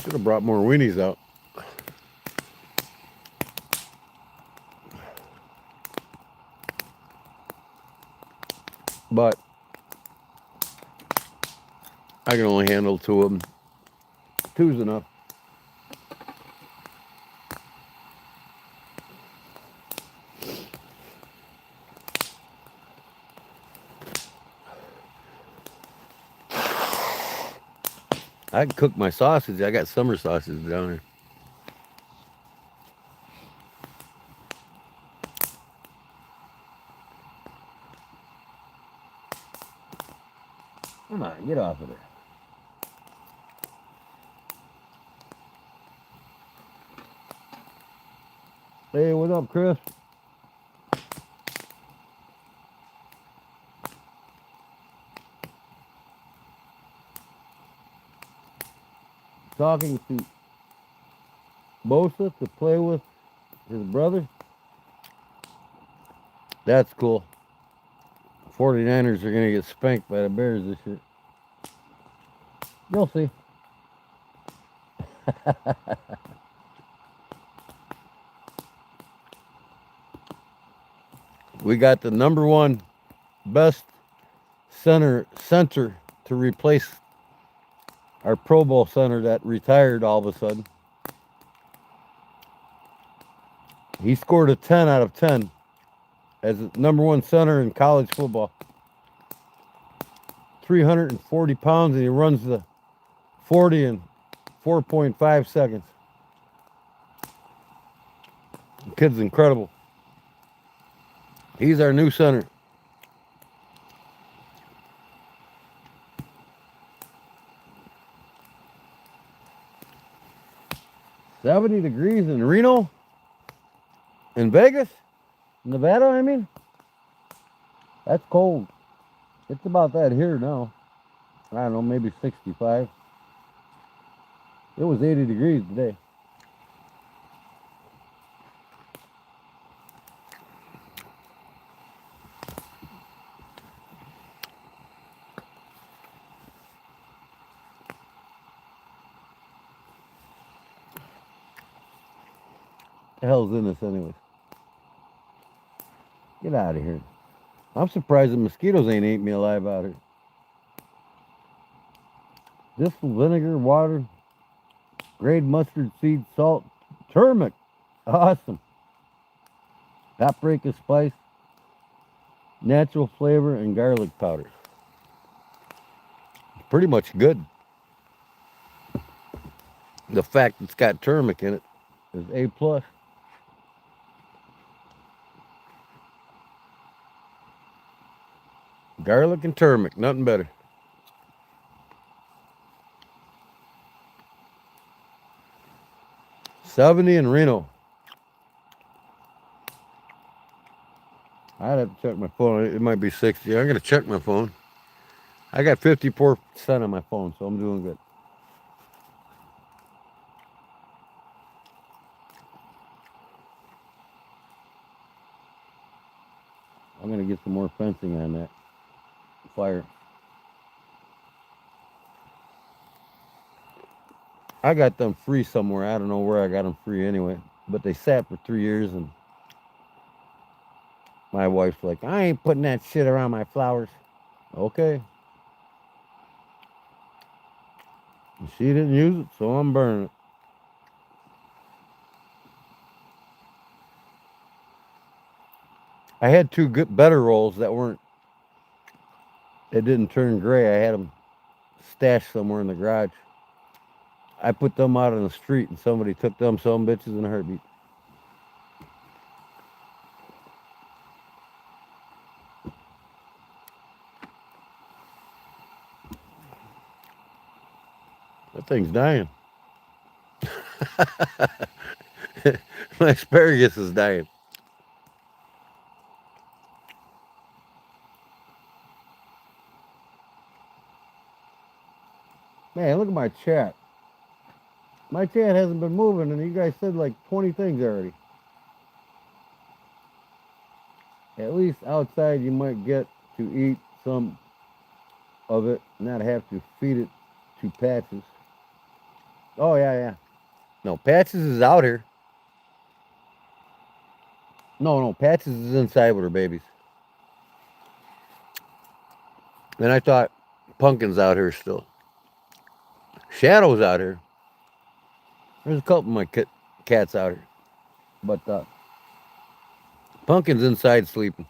Speaker 1: Should have brought more weenies out. But I can only handle 2 of them. 2's enough. I can cook my sausage. I got summer sausage down here. Come on, get off of there. Hey, what up, Chris? Talking to Bosa to play with his brother. That's cool. 49ers are going to get spanked by the Bears this year. You'll see. We got the #1 best center to replace our Pro Bowl center that retired all of a sudden. He scored a 10 out of 10 as the #1 center in college football. 340 pounds, and he runs the 40 in 4.5 seconds. The kid's incredible. He's our new center. $70 degrees in Reno? In Vegas? Nevada, I mean? That's cold. It's about that here now. I don't know, maybe 65. It was 80 degrees today. the hell's in this anyways? Get out of here. I'm surprised the mosquitoes ain't ate me alive out here. Distilled vinegar, water, grade mustard seed, salt, turmeric. Awesome. Paprika spice, natural flavor, and garlic powder. Pretty much good. The fact it's got turmeric in it is A plus. Garlic and turmeric, nothing better. $70 in Reno. I'd have to check my phone. It might be 60. I'm gonna check my phone. I got 54% on my phone, so I'm doing good. I'm gonna get some more fencing on that fire. I got them free somewhere. I don't know where I got them free anyway, but they sat for 3 years, and my wife's like, I ain't putting that shit around my flowers. Okay. And she didn't use it, so I'm burning it. I had two good, better rolls that weren't, it didn't turn gray. I had them stashed somewhere in the garage. I put them out on the street, and somebody took them some bitches in a heartbeat. That thing's dying. My asparagus is dying. Man, look at my chat. My chat hasn't been moving, and you guys said like 20 things already. At least outside you might get to eat some of it, not have to feed it to Patches. Oh, yeah. No, Patches is out here. No, Patches is inside with her babies. And I thought Pumpkin's out here still. Shadow's out here. There's a couple of my cats out here. But Pumpkin's inside sleeping.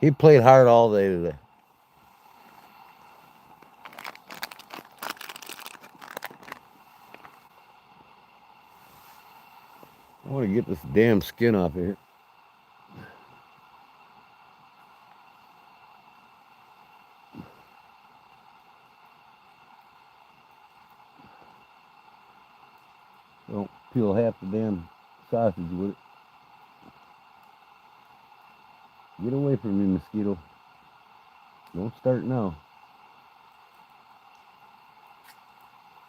Speaker 1: He played hard all day today. I want to get this damn skin off of here. Don't peel half the damn sausage with it. Get away from me, mosquito. Don't start now.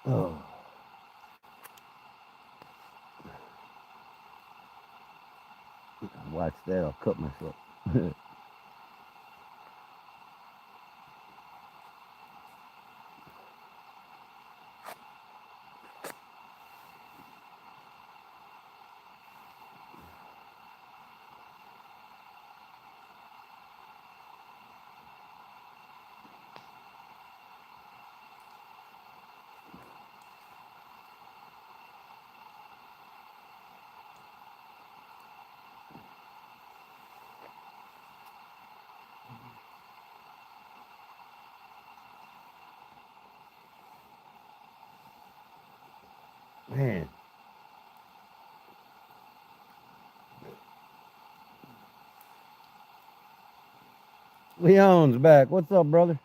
Speaker 1: Oh. Watch that, I'll cut myself. Man. Leon's back. What's up, brother?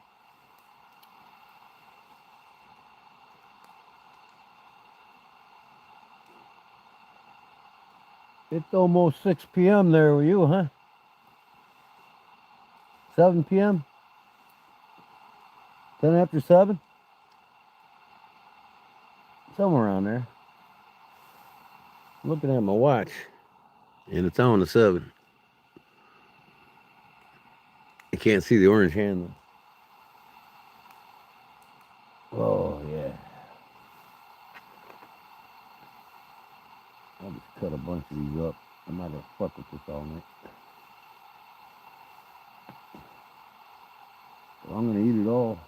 Speaker 1: It's almost 6 p.m. there with you, huh? 7 p.m.? 10 after 7? Somewhere around there. I'm looking at my watch, and it's on the 7. I can't see the orange hand, though. Oh, yeah. I'll just cut a bunch of
Speaker 2: all night. But I'm gonna eat it all.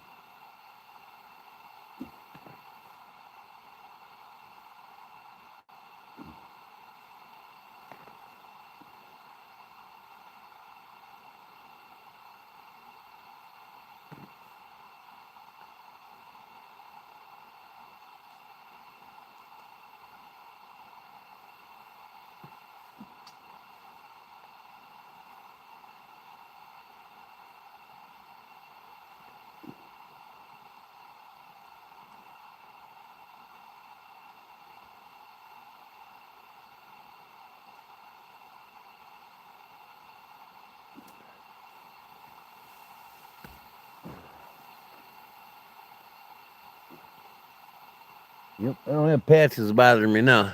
Speaker 2: Yep, I don't have patches bothering me now.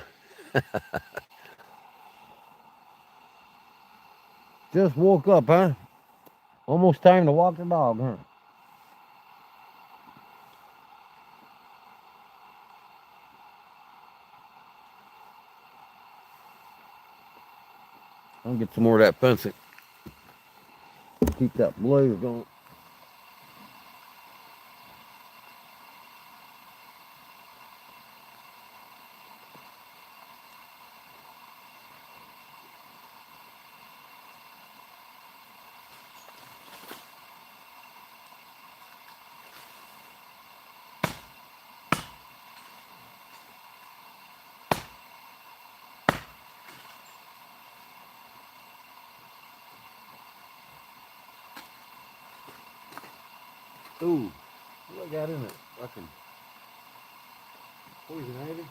Speaker 2: Just woke up, huh? Almost time to walk the dog, huh? I'll get some more of that fencing. Keep that blaze going. Ooh, what I got in it? Fucking poison ivy.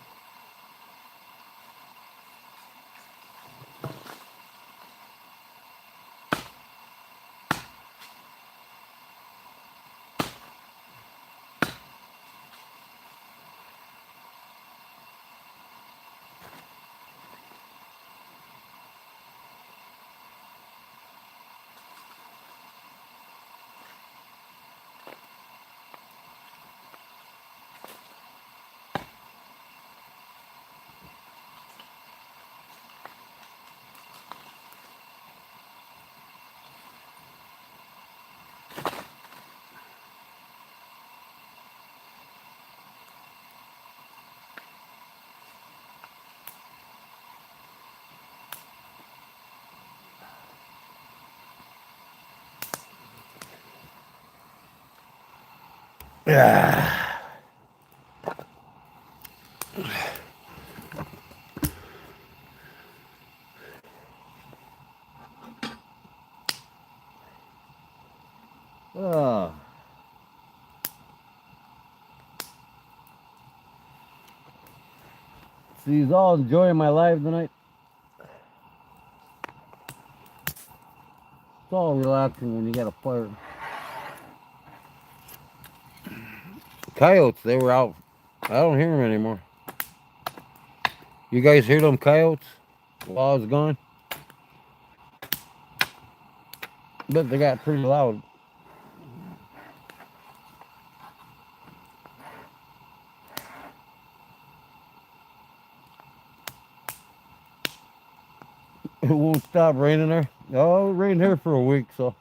Speaker 2: Ah. Ah. So you all enjoying my live tonight? It's all relaxing when you got a fire. Coyotes, they were out. I don't hear them anymore. You guys hear them coyotes while I was gone? But they got pretty loud. It won't stop raining there. Oh, it rained here for a week, so.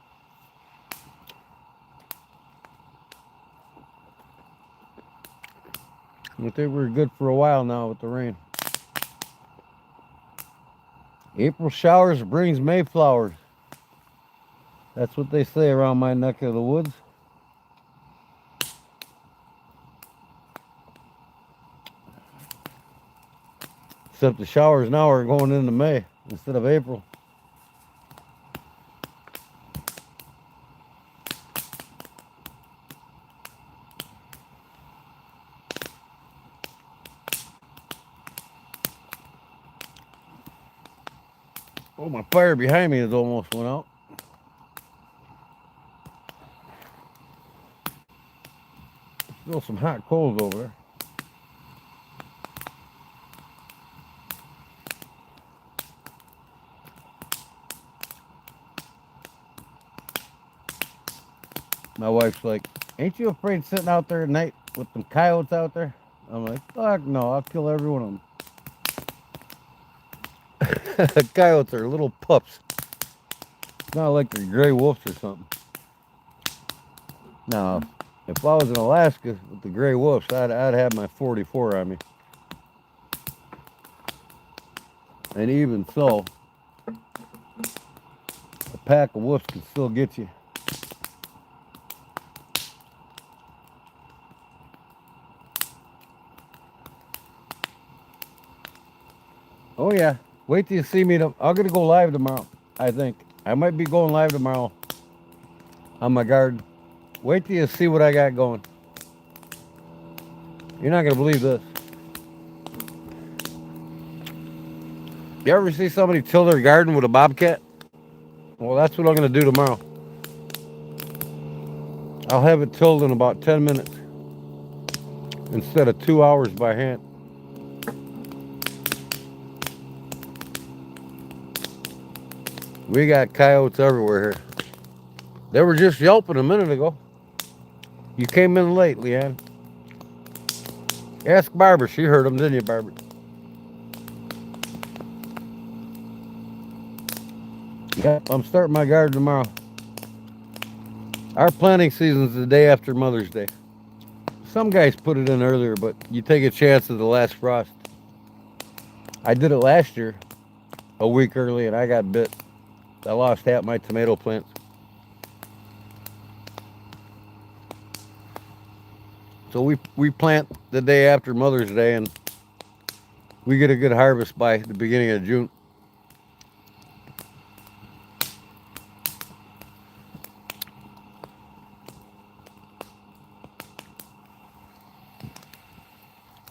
Speaker 2: I think we're good for a while now with the rain. April showers brings May flowers. That's what they say around my neck of the woods. Except the showers now are going into May instead of April. Oh, my fire behind me has almost went out. Still some hot coals over there. My wife's like, ain't you afraid sitting out there at night with them coyotes out there? I'm like, fuck no, I'll kill every one of them.
Speaker 1: Coyotes are little pups. Not like they're gray wolves or something. Now, if I was in Alaska with the gray wolves, I'd have my 44 on me. And even so, a pack of wolves can still get you. Oh yeah. Wait till you see me. I'm gonna go live tomorrow. I think I might be going live tomorrow on my garden. Wait till you see what I got going. You're not gonna believe this. You ever see somebody till their garden with a bobcat? Well, that's what I'm gonna do tomorrow. I'll have it tilled in about 10 minutes instead of 2 hours by hand. We got coyotes everywhere here. They were just yelping a minute ago. You came in late, Leanne. Ask Barbara. She heard them, didn't you, Barbara? Yep, I'm starting my garden tomorrow. Our planting season's the day after Mother's Day. Some guys put it in earlier, but you take a chance of the last frost. I did it last year, a week early, and I got bit. I lost half my tomato plants. So we plant the day after Mother's Day, and we get a good harvest by the beginning of June.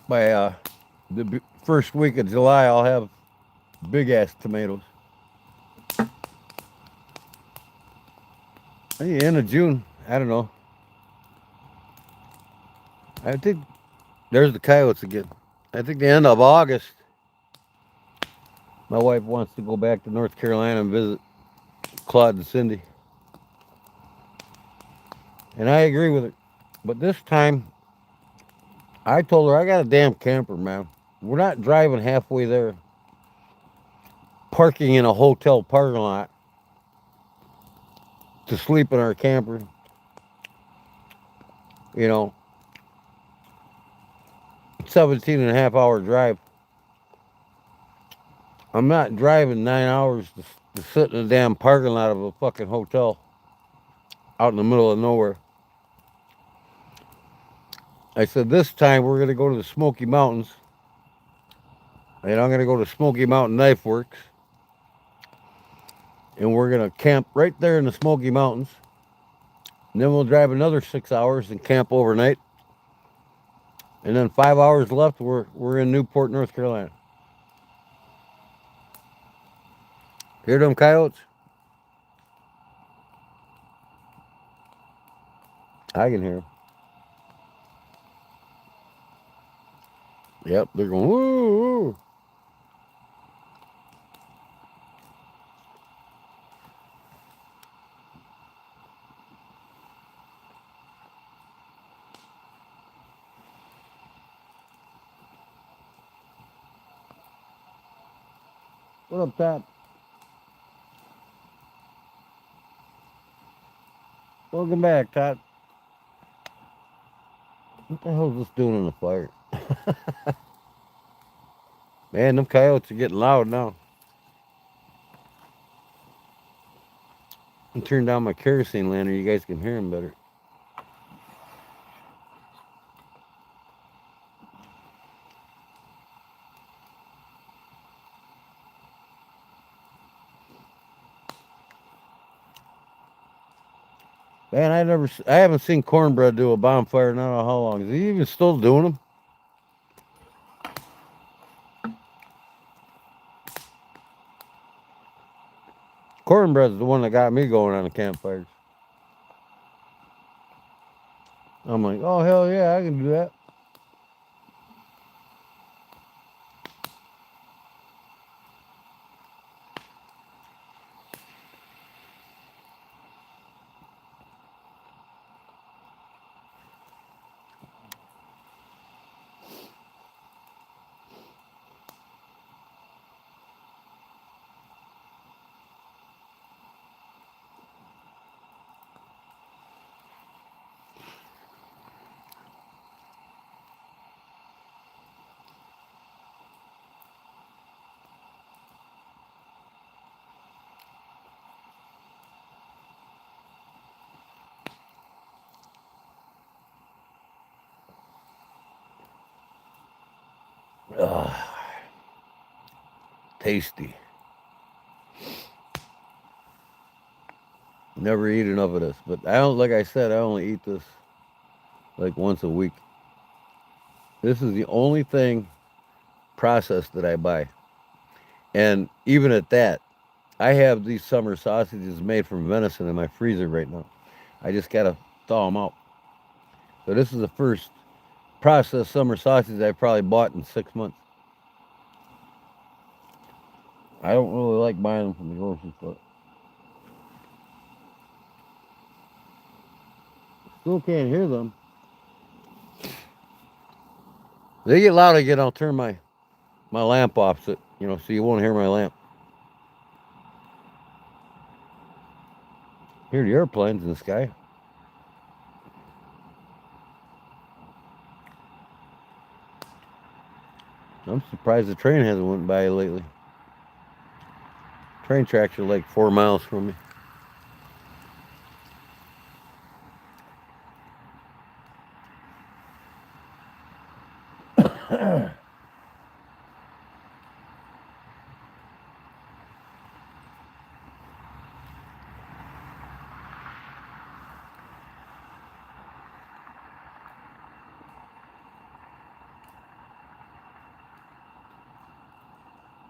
Speaker 1: By the first week of July, I'll have big ass tomatoes. Maybe end of June, I don't know. I think there's the coyotes again. I think the end of August, my wife wants to go back to North Carolina and visit Claude and Cindy. And I agree with her. But this time, I told her I got a damn camper, man. We're not driving halfway there, parking in a hotel parking lot to sleep in our camper. You know, 17 and a half hour drive. I'm not driving 9 hours to sit in a damn parking lot of a fucking hotel out in the middle of nowhere. I said, this time we're going to go to the Smoky Mountains. And I'm going to go to Smoky Mountain Knife Works. And we're going to camp right there in the Smoky Mountains. And then we'll drive another 6 hours and camp overnight. And then 5 hours left, we're in Newport, North Carolina. Hear them coyotes? I can hear them. Yep, they're going, woo, woo. What up, Todd? Welcome back, Todd. What the hell is this doing in the fire? Man, them coyotes are getting loud now. I'm turning down my kerosene lantern. You guys can hear them better. Man, I haven't seen Cornbread do a bonfire in I don't know how long. Is he even still doing them? Cornbread's the one that got me going on the campfires. I'm like, oh hell yeah, I can do that. Tasty. Never eat enough of this, but I don't. Like I said, I only eat this like once a week. This is the only thing processed that I buy, and even at that, I have these summer sausages made from venison in my freezer right now. I just gotta thaw them out. So this is the first processed summer sausage I probably bought in 6 months. I don't really like buying them from the grocery store. Still can't hear them. They get loud again. I'll turn my lamp off, so so you won't hear my lamp. Hear the airplanes in the sky. I'm surprised the train hasn't went by lately. Train tracks are like 4 miles from me.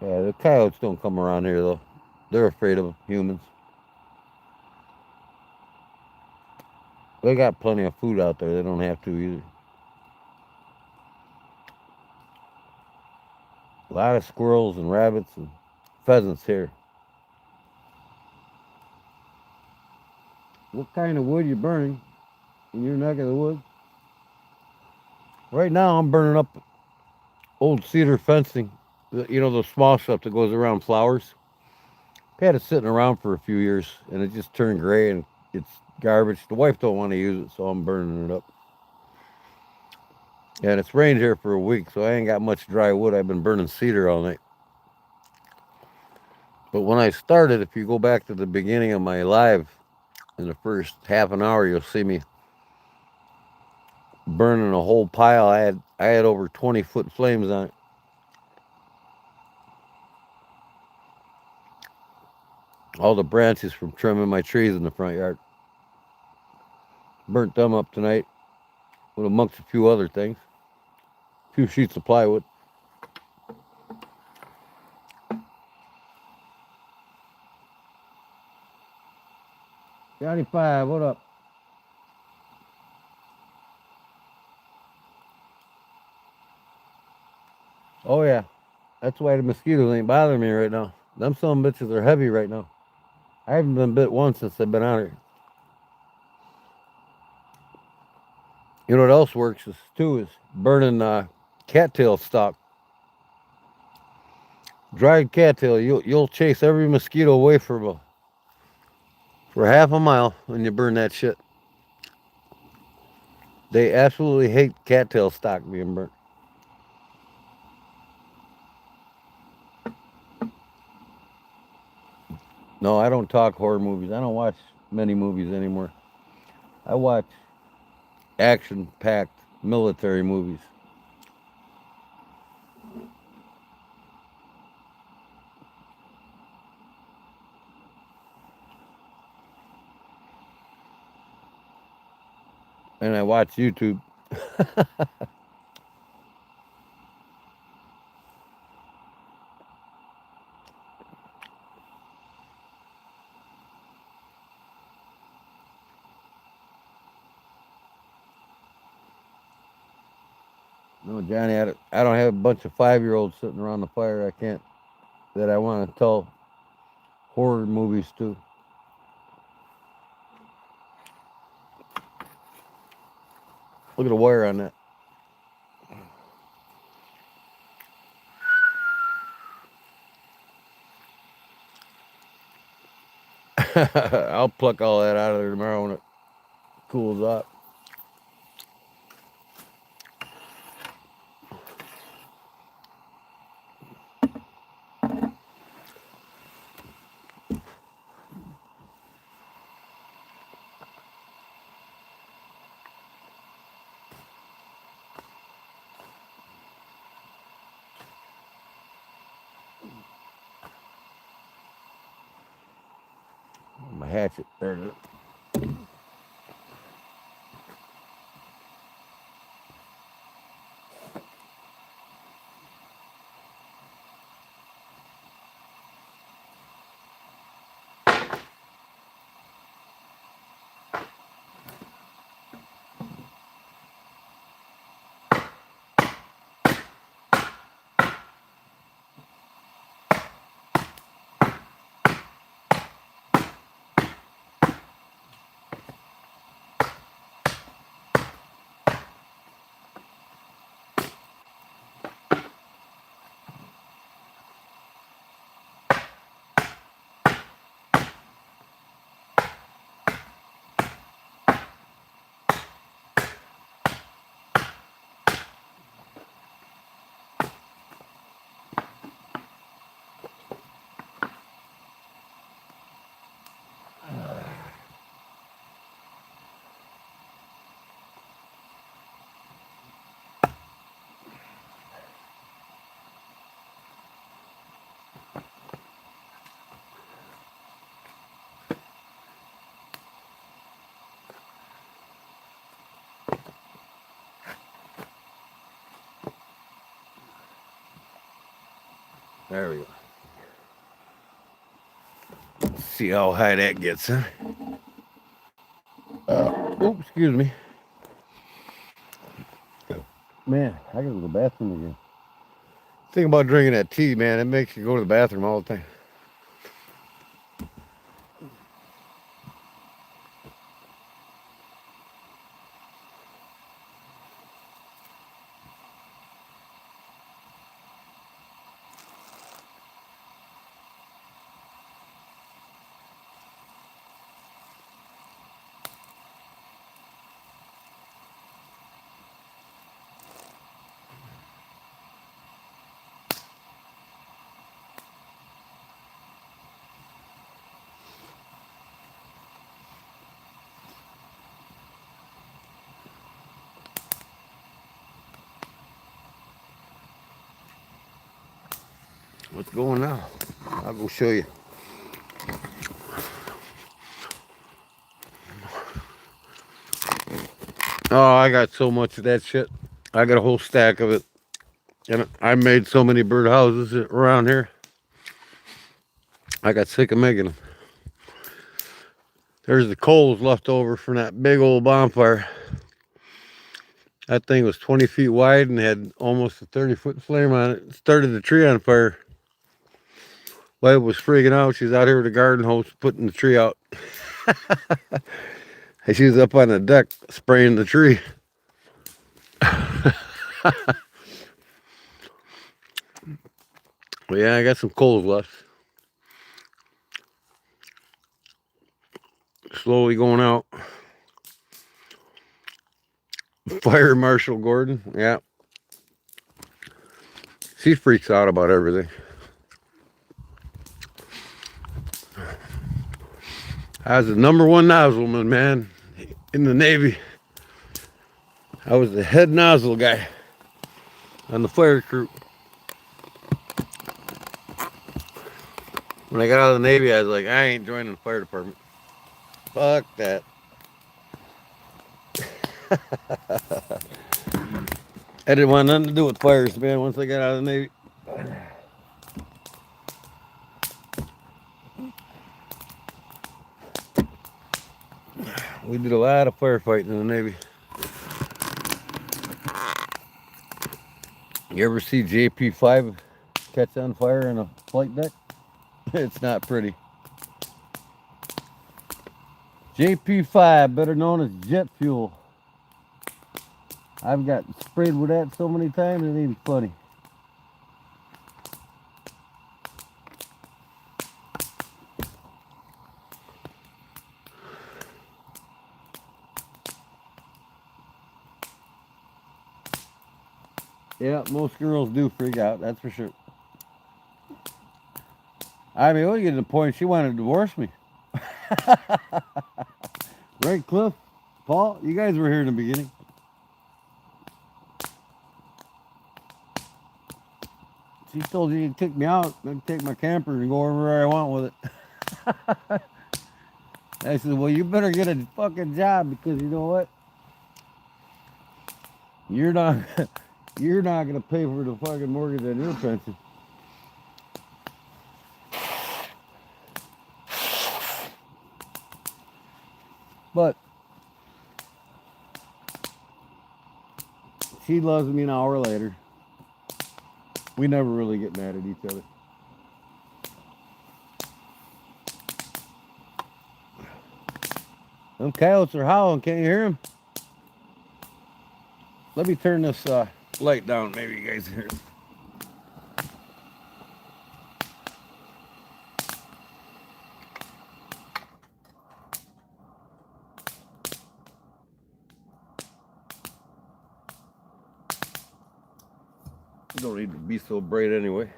Speaker 1: Yeah, the coyotes don't come around here though. They're afraid of humans. They got plenty of food out there. They don't have to either. A lot of squirrels and rabbits and pheasants here. What kind of wood you burning in your neck of the woods? Right now, I'm burning up old cedar fencing. The small stuff that goes around flowers. I had it sitting around for a few years, and it just turned gray, and it's garbage. The wife don't want to use it, so I'm burning it up. And it's rained here for a week, so I ain't got much dry wood. I've been burning cedar all night. But when I started, if you go back to the beginning of my live, in the first half an hour, you'll see me burning a whole pile. I had over 20-foot flames on it. All the branches from trimming my trees in the front yard. Burnt them up tonight with amongst a few other things. A few sheets of plywood. Johnny 5, what up? Oh yeah, that's why the mosquitoes ain't bothering me right now. Them some bitches are heavy right now. I haven't been bit once since I've been out here. You know what else works is burning cattail stalk. Dried cattail. You'll chase every mosquito away for half a mile when you burn that shit. They absolutely hate cattail stalk being burnt. No, I don't talk horror movies. I don't watch many movies anymore. I watch action-packed military movies. And I watch YouTube. No, Johnny, I don't have a bunch of 5-year-olds sitting around the fire. That I want to tell horror movies to. Look at the wire on that. I'll pluck all that out of there tomorrow when it cools off. hatchet. There it is. There we go. Let's see how high that gets, huh? Oops, excuse me. Man, I gotta go to the bathroom again. Think about drinking that tea, man. It makes you go to the bathroom all the time. What's going now? I'll go show you. Oh, I got so much of that shit. I got a whole stack of it. And I made so many bird houses around here. I got sick of making them. There's the coals left over from that big old bonfire. That thing was 20 feet wide and had almost a 30-foot flame on it. It started the tree on fire. Wife was freaking out. She's out here with a garden hose putting the tree out. And she was up on the deck spraying the tree. But yeah, I got some coals left. Slowly going out. Fire Marshal Gordon, yeah. She freaks out about everything. I was the #1 nozzleman, man, in the Navy. I was the head nozzle guy on the fire crew. When I got out of the Navy, I was like, I ain't joining the fire department. Fuck that. I didn't want nothing to do with fires, man, once I got out of the Navy. We did a lot of firefighting in the Navy. You ever see JP5 catch on fire in a flight deck? It's not pretty. JP5, better known as jet fuel. I've got sprayed with that so many times, it ain't even funny. Yeah, most girls do freak out, that's for sure. I mean, we get to the point she wanted to divorce me. Right, Cliff? Paul, you guys were here in the beginning. She told you to kick me out, then take my camper and go wherever I want with it.
Speaker 2: I said, well, you better get a fucking job because you know what? You're not, you're not gonna pay for the fucking mortgage on your pension. But she loves me an hour later. We never really get mad at each other. Them coyotes are howling. Can't you hear them? Let me turn this light down. Maybe you guys hear it. You don't need to be so bright anyway.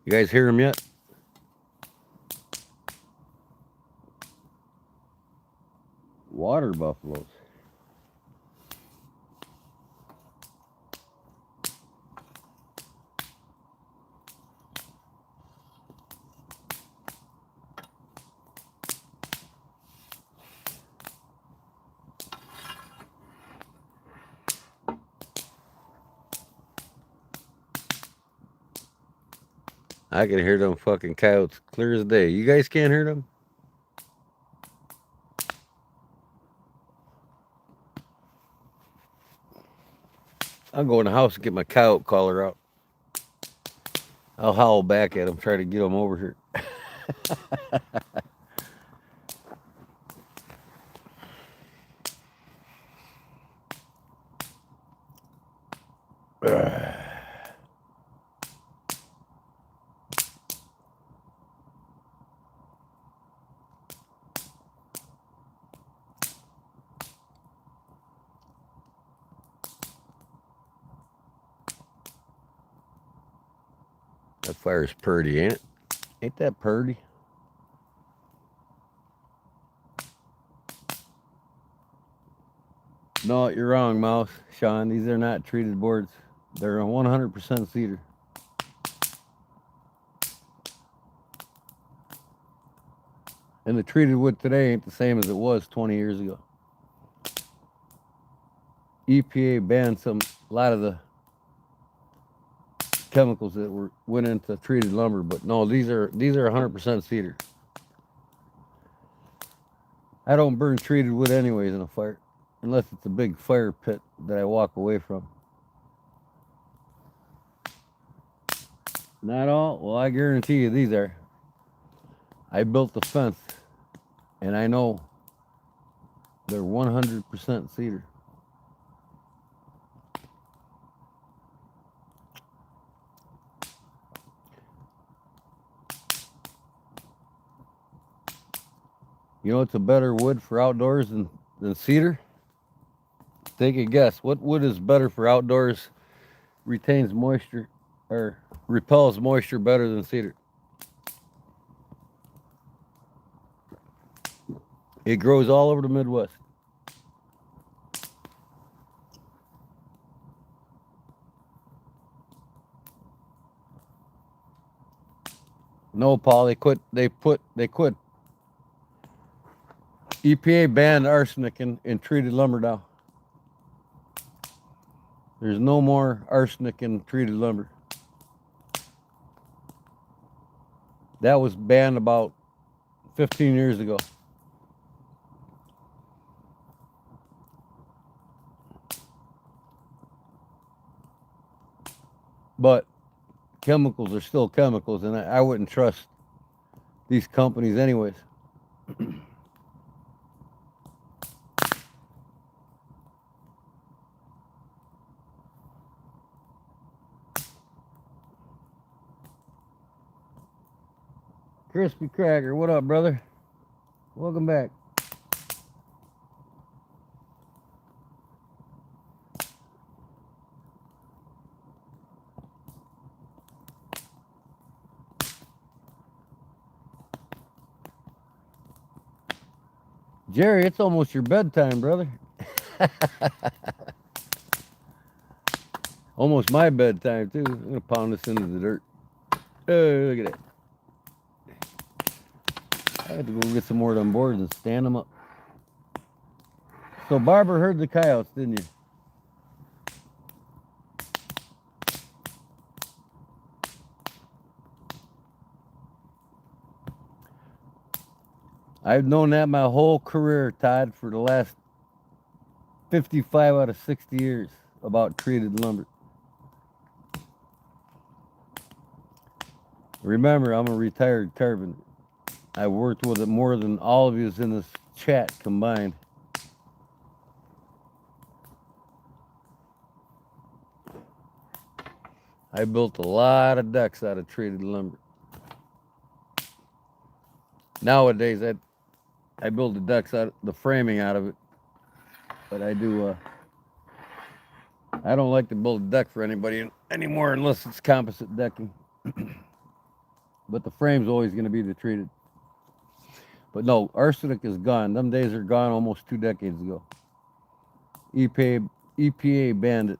Speaker 2: You guys hear them yet? Water buffaloes. I can hear them fucking coyotes clear as day. You guys can't hear them? I'll go in the house and get my coyote collar out. I'll howl back at them, try to get them over here. That fire's purty, ain't it? Ain't that purty? No, you're wrong, Mouse. Sean, these are not treated boards. They're a 100% cedar. And the treated wood today ain't the same as it was 20 years ago. EPA banned a lot of the chemicals that went into treated lumber, but no, these are 100% cedar. I don't burn treated wood anyways in a fire, unless it's a big fire pit that I walk away from. Not all? Well, I guarantee you these are. I built the fence, and I know they're 100% cedar. You know what's a better wood for outdoors than cedar? Take a guess. What wood is better for outdoors, retains moisture, or repels moisture better than cedar? It grows all over the Midwest. No, Paul, they quit. EPA banned arsenic in treated lumber now. There's no more arsenic in treated lumber. That was banned about 15 years ago. But chemicals are still chemicals, and I wouldn't trust these companies anyways. Crispy Cracker, what up, brother? Welcome back.
Speaker 1: Jerry, it's almost your bedtime, brother. Almost my bedtime, too. I'm going to pound this into the dirt. Oh, look at that. I have to go get some more of them boards and stand them up. So Barbara heard the coyotes, didn't you? I've known that my whole career, Todd, for the last 55 out of 60 years about treated lumber. Remember, I'm a retired carpenter. I worked with it more than all of you in this chat combined. I built a lot of decks out of treated lumber. Nowadays, I build the decks out, the framing out of it. But I do, I don't like to build a deck for anybody anymore unless it's composite decking. But the frame's always going to be the treated. But no, arsenic is gone. Them days are gone almost 2 decades ago. EPA banned it.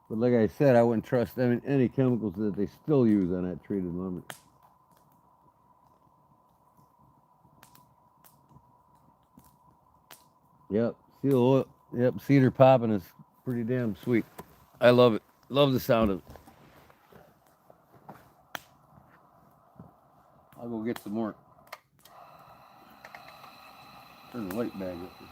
Speaker 1: But like I said, I wouldn't trust any chemicals that they still use on that treated lumber. Yep, seal oil. Yep, cedar popping is pretty damn sweet. I love it. Love the sound of it. I'll go get some more. There's a light bag up there.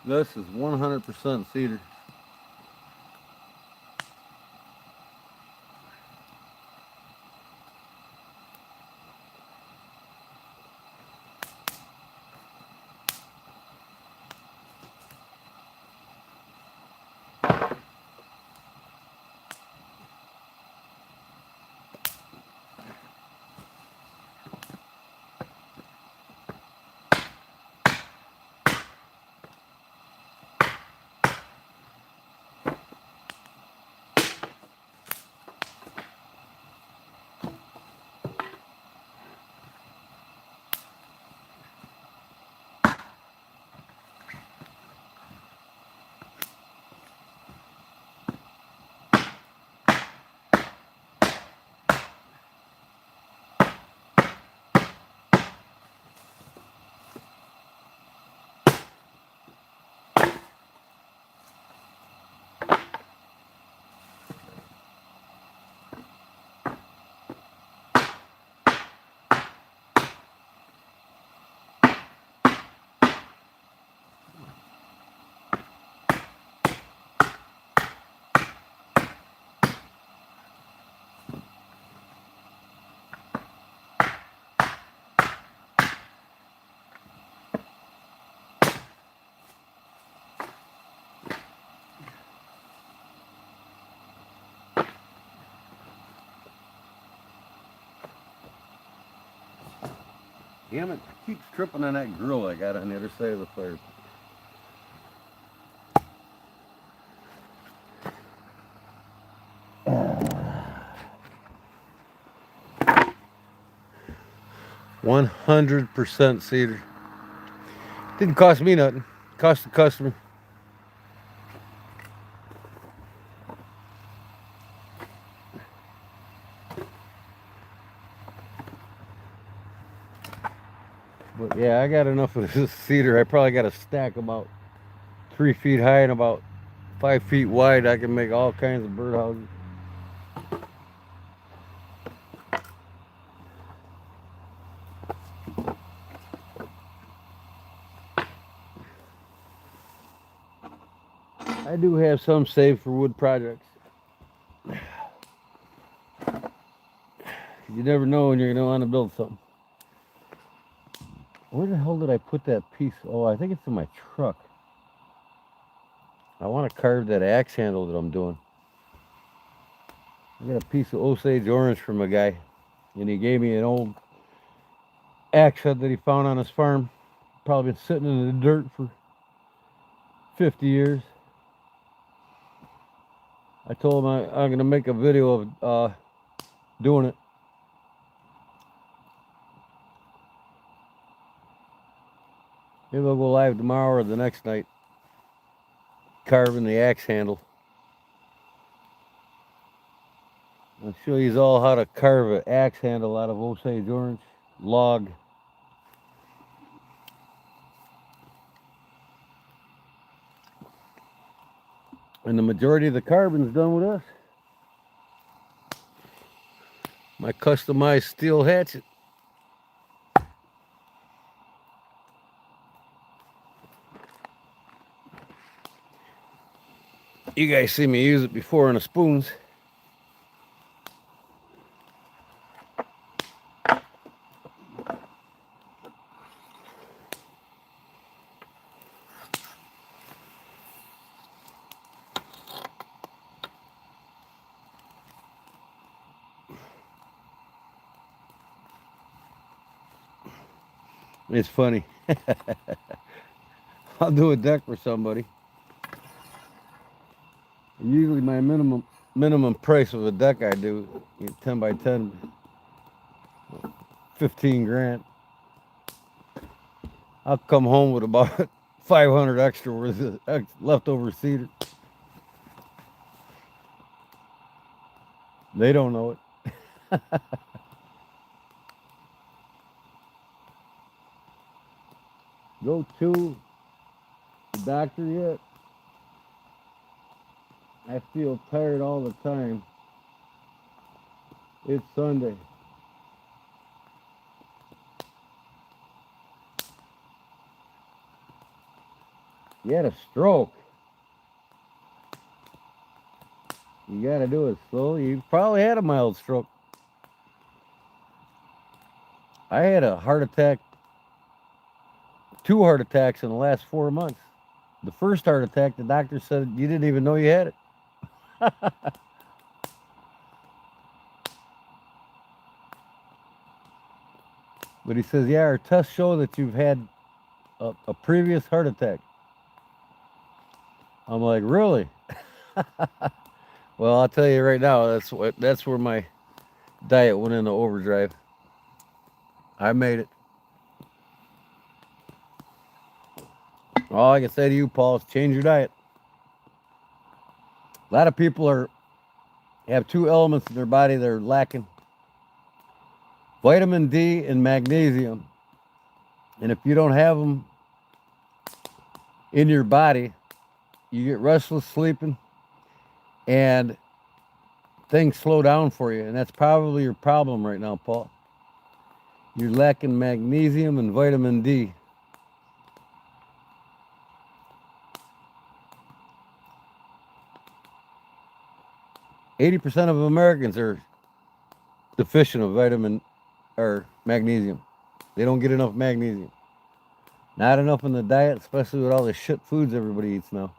Speaker 1: This is 100% cedar. Damn it, keeps tripping on that grill I got on the other side of the fire. One 100% cedar. Didn't cost me nothing. Cost the customer. But yeah, I got enough of this cedar. I probably got a stack about 3 feet high and about 5 feet wide. I can make all kinds of birdhouses. I do have some saved for wood projects. You never know when you're going to want to build something. Where the hell did I put that piece? Oh, I think it's in my truck. I want to carve that axe handle that I'm doing. I got a piece of Osage orange from a guy, and he gave me an old axe head that he found on his farm. Probably been sitting in the dirt for 50 years. I told him I'm going to make a video of doing it. Maybe I'll go live tomorrow or the next night, carving the axe handle. I'll show you all how to carve an axe handle out of Osage orange log. And the majority of the carving's done with us. My customized steel hatchet. You guys see me use it before on the spoons. It's funny. I'll do a deck for somebody. Usually my minimum price of a deck I do, 10 by 10, 15 grand. I'll come home with about 500 extra worth of leftover cedar. They don't know it. Go to the doctor yet? I feel tired all the time. It's Sunday. You had a stroke. You gotta do it slowly. You probably had a mild stroke. I had a heart attack, 2 heart attacks in the last 4 months. The first heart attack, the doctor said you didn't even know you had it. But he says, yeah, our tests show that you've had a previous heart attack. I'm like, really? Well, I'll tell you right now, that's where my diet went into overdrive. I made it. All I can say to you, Paul, is change your diet. A lot of people have 2 elements in their body they're lacking: vitamin D and magnesium. And if you don't have them in your body, you get restless sleeping and things slow down for you. And that's probably your problem right now, Paul. You're lacking magnesium and vitamin D. %80 of Americans are deficient of vitamin or magnesium. They don't get enough magnesium. Not enough in the diet, especially with all the shit foods everybody eats now.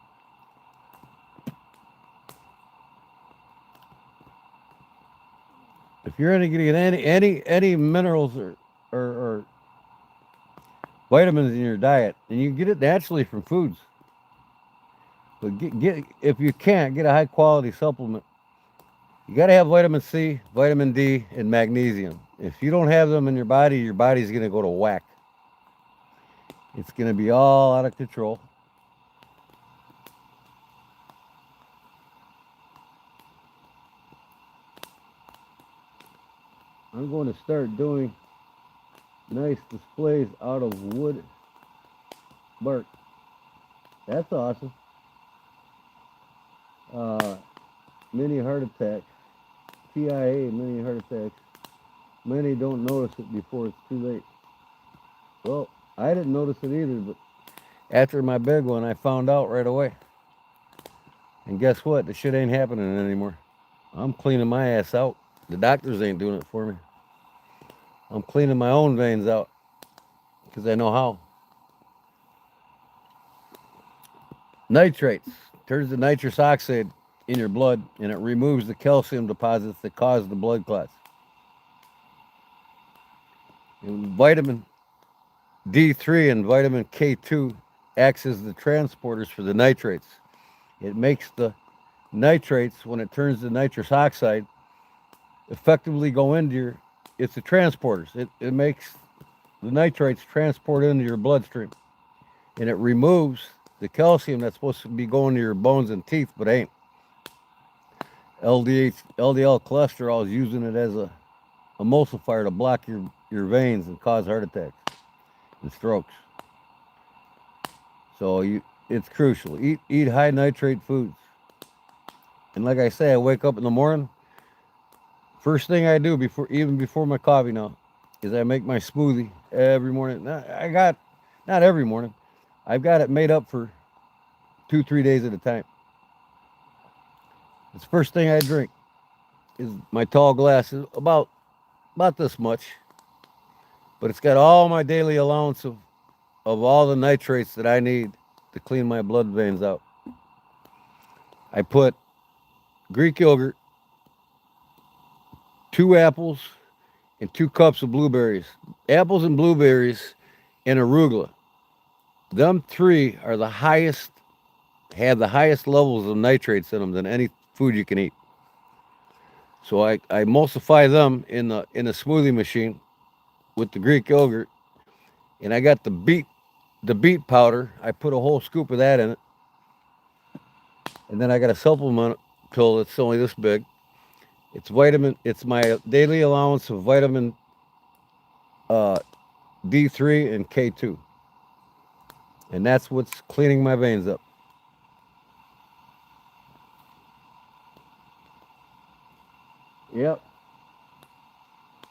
Speaker 1: If you're going to get any minerals or vitamins in your diet, and you can get it naturally from foods, but get if you can't, get a high quality supplement. You got to have vitamin C, vitamin D, and magnesium. If you don't have them in your body's going to go to whack. It's going to be all out of control. I'm going to start doing nice displays out of wood bark. That's awesome. Many heart attacks. TIA, many heart attacks. Many don't notice it before it's too late. Well, I didn't notice it either, but after my big one, I found out right away. And guess what? The shit ain't happening anymore. I'm cleaning my ass out. The doctors ain't doing it for me. I'm cleaning my own veins out because I know how. Nitrates, turns to nitrous oxide in your blood, and it removes the calcium deposits that cause the blood clots. And vitamin D3 and vitamin K2 acts as the transporters for the nitrates. It makes the nitrates, when it turns to nitrous oxide, effectively go into your, it's the transporters. It makes the nitrates transport into your bloodstream. And it removes the calcium that's supposed to be going to your bones and teeth, but ain't. LDL cholesterol is using it as a emulsifier to block your veins and cause heart attacks and strokes. So it's crucial. Eat high nitrate foods. And like I say, I wake up in the morning. First thing I do even before my coffee now is I make my smoothie every morning. Not every morning. I've got it made up for 2-3 days at a time. It's the first thing I drink is my tall glass, is about this much, but it's got all my daily allowance of all the nitrates that I need to clean my blood veins out. I put Greek yogurt, 2 apples, and 2 cups of blueberries. Apples and blueberries and arugula. Them 3 are the highest, have the highest levels of nitrates in them than any food you can eat. So I emulsify them in the smoothie machine with the Greek yogurt, and I got the beet powder. I put a whole scoop of that in it, and then I got a supplement pill that's only this big. It's my daily allowance of vitamin D3 and K2, and that's what's cleaning my veins up. Yep.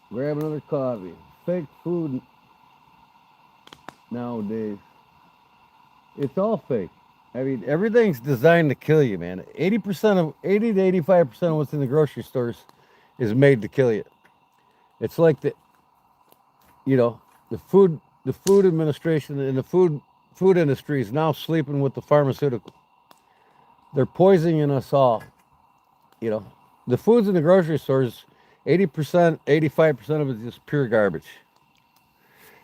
Speaker 1: Grab another coffee. Fake food nowadays. It's all fake. I mean, everything's designed to kill you, man. 80 to 85% of what's in the grocery stores is made to kill you. It's like the food administration and the food industry is now sleeping with the pharmaceutical. They're poisoning us all. You know, the foods in the grocery stores, 80%, 85% of it is just pure garbage.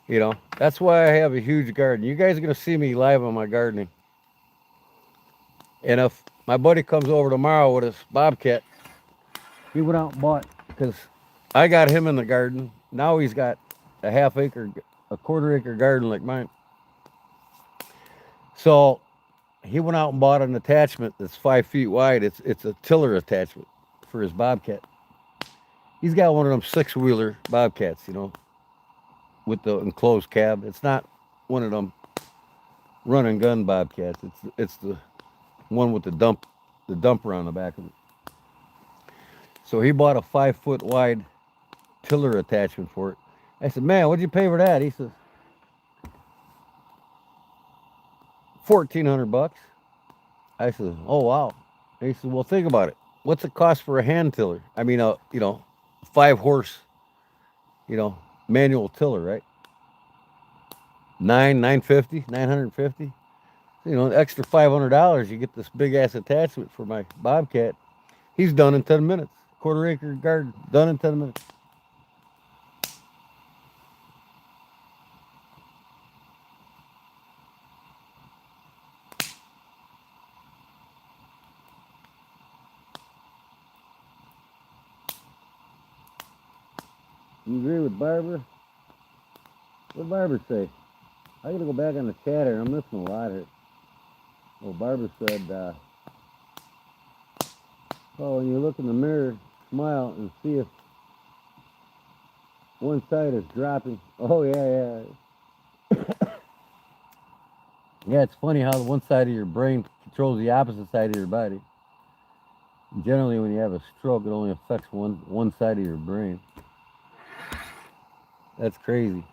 Speaker 1: You know, that's why I have a huge garden. You guys are going to see me live on my gardening. And if my buddy comes over tomorrow with his bobcat, he went out and bought, because I got him in the garden. Now he's got a quarter acre garden like mine. So he went out and bought an attachment that's 5 feet wide. It's a tiller attachment for his bobcat. He's got one of them 6-wheeler bobcats, with the enclosed cab. It's not one of them run and gun bobcats. It's the one with the dumper on the back of it. So he bought a 5-foot wide tiller attachment for it. I said, "Man, what'd you pay for that?" He says, $1,400. I said, "Oh wow." And he said, "Well, think about it. What's it cost for a hand tiller? I mean, 5-horse, manual tiller, right? $950. An extra $500, you get this big ass attachment for my bobcat. He's done in 10 minutes. Quarter acre garden, done in 10 minutes. You agree with Barbara? What did Barbara say? I gotta go back on the chat here. I'm missing a lot here. Well, Barbara said, when you look in the mirror, smile and see if one side is dropping. Oh, yeah. Yeah, it's funny how one side of your brain controls the opposite side of your body. Generally, when you have a stroke, it only affects one side of your brain. That's crazy.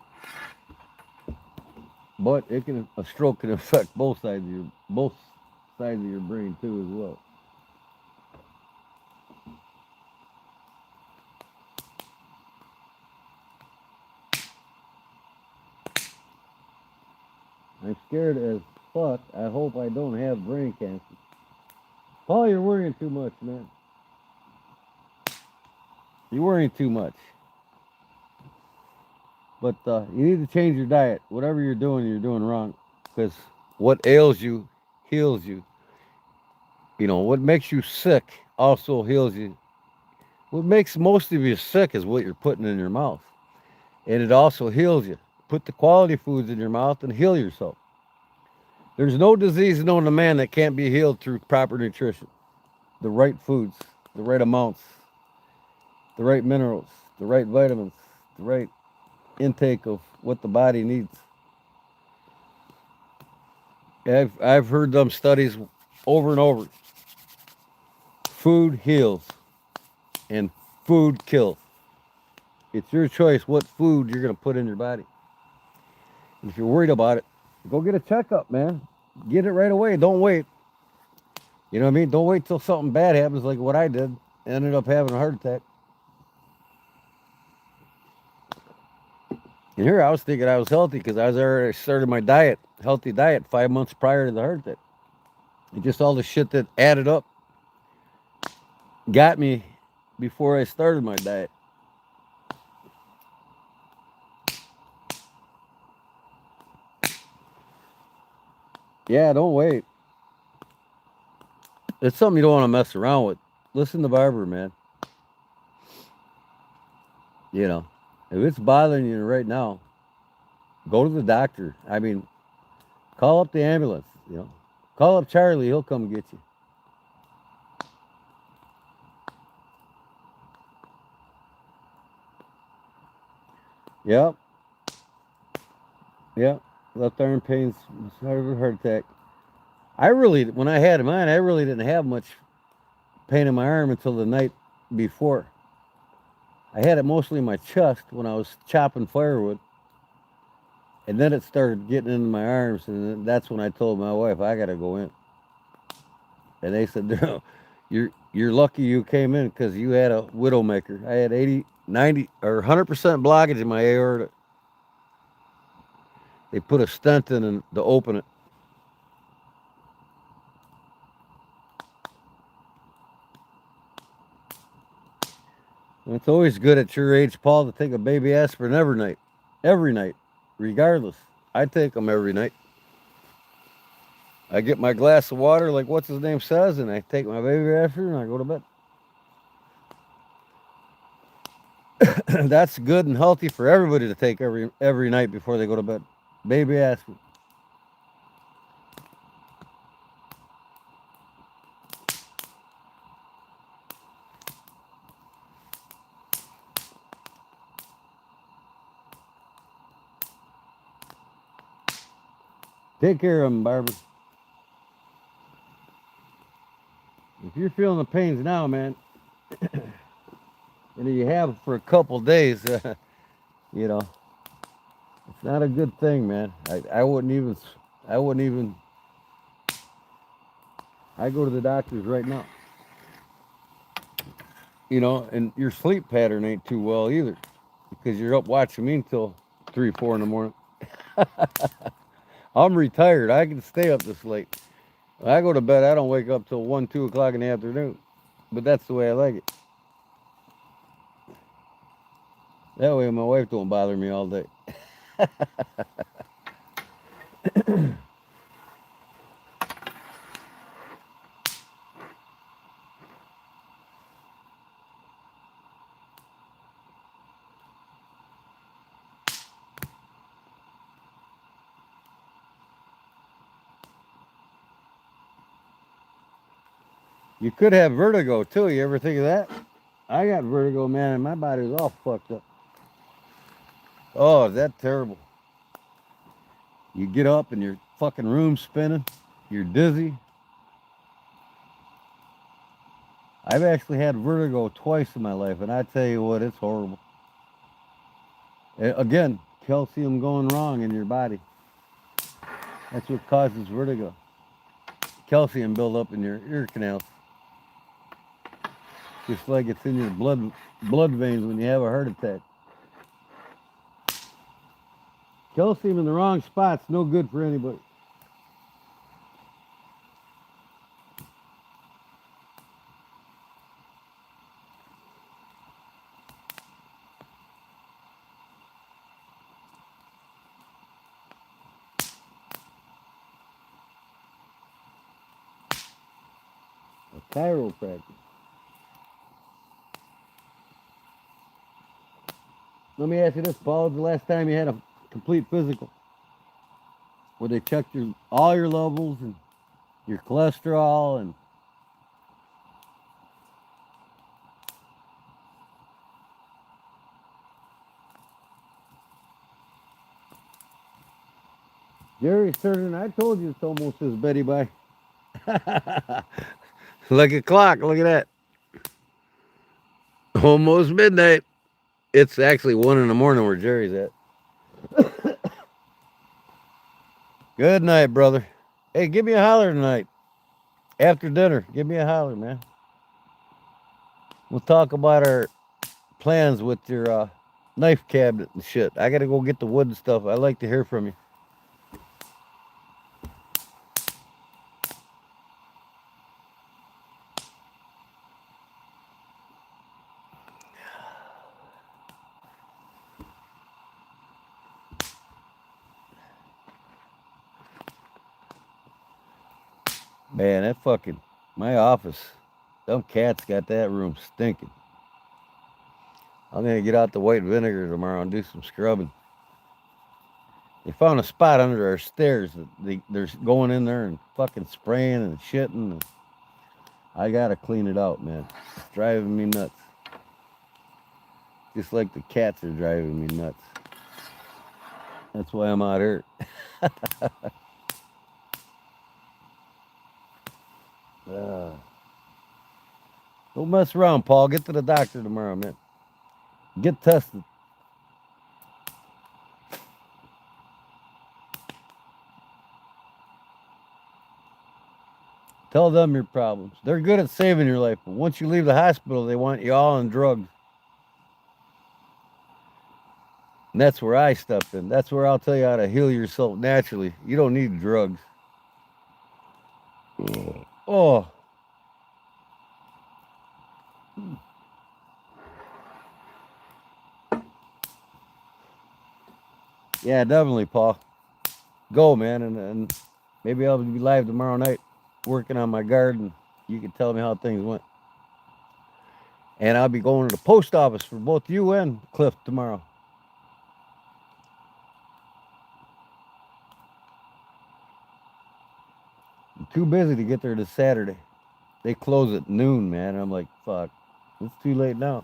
Speaker 1: But a stroke can affect both sides of your brain too as well. I'm scared as fuck. I hope I don't have brain cancer. Paul, you're worrying too much, man. You're worrying too much. But you need to change your diet. Whatever you're doing wrong. Because what ails you heals you. You know, what makes you sick also heals you. What makes most of you sick is what you're putting in your mouth. And it also heals you. Put the quality foods in your mouth and heal yourself. There's no disease known to man that can't be healed through proper nutrition. The right foods, the right amounts, the right minerals, the right vitamins, the right intake of what the body needs. I've heard them studies over and over. Food heals and food kills. It's your choice what food you're going to put in your body. And if you're worried about it, go get a checkup, man. Get it right away. Don't wait. You know what I mean? Don't wait till something bad happens like what I did. Ended up having a heart attack. And here I was thinking I was healthy because I was already started my diet, healthy diet, 5 months prior to the heart attack. And just all the shit that added up got me before I started my diet. Yeah, don't wait. It's something you don't want to mess around with. Listen to Barbara, man. You know, if it's bothering you right now, go to the doctor. I mean, call up the ambulance, you know. Call up Charlie, he'll come get you. Yep. Yep. Left arm pains, heart attack. When I had mine, I really didn't have much pain in my arm until the night before. I had it mostly in my chest when I was chopping firewood. And then it started getting into my arms, and that's when I told my wife, I got to go in. And they said, no, you're lucky you came in because you had a widowmaker. I had 80, 90, or 100% blockage in my aorta. They put a stent in to open it. And it's always good at your age, Paul, to take a baby aspirin every night, regardless. I take them every night. I get my glass of water, like what's his name says, and I take my baby aspirin and I go to bed. That's good and healthy for everybody to take every night before they go to bed. Baby aspirin. Take care of them, Barbara. If you're feeling the pains now, man, and you have for a couple days, you know, it's not a good thing, man. I wouldn't even, I go to the doctors right now. You know, and your sleep pattern ain't too well either because you're up watching me until 3, 4 in the morning. I'm retired. I can stay up this late. When I go to bed, I don't wake up till 1, 2 o'clock in the afternoon. But that's the way I like it. That way my wife don't bother me all day. You could have vertigo too. You ever think of that? I got vertigo, man, and my body was all fucked up. Oh, is that terrible? You get up and your fucking room's spinning. You're dizzy. I've actually had vertigo twice in my life, and I tell you what, it's horrible. Again, calcium going wrong in your body. That's what causes vertigo. Calcium buildup in your ear canals. Just like it's in your blood veins when you have a heart attack. Calcium in the wrong spot's no good for anybody.
Speaker 2: Chiropractor. Let me ask you this, Paul. When's the last time you had a complete physical? Where they checked all your levels and your cholesterol and... Jerry Surgeon, I told you it's almost his Betty Bye.
Speaker 1: Like a clock. Look at that. Almost midnight. It's actually 1 in the morning where Jerry's at. Good night, brother. Hey, give me a holler tonight. After dinner, give me a holler, man. We'll talk about our plans with your knife cabinet and shit. I gotta go get the wood and stuff. I'd like to hear from you. Man, that fucking, my office, them cats got that room stinking. I'm gonna get out the white vinegar tomorrow and do some scrubbing. They found a spot under our stairs that they're going in there and fucking spraying and shitting. And I gotta clean it out, man. It's driving me nuts. Just like the cats are driving me nuts. That's why I'm out here. Don't mess around, Paul. Get to the doctor tomorrow, man. Get tested. Tell them your problems. They're good at saving your life, but once you leave the hospital, they want you all on drugs. And that's where I step in. That's where I'll tell you how to heal yourself naturally. You don't need drugs. Oh. Yeah, definitely, Paul. Go, man, and maybe I'll be live tomorrow night working on my garden. You can tell me how things went. And I'll be going to the post office for both you and Cliff tomorrow. I'm too busy to get there this Saturday. They close at noon, man. I'm like, fuck, it's too late now.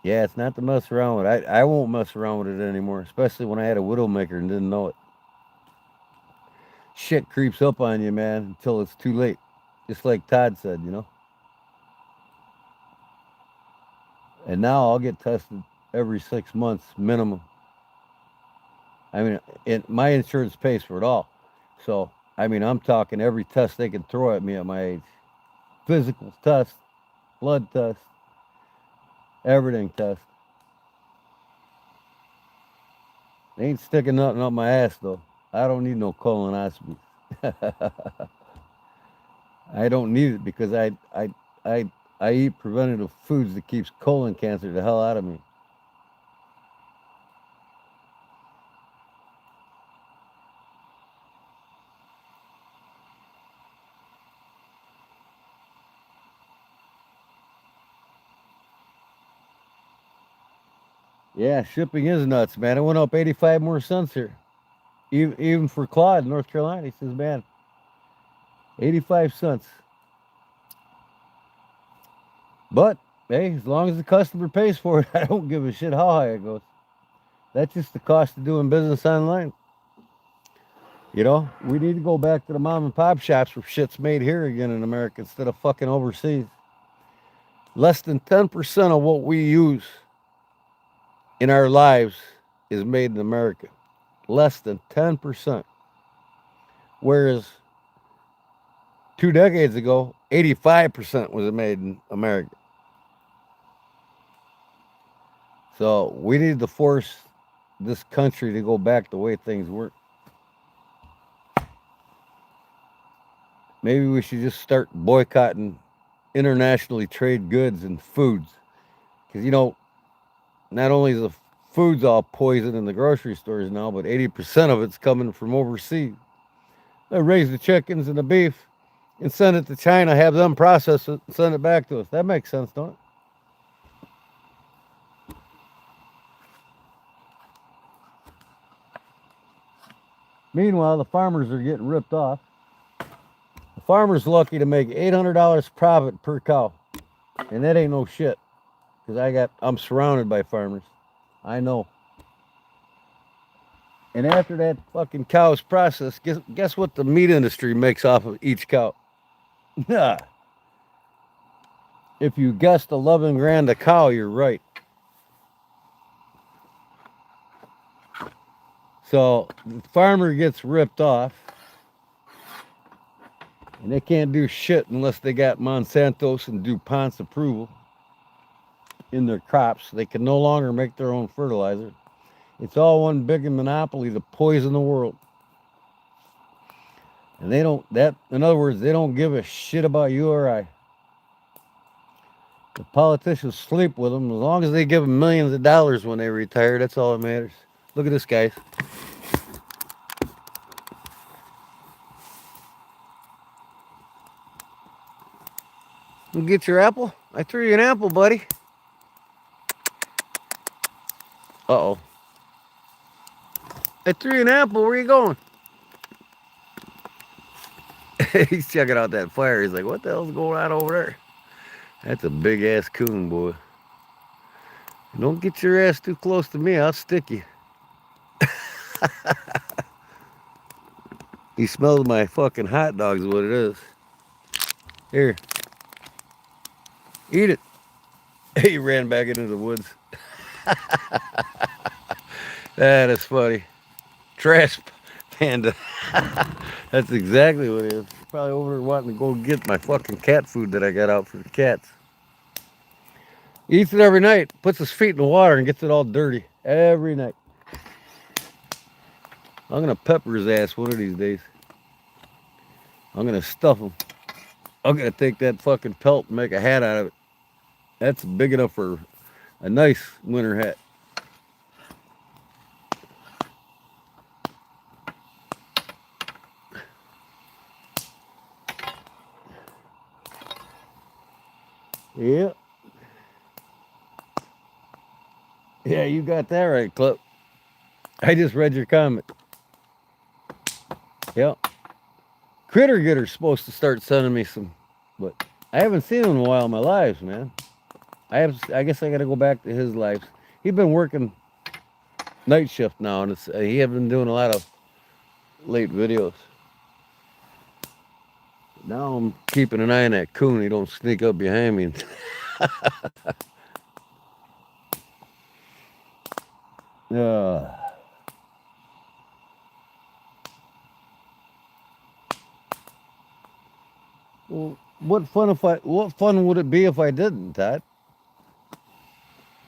Speaker 1: Yeah, it's not to mess around with. I won't mess around with it anymore, especially when I had a widowmaker and didn't know it. Shit creeps up on you, man, until it's too late. Just like Todd said, you know. And now I'll get tested every 6 months minimum. I mean, my insurance pays for it all. So, I mean, I'm talking every test they can throw at me at my age. Physical test, blood test, everything test. They ain't sticking nothing up my ass, though. I don't need no colonoscopy. I don't need it because I eat preventative foods that keeps colon cancer the hell out of me. Yeah, shipping is nuts, man. It went up 85 more cents here. Even for Claude, North Carolina, he says, man, 85 cents. But, hey, as long as the customer pays for it, I don't give a shit how high it goes. That's just the cost of doing business online. You know, we need to go back to the mom and pop shops where shit's made here again in America instead of fucking overseas. Less than 10% of what we use in our lives is made in America. Less than 10%. Whereas 2 decades ago, 85% was made in America. So we need to force this country to go back the way things work. Maybe we should just start boycotting internationally trade goods and foods. Because, you know, not only is the food's all poison in the grocery stores now, but 80% of it's coming from overseas. They raise the chickens and the beef and send it to China, have them process it, and send it back to us. That makes sense, don't it? Meanwhile, the farmers are getting ripped off. The farmer's lucky to make $800 profit per cow. And that ain't no shit. Because I'm surrounded by farmers. I know. And after that fucking cow is processed, guess what the meat industry makes off of each cow? Nah. If you guessed 11 grand a cow, you're right. So the farmer gets ripped off. And they can't do shit unless they got Monsanto's and DuPont's approval in their crops. They can no longer make their own fertilizer. It's all one big monopoly to poison the world. And they don't, in other words, they don't give a shit about you or I. The politicians sleep with them. As long as they give them millions of dollars when they retire, that's all that matters. Look at this, guys. You get your apple? I threw you an apple, buddy. Uh-oh. I threw you an apple. Where are you going? He's checking out that fire. He's like, what the hell's going on over there? That's a big-ass coon, boy. Don't get your ass too close to me. I'll stick you. He smells my fucking hot dogs, what it is. Here. Eat it. He ran back into the woods. That is funny. Trash panda. That's exactly what it is. Probably over there wanting to go get my fucking cat food that I got out for the cats. He eats it every night, puts his feet in the water and gets it all dirty. Every night. I'm going to pepper his ass one of these days. I'm going to stuff him. I'm going to take that fucking pelt and make a hat out of it. That's big enough for a nice winter hat. Yeah. Yeah, you got that right, Clip. I just read your comment. Yep. Critter Getter's supposed to start sending me some, but I haven't seen him in a while in my lives, man. I guess I got to go back to his lives. He's been working night shift now, and he has been doing a lot of late videos. Now I'm keeping an eye on that coon. He don't sneak up behind me. Well, what fun would it be if I didn't, Todd?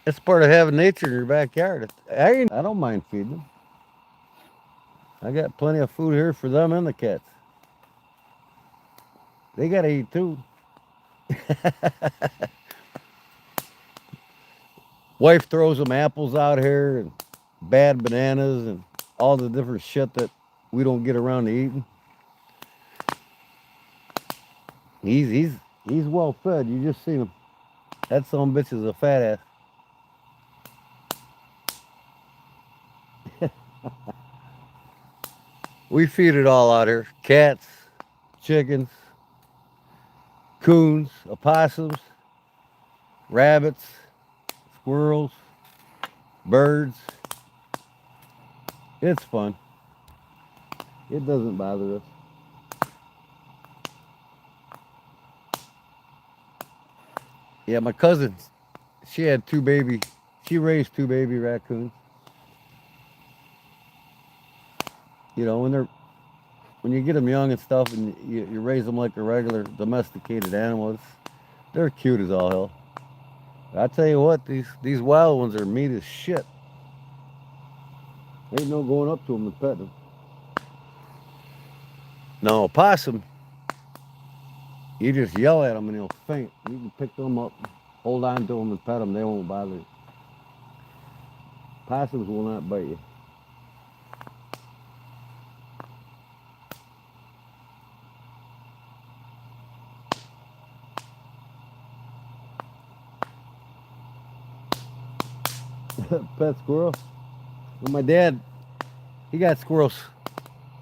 Speaker 1: It's part of having nature in your backyard. I don't mind feeding them. I got plenty of food here for them and the cats. They gotta eat too. Wife throws them apples out here and bad bananas and all the different shit that we don't get around to eating. He's well fed. You just seen him. That son bitch is a fat ass. We feed it all out here. Cats, chickens, coons, opossums, rabbits, squirrels, birds. It's fun. It doesn't bother us. Yeah, my cousin, she raised two baby raccoons. You know, when you get them young and stuff and you raise them like a regular domesticated animal, they're cute as all hell. I tell you what, these wild ones are meat as shit. Ain't no going up to them and petting them. No, opossum, you just yell at them and they'll faint. You can pick them up, hold on to them and pet them. They won't bother you. Possums will not bite you. Pet squirrel. Well, my dad, he got squirrels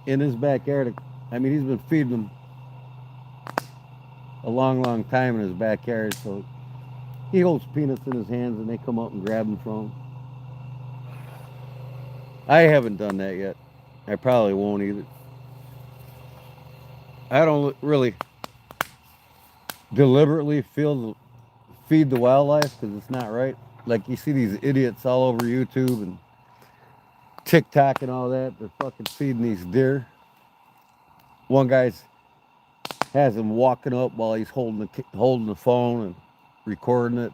Speaker 1: in his backyard. I mean, he's been feeding them a long, long time in his backyard. So he holds peanuts in his hands and they come up and grab them from him. I haven't done that yet. I probably won't either. I don't really deliberately feed the wildlife because it's not right. Like you see these idiots all over YouTube and TikTok and all that. They're fucking feeding these deer. One guy's has him walking up while he's holding the phone and recording it.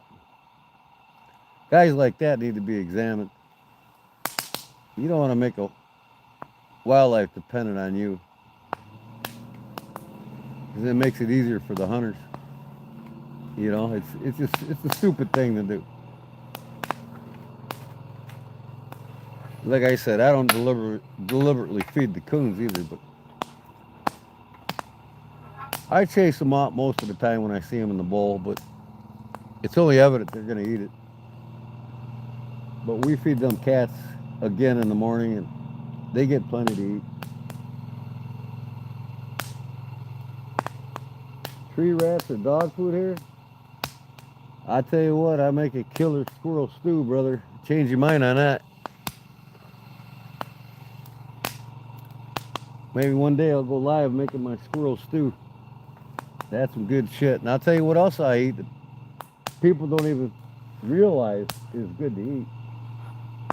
Speaker 1: Guys like that need to be examined. You don't want to make a wildlife dependent on you, because it makes it easier for the hunters. You know, it's a stupid thing to do. Like I said, I don't deliberately feed the coons either, but I chase them out most of the time when I see them in the bowl, but it's only evident they're going to eat it. But we feed them cats again in the morning, and they get plenty to eat. Tree rats or dog food here? I tell you what, I make a killer squirrel stew, brother. Change your mind on that. Maybe one day I'll go live making my squirrel stew. That's some good shit. And I'll tell you what else I eat that people don't even realize is good to eat.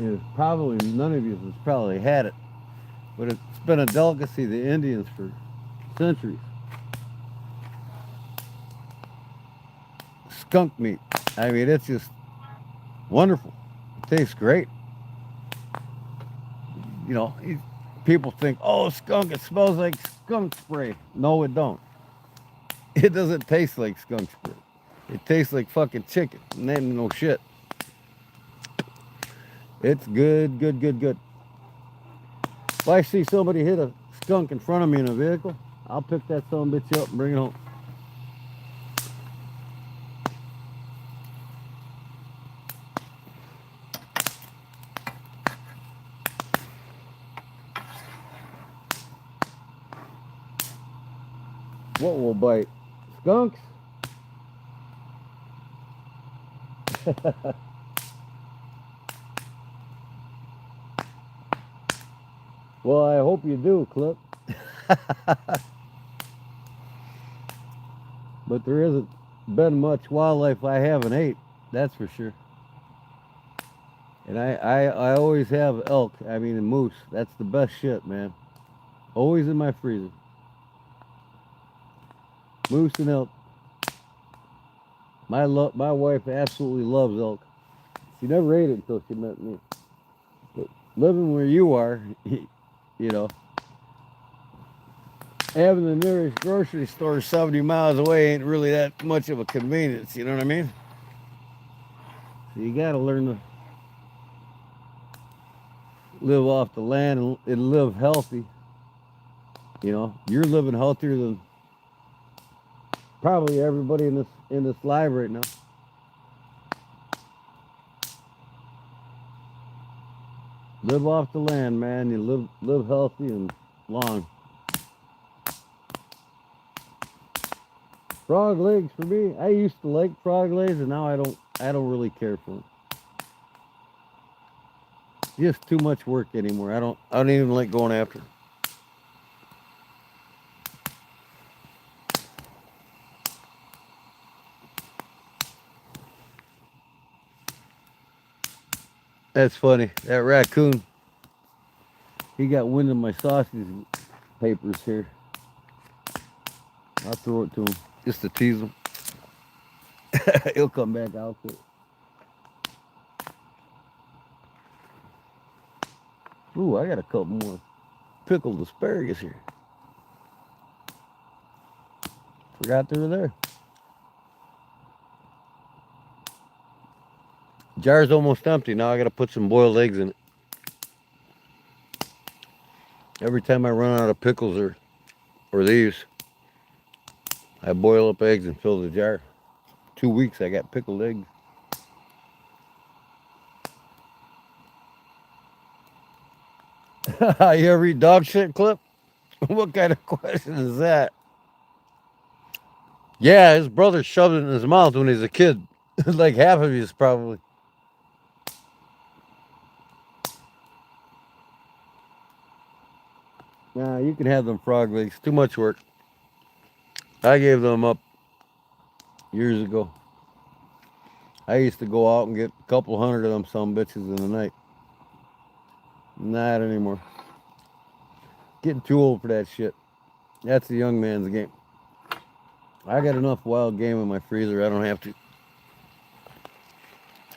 Speaker 1: Is probably none of you has probably had it, but it's been a delicacy of the Indians for centuries. Skunk meat. I mean, it's just wonderful. It tastes great. You know, people think, oh, skunk, it smells like skunk spray. No, it don't. It doesn't taste like skunk spray. It tastes like fucking chicken. And that ain't no shit. It's good, good, good, good. If I see somebody hit a skunk in front of me in a vehicle, I'll pick that son of a bitch up and bring it home. What will bite? Skunks? Well, I hope you do, Clip. But there isn't been much wildlife I haven't ate, that's for sure. And I always have elk, I mean, and moose. That's the best shit, man. Always in my freezer. Moose and elk. My wife absolutely loves elk. She never ate it until she met me. But living where you are, you know, having the nearest grocery store 70 miles away ain't really that much of a convenience, you know what I mean? So you gotta learn to live off the land and live healthy. You know, you're living healthier than probably everybody in this live right now. Live off the land, man. You live healthy and long. Frog legs for me. I used to like frog legs, and now I don't really care for them. Just too much work anymore. I don't even like going after them. That's funny. That raccoon, he got wind of my sausage papers here. I'll throw it to him just to tease him. He'll come back out for it. Ooh, I got a couple more pickled asparagus here. Forgot they were there. Jar's almost empty. Now I got to put some boiled eggs in it. Every time I run out of pickles or these, I boil up eggs and fill the jar. 2 weeks I got pickled eggs. You ever eat dog shit, Clip? What kind of question is that? Yeah, his brother shoved it in his mouth when he was a kid. Like half of you probably. Nah, you can have them frog legs. Too much work. I gave them up years ago. I used to go out and get a couple hundred of them some bitches in the night. Not anymore. Getting too old for that shit. That's a young man's game. I got enough wild game in my freezer. I don't have to.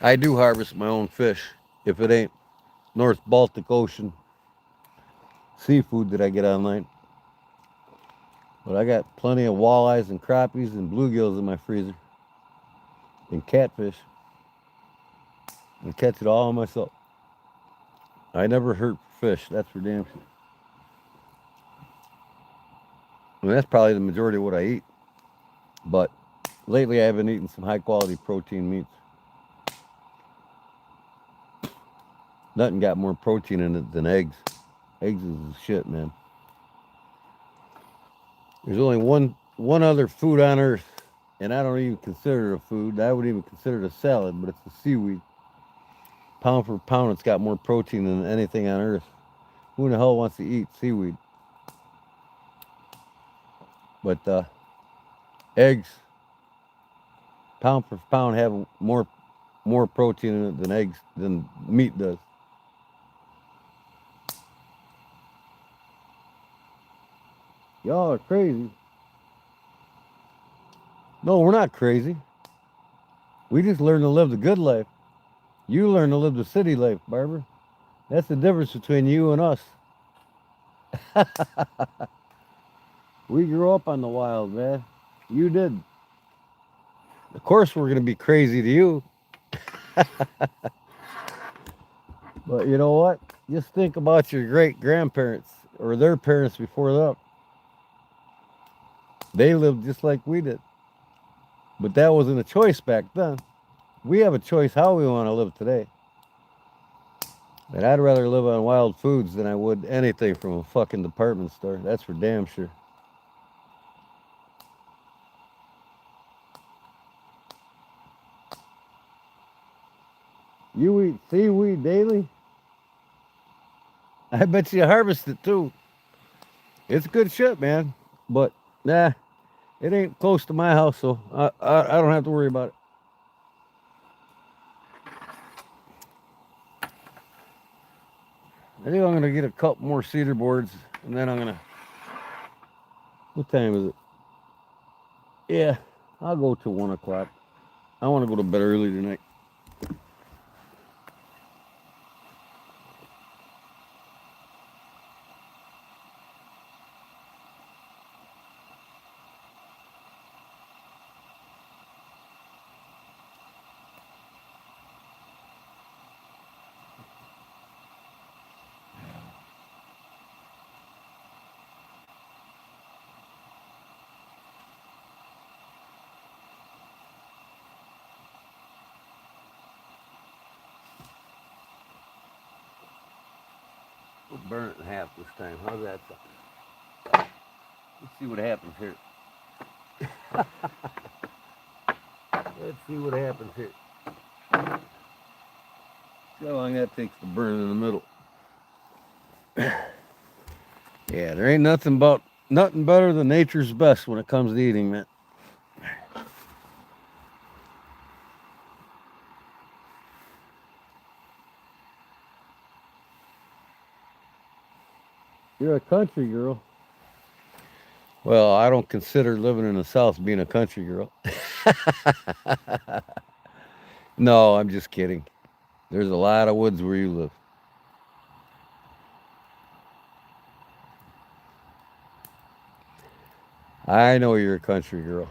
Speaker 1: I do harvest my own fish. If it ain't North Baltic Ocean seafood that I get online. But I got plenty of walleyes and crappies and bluegills in my freezer. And catfish. I catch it all myself. I never hurt fish. That's for damn sure. I mean, that's probably the majority of what I eat. But lately I've been eating some high quality protein meats. Nothing got more protein in it than eggs. Eggs is the shit, man. There's only one other food on earth, and I don't even consider it a food. I wouldn't even consider it a salad, but it's the seaweed. Pound for pound, it's got more protein than anything on earth. Who in the hell wants to eat seaweed? But eggs, pound for pound, have more protein in it than meat does. Y'all are crazy. No, we're not crazy. We just learn to live the good life. You learn to live the city life, Barbara. That's the difference between you and us. We grew up on the wild, man. You did. Of course, we're going to be crazy to you. But you know what? Just think about your great grandparents or their parents before them. They lived just like we did. But that wasn't a choice back then. We have a choice how we want to live today. And I'd rather live on wild foods than I would anything from a fucking department store. That's for damn sure. You eat seaweed daily? I bet you harvest it too. It's good shit, man. But nah, it ain't close to my house, so I don't have to worry about it. I think I'm gonna get a couple more cedar boards, and then I'm gonna. What time is it? Yeah, I'll go till 1 o'clock. I want to go to bed early tonight. We'll burn it in half this time. How's that sound? Let's see what happens here. Let's see what happens here. See how long that takes to burn in the middle. Yeah, there ain't nothing better than nature's best when it comes to eating, man. You're a country girl. Well, I don't consider living in the South being a country girl. No, I'm just kidding. There's a lot of woods where you live. I know you're a country girl,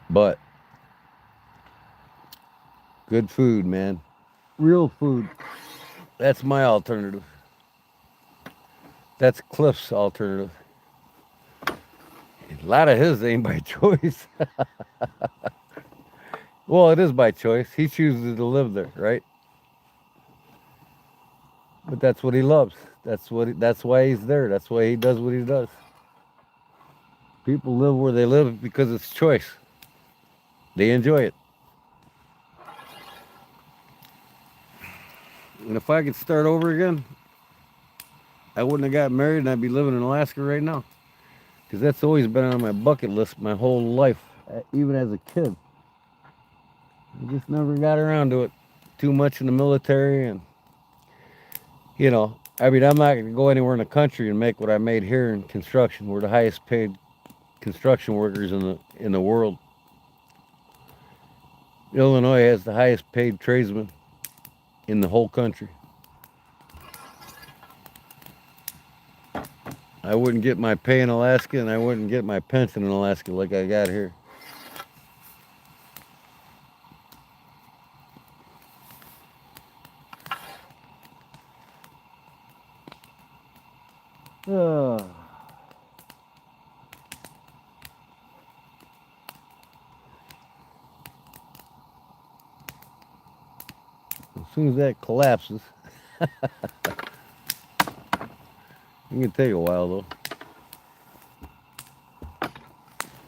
Speaker 1: but good food, man. real food. That's my alternative. That's Cliff's alternative. A lot of his ain't by choice. Well, it is by choice. He chooses to live there, right? But that's what he loves. That's why he's there. That's why he does what he does. People live where they live because it's choice. They enjoy it. And if I could start over again, I wouldn't have got married and I'd be living in Alaska right now. Because that's always been on my bucket list my whole life, even as a kid. I just never got around to it. Too much in the military and, I mean, I'm not going to go anywhere in the country and make what I made here in construction. We're the highest paid construction workers in the world. Illinois has the highest paid tradesmen in the whole country. I wouldn't get my pay in Alaska and I wouldn't get my pension in Alaska like I got here. As soon as that collapses, it can take a while though.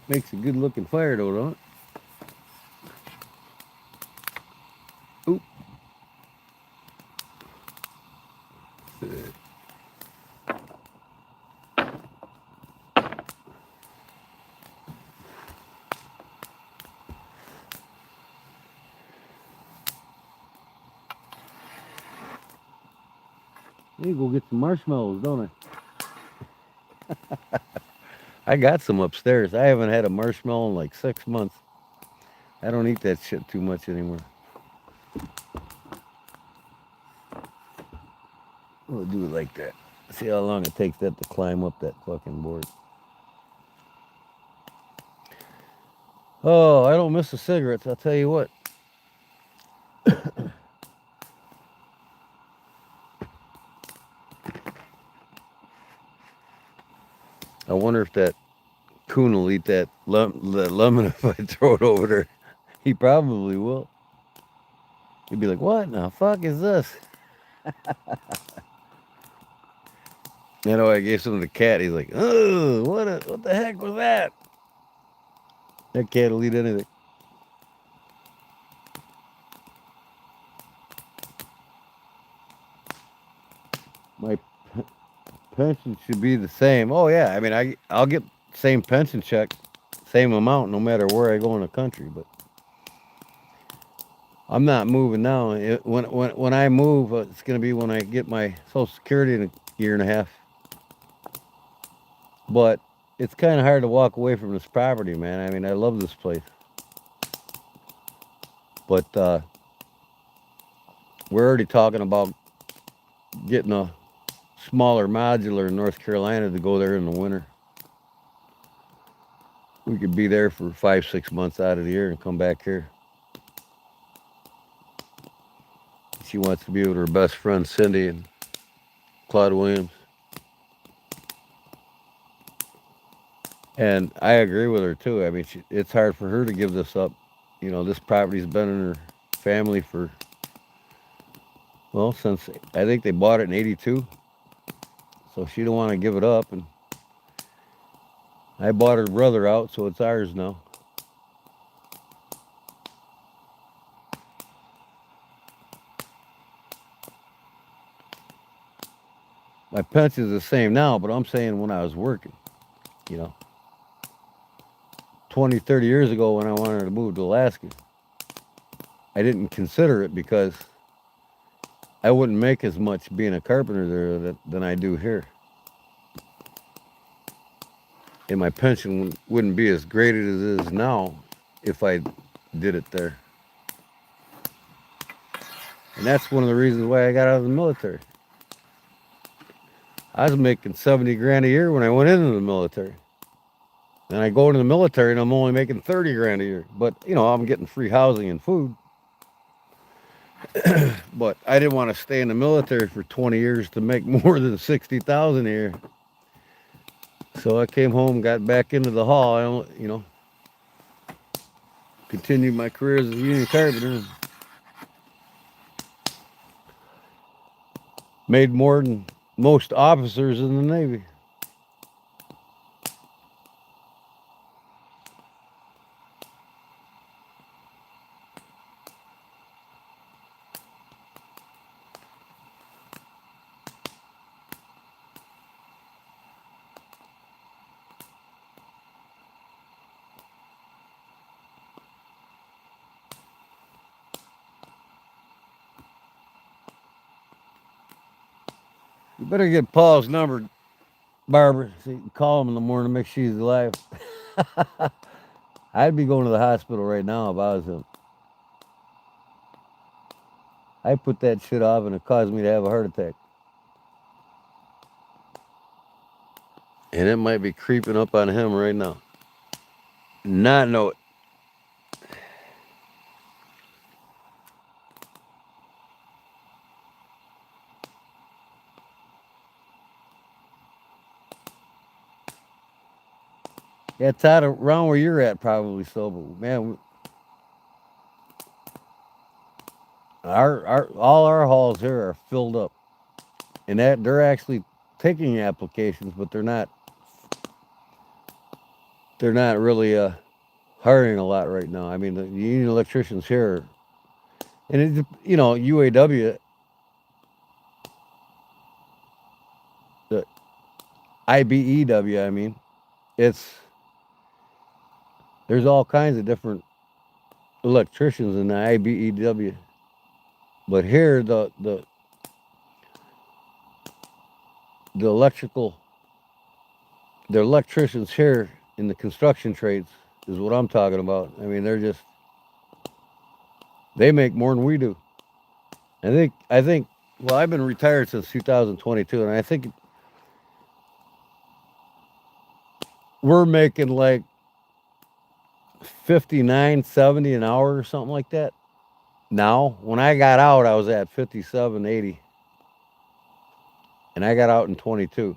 Speaker 1: Makes a good looking fire though, don't it? Oop. I need to go get some marshmallows, don't I? I got some upstairs. I haven't had a marshmallow in like 6 months. I don't eat that shit too much anymore. We'll do it like that. See how long it takes that to climb up that fucking board. Oh, I don't miss the cigarettes, I'll tell you what. I wonder if that coon will eat that lemon if I throw it over there. He probably will. He'd be like, what in the fuck is this? I gave some to the cat. He's like, oh, what the heck was that? That cat will eat anything. My pension should be the same. Oh yeah, I mean, I'll get same pension check, same amount, no matter where I go in the country. But I'm not moving now. When I move, it's gonna be when I get my Social Security in a year and a half. But it's kind of hard to walk away from this property, man. I mean, I love this place. But we're already talking about getting a smaller modular in North Carolina to go there in the winter. We could be there for 5-6 months out of the year and come back here. She wants to be with her best friend Cindy and Claude Williams. And I agree with her too. I mean, it's hard for her to give this up. This property's been in her family for, well, since I think they bought it in '82. So she don't want to give it up. And I bought her brother out, so it's ours now. My pension's the same now, but I'm saying when I was working, 20, 30 years ago when I wanted to move to Alaska, I didn't consider it because I wouldn't make as much being a carpenter there than I do here. And my pension wouldn't be as great as it is now if I did it there. And that's one of the reasons why I got out of the military. I was making 70 grand a year when I went into the military. And I go into the military and I'm only making 30 grand a year. But, I'm getting free housing and food. But I didn't want to stay in the military for 20 years to make more than 60,000 a year. So I came home, got back into the hall. Continued my career as a union carpenter. Made more than most officers in the Navy. You better get Paul's number, Barbara, so you can call him in the morning to make sure he's alive. I'd be going to the hospital right now if I was him. I put that shit off and it caused me to have a heart attack. And it might be creeping up on him right now. Not know it. Yeah, Todd, around where you're at, probably so. But man, all our halls here are filled up, and that they're actually taking applications, but they're not really hiring a lot right now. I mean, the union electricians here, and UAW, the IBEW. I mean, it's there's all kinds of different electricians in the IBEW, but here the electrical the electricians here in the construction trades is what I'm talking about. I mean, they make more than we do. I think well, I've been retired since 2022, and I think we're making like 59, 70 an hour or something like that. Now, when I got out, I was at 57, 80, and I got out in 22.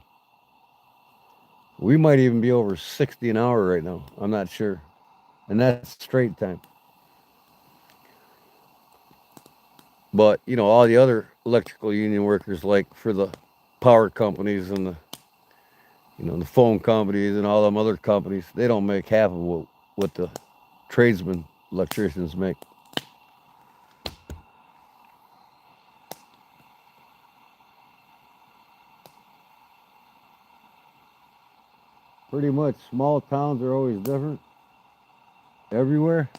Speaker 1: We might even be over 60 an hour right now. I'm not sure. And that's straight time. But, all the other electrical union workers, like for the power companies and the phone companies and all them other companies, they don't make half of what the tradesmen electricians make. Pretty much, small towns are always different everywhere.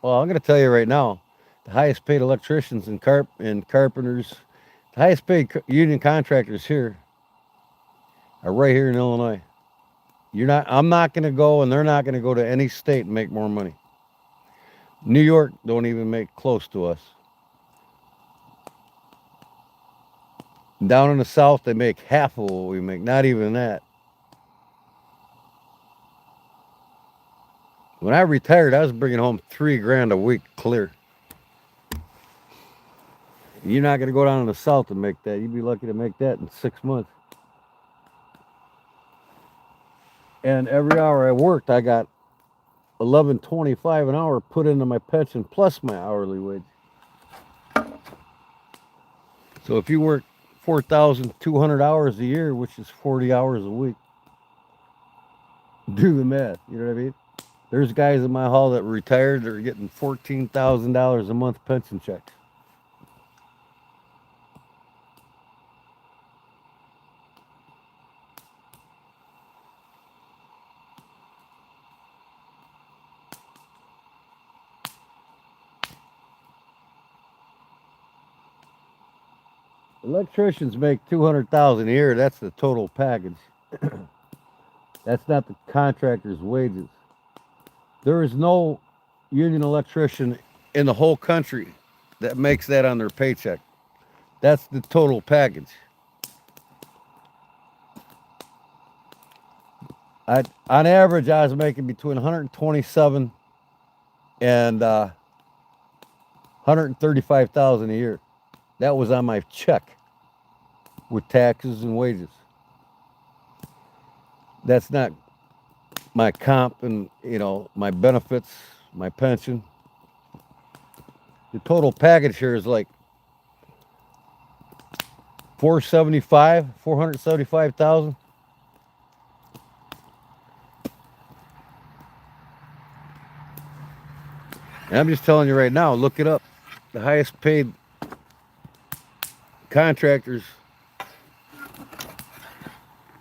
Speaker 1: Well, I'm going to tell you right now, the highest paid electricians and carpenters, the highest paid union contractors here are right here in Illinois. I'm not going to go, and they're not going to go to any state and make more money. New York don't even make close to us. Down in the South, they make half of what we make, not even that. When I retired, I was bringing home $3,000 a week clear. You're not going to go down in the South and make that. You'd be lucky to make that in 6 months. And every hour I worked, I got $11.25 an hour put into my pension plus my hourly wage. So if you work 4,200 hours a year, which is 40 hours a week, do the math. You know what I mean? There's guys in my hall that retired that are getting $14,000 a month pension checks. Electricians make $200,000 a year. That's the total package. That's not the contractor's wages. There is no union electrician in the whole country that makes that on their paycheck. That's the total package. On average, I was making between 127 and $135,000 a year. That was on my check with taxes and wages. That's not my comp and, you know, my benefits, my pension. The total package here is like 475,000. And I'm just telling you right now, look it up. The highest paid contractors,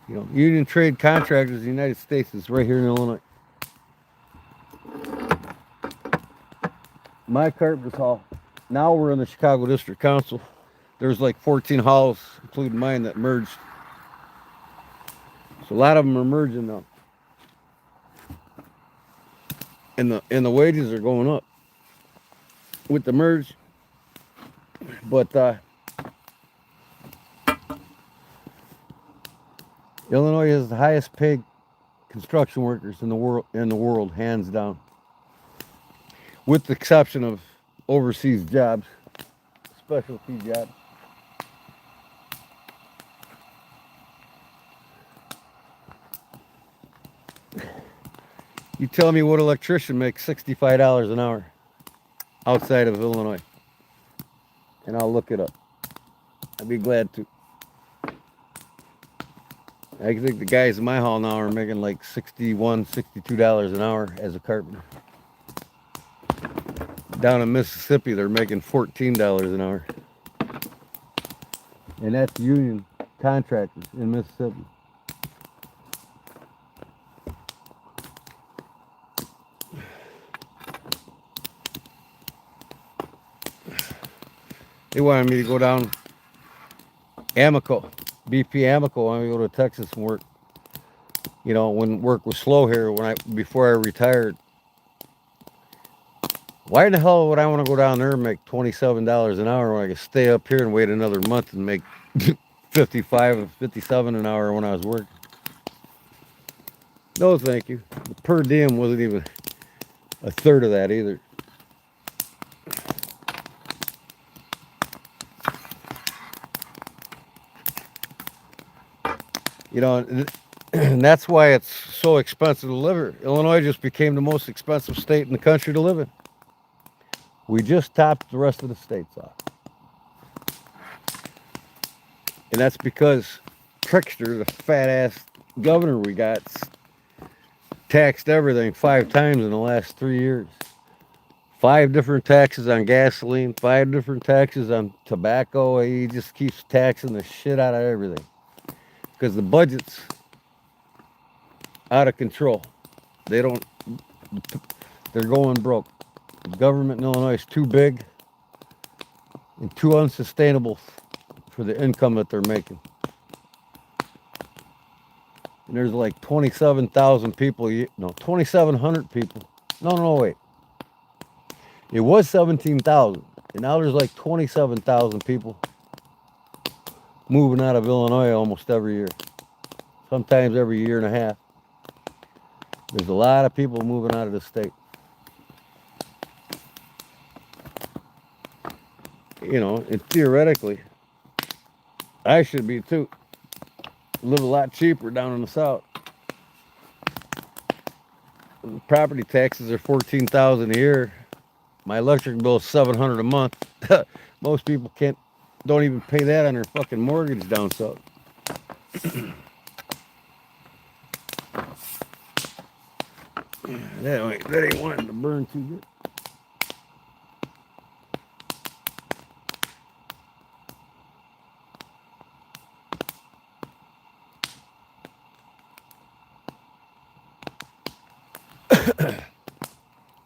Speaker 1: you know, union trade contractors in the United States is right here in Illinois. My carpenters hall. Now we're in the Chicago District Council. There's like 14 halls, including mine, that merged. So a lot of them are merging now. And the wages are going up with the merge. But Illinois is the highest paid construction workers in the world, hands down. With the exception of overseas jobs, specialty jobs. You tell me what electrician makes $65 an hour outside of Illinois, and I'll look it up. I'd be glad to. I think the guys in my hall now are making like $61, $62 an hour as a carpenter. Down in Mississippi, they're making $14 an hour. And that's union contractors in Mississippi. They wanted me to go down Amico, BP Amico. I wanted to go to Texas and work. You know, when work was slow here, before I retired. Why in the hell would I want to go down there and make $27 an hour when I could stay up here and wait another month and make 55 or 57 an hour when I was working? No, thank you. The per diem wasn't even a third of that either. You know, and that's why it's so expensive to live here. Illinois just became the most expensive state in the country to live in. We just topped the rest of the states off. And that's because Trickster, the fat-ass governor we got, taxed everything 5 times in the last 3 years. 5 different taxes on gasoline, 5 different taxes on tobacco. He just keeps taxing the shit out of everything. Because the budget's out of control. They're going broke. The government in Illinois is too big and too unsustainable for the income that they're making. And there's like 27,000 people, no, 2,700 people. No, wait. It was 17,000, and now there's like 27,000 people moving out of Illinois almost every year. Sometimes every year and a half. There's a lot of people moving out of the state. You know, and theoretically, I should be too. Live a lot cheaper down in the south. Property taxes are $14,000 a year. My electric bill is $700 a month. Most people don't even pay that on their fucking mortgage down south. That ain't wanting to burn too good.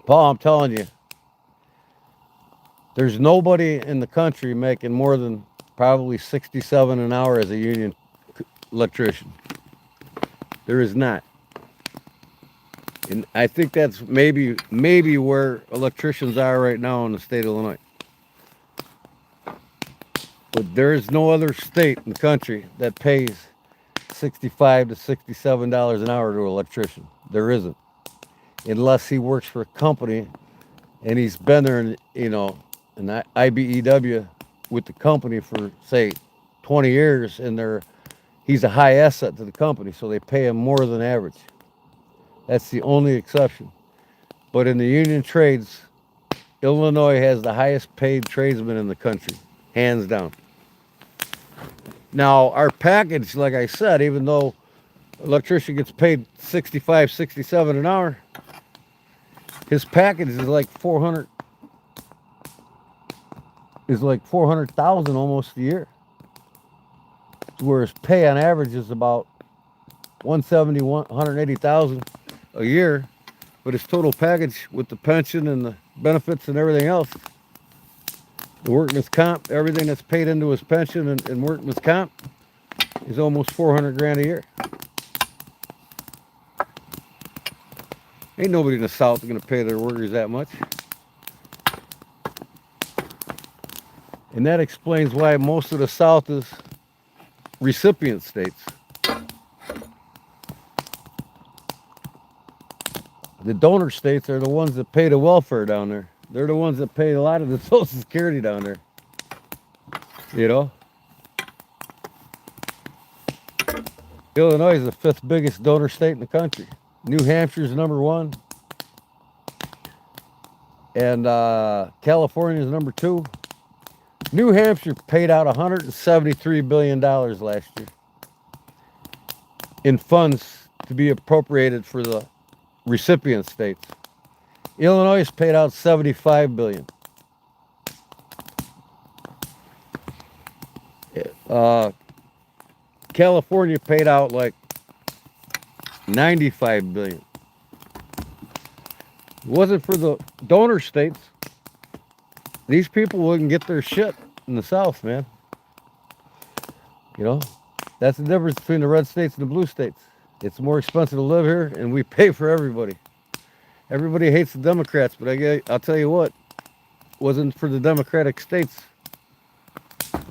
Speaker 1: Paul, I'm telling you, there's nobody in the country making more than probably $67 an hour as a union electrician. There is not. And I think that's maybe where electricians are right now in the state of Illinois. But there is no other state in the country that pays $65 to $67 an hour to an electrician. There isn't. Unless he works for a company and he's been there, you know, an IBEW with the company for say 20 years, and he's a high asset to the company, so they pay him more than average. That's the only exception. But in the union trades, Illinois has the highest paid tradesmen in the country, hands down. Now, our package, like I said, even though electrician gets paid 65, 67 an hour, his package is like 400,000 almost a year. Whereas pay on average is about 170, 180,000 a year, but his total package with the pension and the benefits and everything else, the workman's comp, everything that's paid into his pension and workman's comp, is almost 400 grand a year. Ain't nobody in the South going to pay their workers that much. And that explains why most of the South is recipient states. The donor states are the ones that pay the welfare down there. They're the ones that pay a lot of the Social Security down there. You know? Illinois is the 5th biggest donor state in the country. New Hampshire's #1. And California is #2. New Hampshire paid out $173 billion last year in funds to be appropriated for the recipient states. Illinois paid out $75 billion. California paid out like $95 billion. If it wasn't for the donor states, these people wouldn't get their shit in the South, man. You know, that's the difference between the red states and the blue states. It's more expensive to live here, and we pay for everybody. Everybody hates the Democrats, but I'll tell you what, wasn't for the Democratic states, a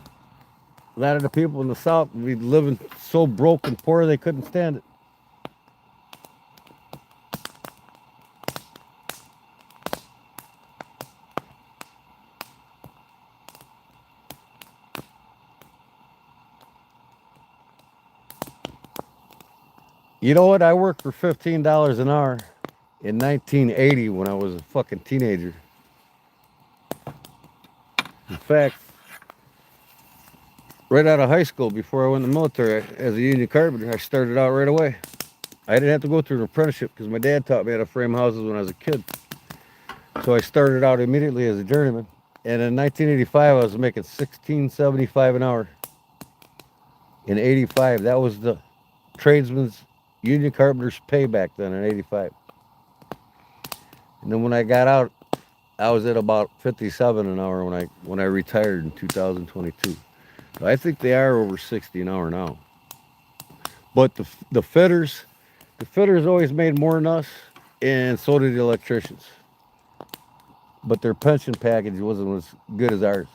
Speaker 1: lot of the people in the South would be living so broke and poor they couldn't stand it. You know what? I worked for $15 an hour in 1980 when I was a fucking teenager. In fact, right out of high school, before I went in the military, as a union carpenter, I started out right away. I didn't have to go through an apprenticeship because my dad taught me how to frame houses when I was a kid. So I started out immediately as a journeyman. And in 1985, I was making $16.75 an hour. In 85, that was the tradesman's union carpenter's pay back then in 85. And then when I got out, I was at about 57 an hour when I retired in 2022. So I think they are over 60 an hour now. But the fitters always made more than us, and so did the electricians. But their pension package wasn't as good as ours.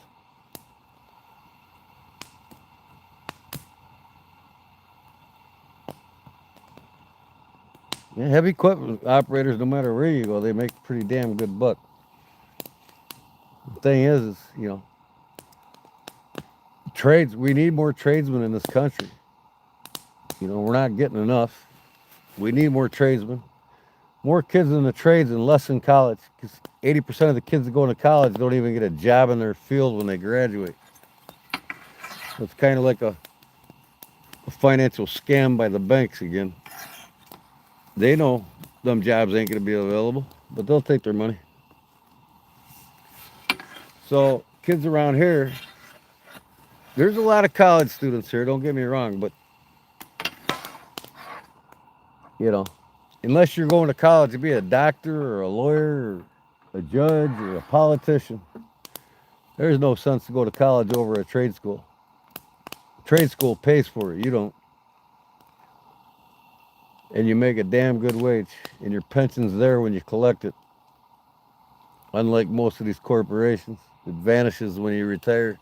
Speaker 1: Yeah, heavy equipment operators, no matter where you go, they make pretty damn good buck. The thing is, you know, trades, we need more tradesmen in this country. You know, we're not getting enough. We need more tradesmen. More kids in the trades and less in college, because 80% of the kids that go into college don't even get a job in their field when they graduate. So it's kind of like a financial scam by the banks again. They know them jobs ain't going to be available, but they'll take their money. So kids around here, there's a lot of college students here, don't get me wrong, but you know, unless you're going to college to be a doctor or a lawyer or a judge or a politician, there's no sense to go to college over a trade school. Trade school pays for it, you don't. And you make a damn good wage, and your pension's there when you collect it. Unlike most of these corporations, it vanishes when you retire.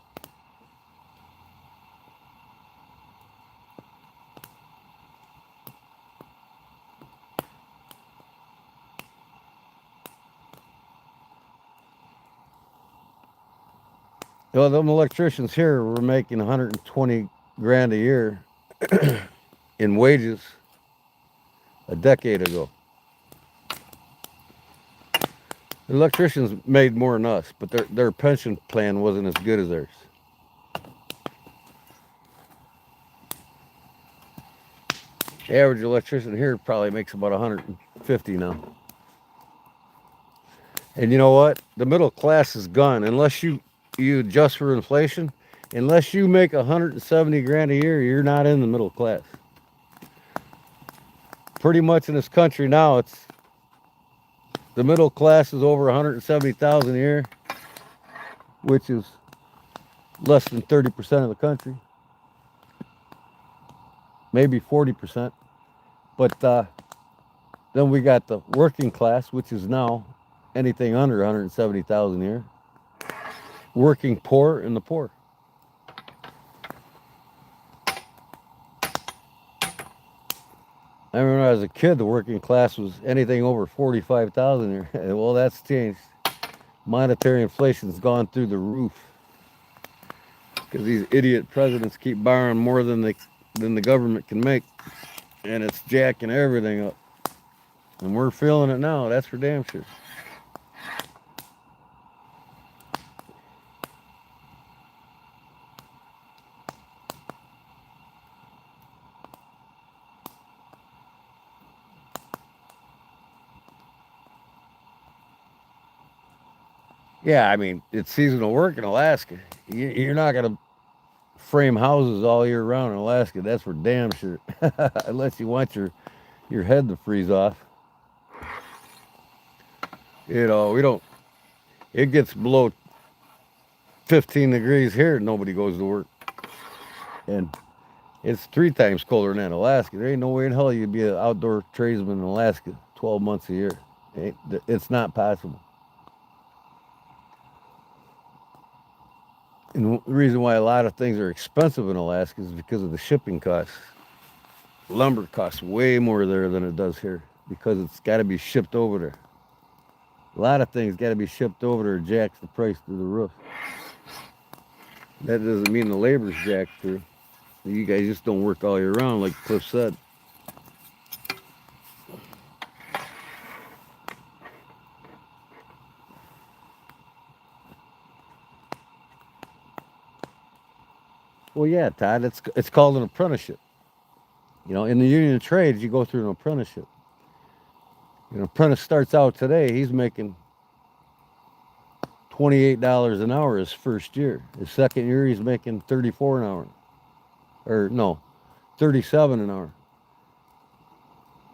Speaker 1: Well, them electricians here were making 120 grand a year in wages a decade ago. The electricians made more than us, but their pension plan wasn't as good as theirs. The average electrician here probably makes about 150 now. And you know what? The middle class is gone. Unless you adjust for inflation, unless you make 170 grand a year, you're not in the middle class. Pretty much in this country now, it's the middle class is over 170,000 a year, which is less than 30% of the country, maybe 40%. But then we got the working class, which is now anything under 170,000 a year, working poor, and the poor. I remember when I was a kid, the working class was anything over 45,000 a year. Well, that's changed. Monetary inflation's gone through the roof because these idiot presidents keep borrowing more than the government can make, and it's jacking everything up. And we're feeling it now. That's for damn sure. Yeah, I mean, it's seasonal work in Alaska. You're not going to frame houses all year round in Alaska. That's for damn sure. Unless you want your head to freeze off. You know, we don't, it gets below 15 degrees here, nobody goes to work. And it's 3 times colder than Alaska. There ain't no way in hell you'd be an outdoor tradesman in Alaska 12 months a year. It's not possible. And the reason why a lot of things are expensive in Alaska is because of the shipping costs. Lumber costs way more there than it does here because it's got to be shipped over there. A lot of things got to be shipped over there, jacks the price through the roof. That doesn't mean the labor's jacked through. You guys just don't work all year round, like Cliff said. Well, yeah, Todd, it's called an apprenticeship. You know, in the union of trades, you go through an apprenticeship. An apprentice starts out today, he's making $28 an hour his first year. His second year, he's making $34 an hour. Or no, $37 an hour.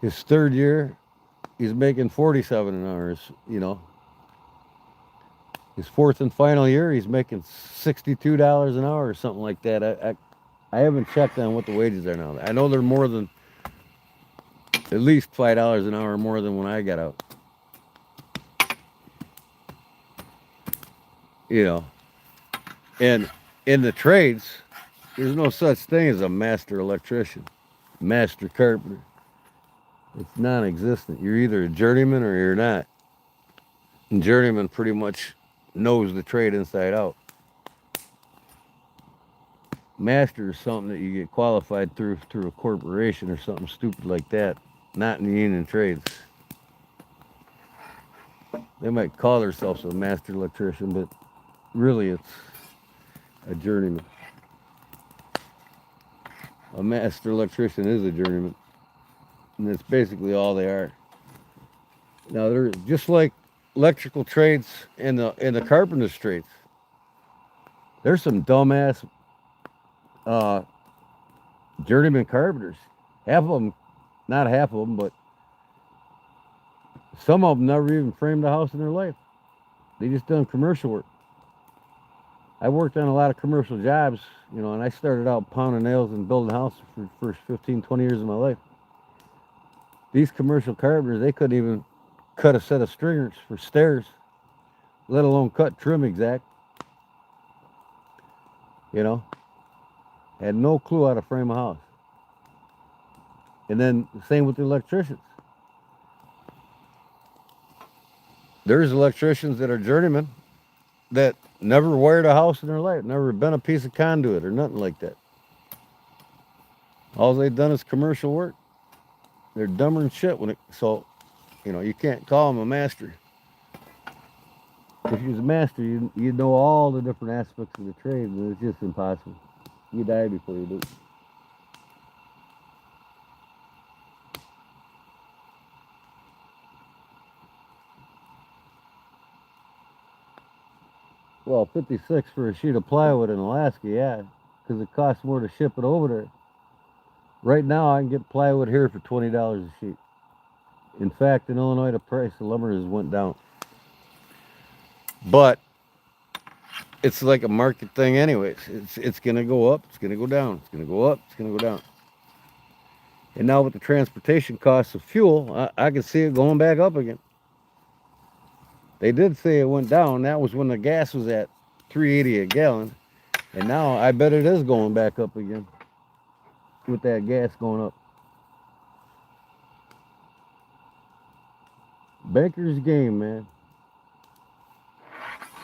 Speaker 1: His third year, he's making $47 an hour, you know. His fourth and final year, he's making $62 an hour or something like that. I haven't checked on what the wages are now. I know they're more than, at least $5 an hour more than when I got out. You know, and in the trades, there's no such thing as a master electrician, master carpenter. It's non-existent. You're either a journeyman or you're not. And journeyman pretty much knows the trade inside out. Master is something that you get qualified through a corporation or something stupid like that, not in the union trades. They might call themselves a master electrician, but really it's a journeyman. A master electrician is a journeyman, and that's basically all they are. Now they're just like electrical trades and the carpenter's trades. There's some dumbass journeyman carpenters. Half of them, not half of them, but some of them never even framed a house in their life. They just done commercial work. I worked on a lot of commercial jobs, you know, and I started out pounding nails and building houses for the first 15, 20 years of my life. These commercial carpenters, they couldn't even cut a set of stringers for stairs, let alone cut trim exact. You know, had no clue how to frame a house. And then the same with the electricians. There's electricians that are journeymen, that never wired a house in their life, never been a piece of conduit or nothing like that. All they've done is commercial work. They're dumber than shit when it. So, you can't call them a master. If you was a master, you know all the different aspects of the trade, and it's just impossible. You die before you do it. Well, 56 for a sheet of plywood in Alaska, yeah, because it costs more to ship it over there. Right now, I can get plywood here for $20 a sheet. In fact, in Illinois, the price of lumber has went down. But it's like a market thing anyways. It's going to go up, it's going to go down, it's going to go up, it's going to go down. And now with the transportation costs of fuel, I can see it going back up again. They did say it went down. That was when the gas was at $3.80 a gallon. And now I bet it is going back up again with that gas going up. Banker's game, man.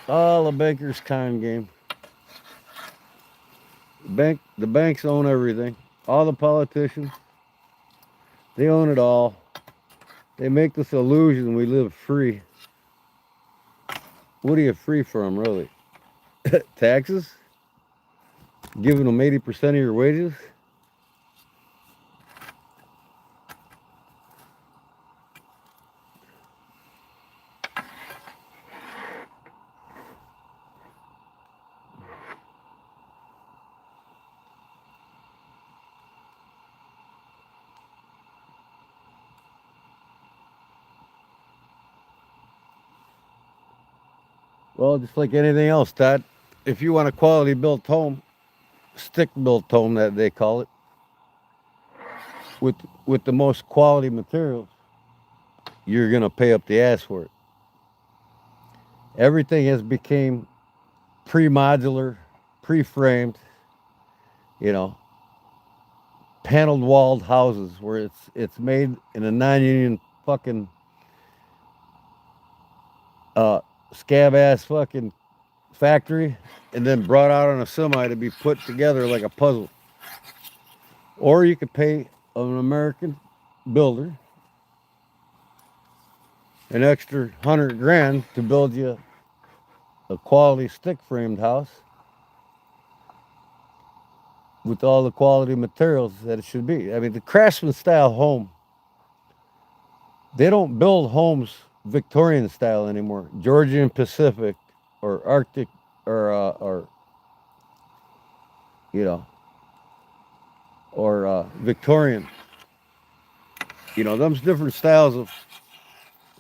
Speaker 1: All a banker's con game. The banks own everything. All the politicians, they own it all. They make this illusion we live free. What are you free from, really? Taxes? Giving them 80% of your wages? Well, just like anything else, Todd, if you want a quality built home, stick built home that they call it, with the most quality materials, you're gonna pay up the ass for it. Everything has become pre-modular, pre-framed, you know, paneled walled houses where it's made in a non-union fucking scab ass fucking factory and then brought out on a semi to be put together like a puzzle. Or you could pay an American builder an extra 100 grand to build you a quality stick framed house with all the quality materials that it should be. I mean, the craftsman style home, they don't build homes Victorian style anymore. Georgian Pacific or Arctic or Victorian. Those different styles of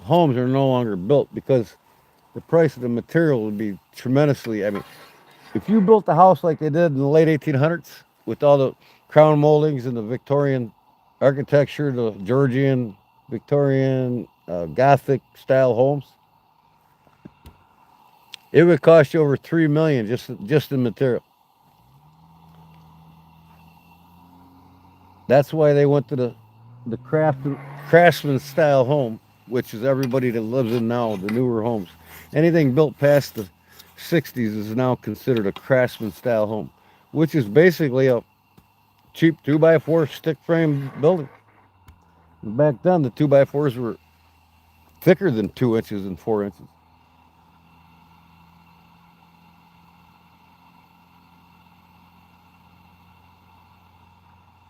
Speaker 1: homes are no longer built because the price of the material would be tremendously. I mean, if you built the house like they did in the late 1800s with all the crown moldings and the Victorian architecture, the Georgian, Victorian, Gothic style homes, it would cost you over $3 million just in material. That's why they went to the craftsman style home, which is everybody that lives in now, the newer homes. Anything built past the 60s is now considered a craftsman style home, which is basically a cheap 2x4 stick frame building. Back then, the 2x4s were thicker than 2 inches and 4 inches.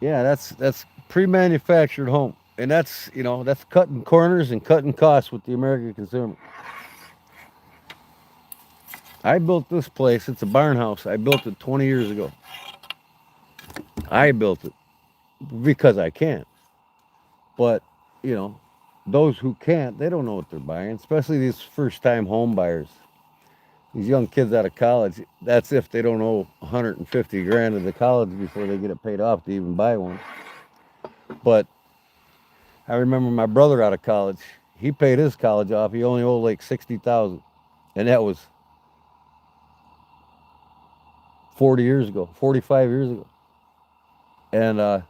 Speaker 1: Yeah, that's pre-manufactured home, and that's cutting corners and cutting costs with the American consumer. I built this place. It's a barn house. I built it 20 years ago. I built it because I can. But, those who can't, they don't know what they're buying, especially these first-time home buyers. These young kids out of college, that's if they don't owe 150 grand to the college before they get it paid off to even buy one. But I remember my brother out of college, he paid his college off. He only owed like 60,000, and that was 40 years ago, 45 years ago. And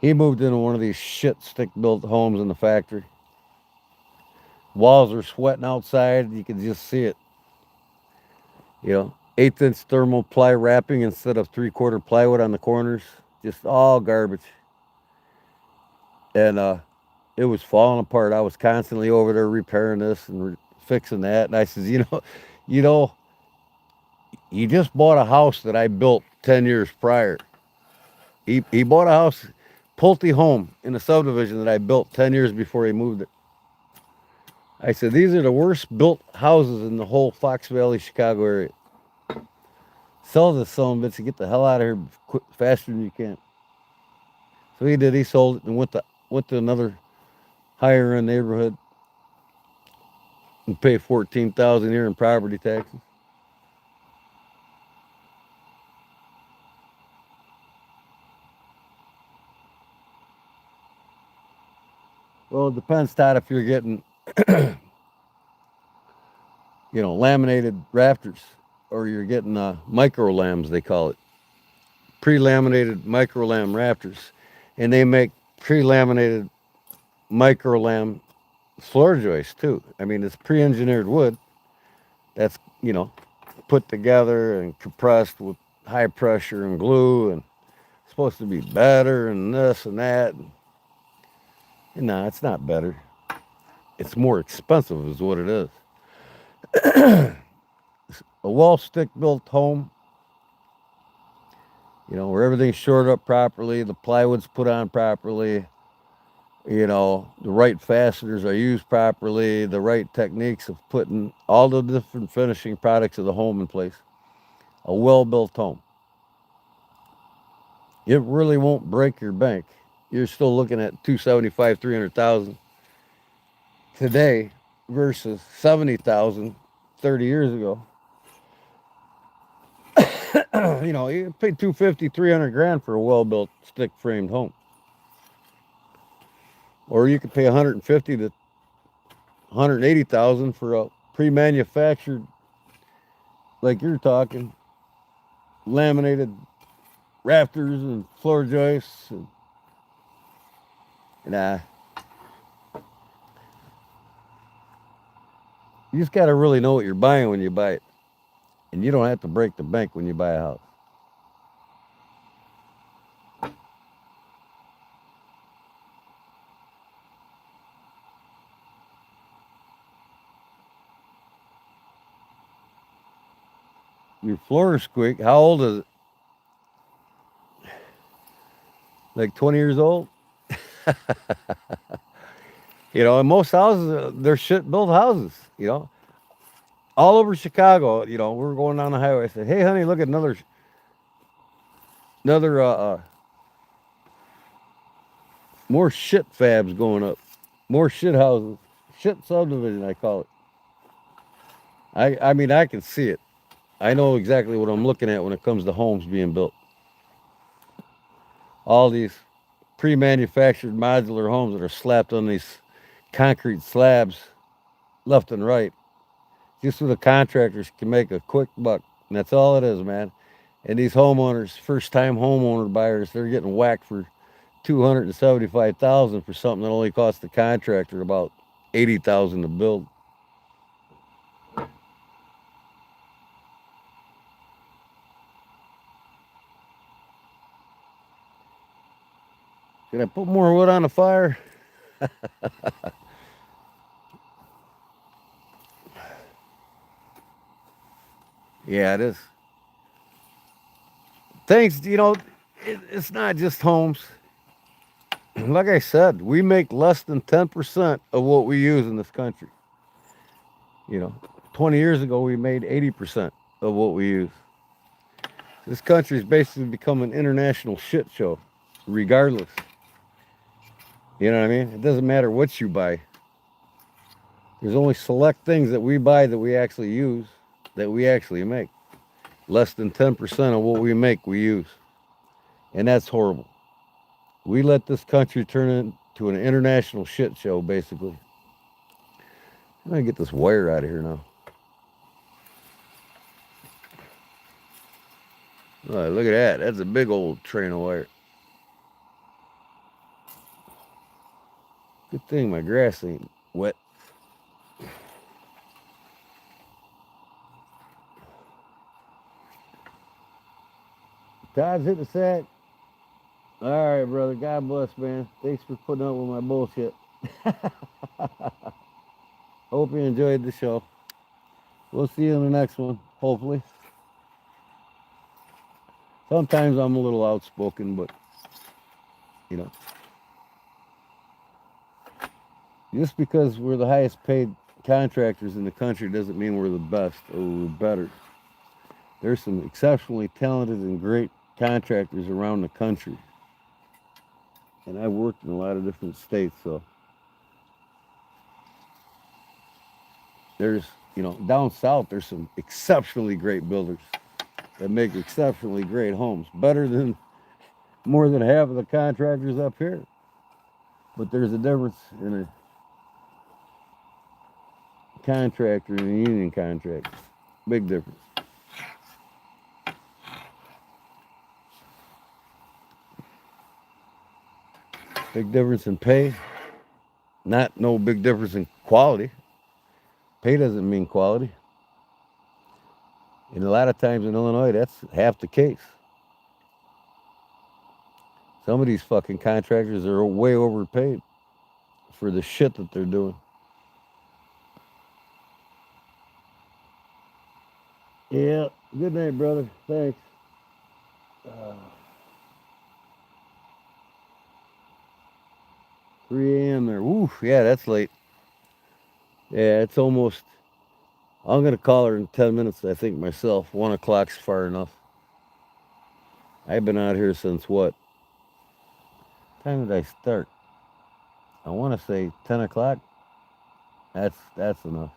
Speaker 1: he moved into one of these shit stick-built homes in the factory. Walls are sweating outside. You can just see it. You know, 1/8 inch thermal ply wrapping instead of 3/4 plywood on the corners. Just all garbage. And it was falling apart. I was constantly over there repairing this and fixing that. And I says, you know, you just bought a house that I built 10 years prior. He bought a house, Pulte home in a subdivision that I built 10 years before he moved it. I said, these are the worst built houses in the whole Fox Valley, Chicago area. Sell this son of a bitch and get the hell out of here faster than you can. So he did. He sold it and went to another higher end neighborhood and pay $14,000 a year in property taxes. Well, it depends, Todd, if you're getting, laminated rafters, or you're getting micro lams, they call it. Pre-laminated micro lam rafters. And they make pre-laminated micro lam floor joists too. I mean, it's pre-engineered wood that's, put together and compressed with high pressure and glue, and it's supposed to be better and this and that. And no, it's not better. It's more expensive is what it is. A wall stick built home, where everything's shored up properly, the plywood's put on properly, the right fasteners are used properly, the right techniques of putting all the different finishing products of the home in place. A well-built home. It really won't break your bank. You're still looking at $275,000, $300,000 today versus $70,000 30 years ago. You pay $250,000, $300,000 for a well-built stick-framed home. Or you could pay $150,000 to $180,000 for a pre-manufactured, like you're talking, laminated rafters and floor joists. And you just got to really know what you're buying when you buy it. And you don't have to break the bank when you buy a house. Your floor is squeak. How old is it? Like 20 years old? And most houses, they're shit built houses, all over Chicago. We're going down the highway. I said, hey, honey, look at another more shit fabs going up. More shit houses. Shit subdivision, I call it. I mean, I can see it. I know exactly what I'm looking at when it comes to homes being built. All these pre-manufactured modular homes that are slapped on these concrete slabs left and right, just so the contractors can make a quick buck. And that's all it is, man. And these homeowners, first-time homeowner buyers, they're getting whacked for $275,000 for something that only cost the contractor about $80,000 to build. Should I put more wood on the fire? Yeah, it is. Things, it's not just homes. Like I said, we make less than 10% of what we use in this country. 20 years ago, we made 80% of what we use. This country's basically become an international shit show, regardless. You know what I mean? It doesn't matter what you buy. There's only select things that we buy that we actually use, that we actually make. Less than 10% of what we make, we use. And that's horrible. We let this country turn into an international shit show, basically. I'm going to get this wire out of here now. Oh, look at that. That's a big old train of wire. Good thing my grass ain't wet.
Speaker 2: Todd's hit the sack. All right, brother. God bless, man. Thanks for putting up with my bullshit. Hope you enjoyed the show. We'll see you in the next one, hopefully. Sometimes I'm a little outspoken, but, you know, just because we're the highest paid contractors in the country doesn't mean we're the best or we're better. There's some exceptionally talented and great contractors around the country. And I've worked in a lot of different states, so there's, you know, down south, there's some exceptionally great builders that make exceptionally great homes, better than more than half of the contractors up here. But there's a difference in a contractor and a union contractor. Big difference. Big difference in pay. Not no big difference in quality. Pay doesn't mean quality. And a lot of times in Illinois, that's half the case. Some of these fucking contractors are way overpaid for the shit that they're doing. Yeah. Good night, brother. Thanks. 3 a.m. there. Oof. Yeah, that's late. Yeah, it's almost. I'm gonna call her in 10 minutes. I think myself. 1 o'clock's far enough. I've been out here since what? Time did I start? I want to say 10 o'clock. That's enough.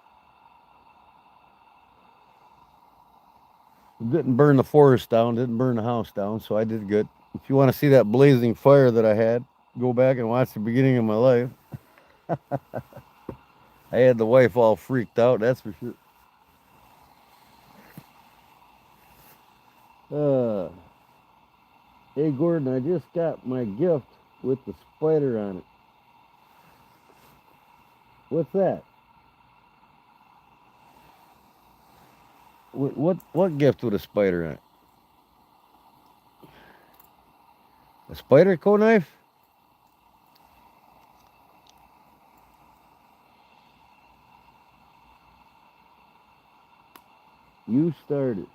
Speaker 2: Didn't burn the forest down. Didn't burn the house down. So I did good. If you want to see that blazing fire that I had, go back and watch the beginning of my life. I had the wife all freaked out. That's for sure. Hey Gordon, I just got my gift with the spider on it. What's that? What gift with a spider on it? A spider knife? You started.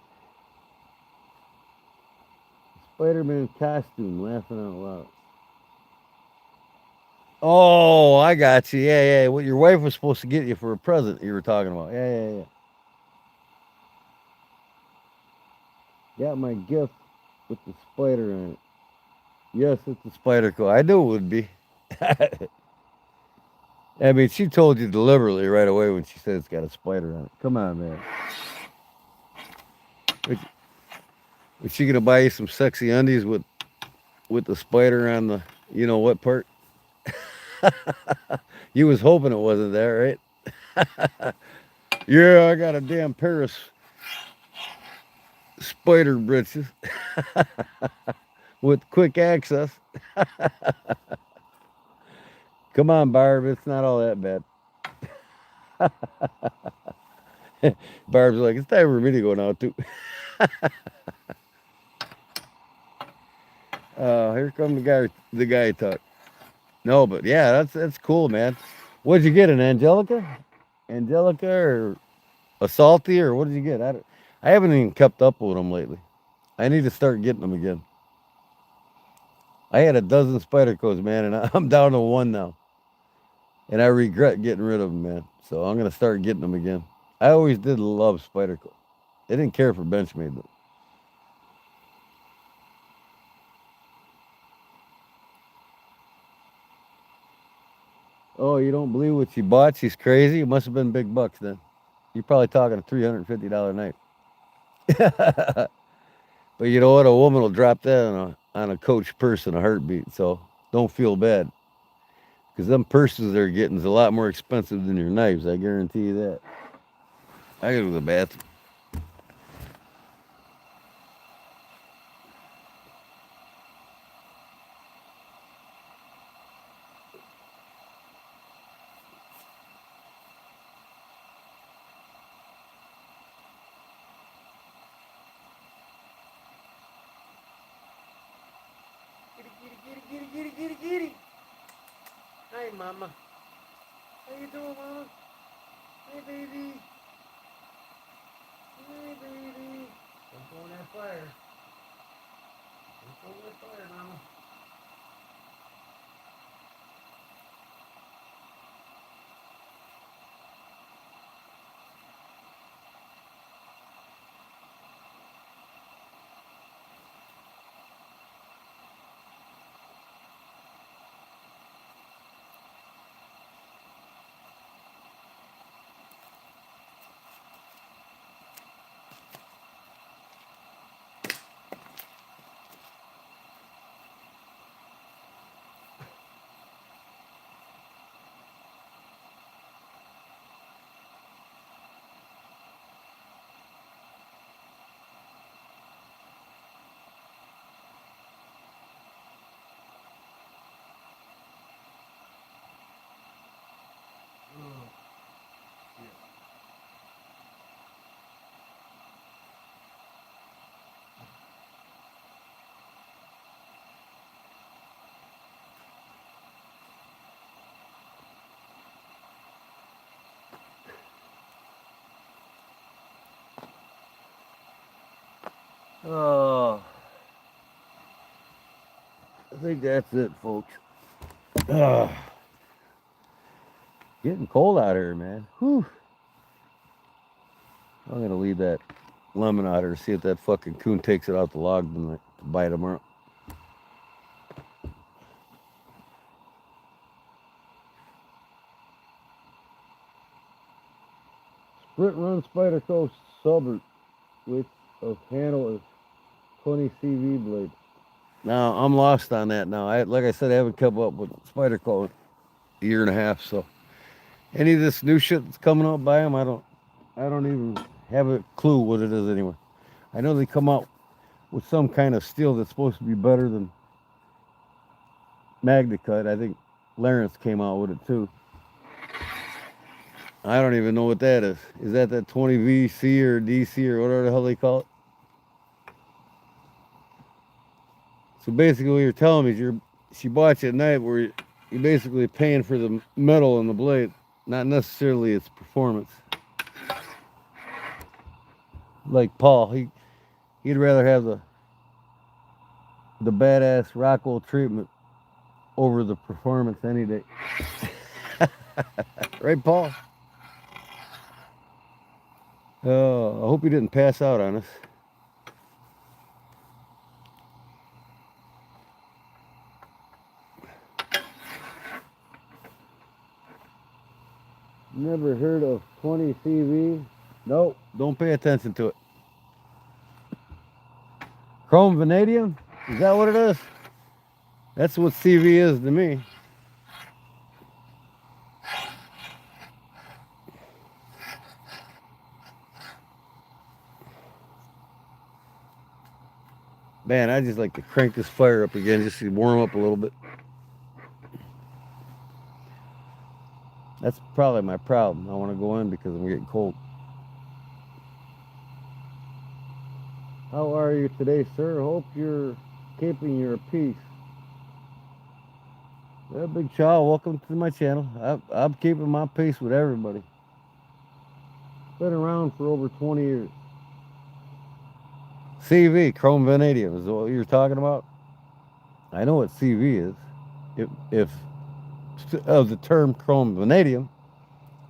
Speaker 2: Spider-Man costume, laughing out loud. Oh, I got you. Yeah, yeah. What your wife was supposed to get you for a present you were talking about. Yeah. Got my gift with the spider on it. Yes, it's a spider coat. I knew it would be. I mean, she told you deliberately right away when she said it's got a spider on it. Come on, man. Was she gonna buy you some sexy undies with the spider on the you know what part? You was hoping it wasn't there, right? Yeah, I got a damn pair of spider britches with quick access. Come on, Barb, it's not all that bad. Barb's like, it's time for me to go now too. Here come the guy talk. No, but yeah, that's cool, man. What'd you get, an Angelica? Angelica or a salty, or what did you get? I haven't even kept up with them lately. I need to start getting them again. I had a dozen spider coats, man, and I'm down to one now. And I regret getting rid of them, man. So I'm gonna start getting them again. I always did love spider coats. They didn't care for Benchmade though. Oh, you don't believe what she bought? She's crazy. It must have been big bucks then. You're probably talking a $350 knife. But you know what? A woman will drop that on a Coach purse in a heartbeat. So don't feel bad. Because them purses they're getting is a lot more expensive than your knives. I guarantee you that. I go to the bathroom.
Speaker 1: Hi, Mama. How you doing, Mama? Hey, baby. Hey, baby. Don't go in that fire. Don't go in that fire, Mama. Oh, I think that's it, folks. Getting cold out here, man. Whew. I'm gonna leave that lemon out here, see if that fucking coon takes it out the log tonight to bite tomorrow. Sprint run Spider Coast Suburb with a handle of 20 CV blade. Now I'm lost on that now. Like I said, I haven't kept up with Spider Co a year and a half, so any of this new shit that's coming out by them, I don't even have a clue what it is anyway. I know they come out with some kind of steel that's supposed to be better than MagnaCut. I think Lawrence came out with it too. I don't even know what that is. Is that 20VC or DC or whatever the hell they call it? So basically what you're telling me is she bought you at night where you're basically paying for the metal in the blade, not necessarily its performance. Like Paul, he'd rather have the badass Rockwell treatment over the performance any day. Right, Paul? I hope he didn't pass out on us. Never heard of 20 CV? Nope, don't pay attention to it. Chrome vanadium? Is that what it is? That's what CV is to me. Man, I just like to crank this fire up again just to warm up a little bit. That's probably my problem. I want to go in because I'm getting cold. How are you today, sir? Hope you're keeping your peace. Well, Big Chow, welcome to my channel. I'm keeping my peace with everybody. Been around for over 20 years. CV, chrome vanadium, is what you're talking about? I know what CV is. If of the term chrome vanadium,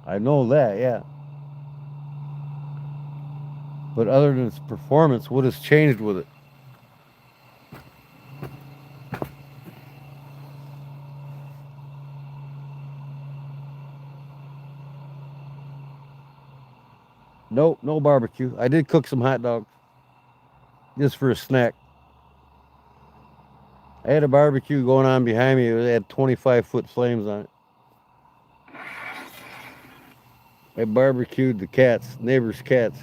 Speaker 1: I know that, yeah. But other than its performance, what has changed with it? Nope, no barbecue. I did cook some hot dogs just for a snack. I had a barbecue going on behind me. It had 25-foot flames on it. I barbecued the cats, neighbors' cats.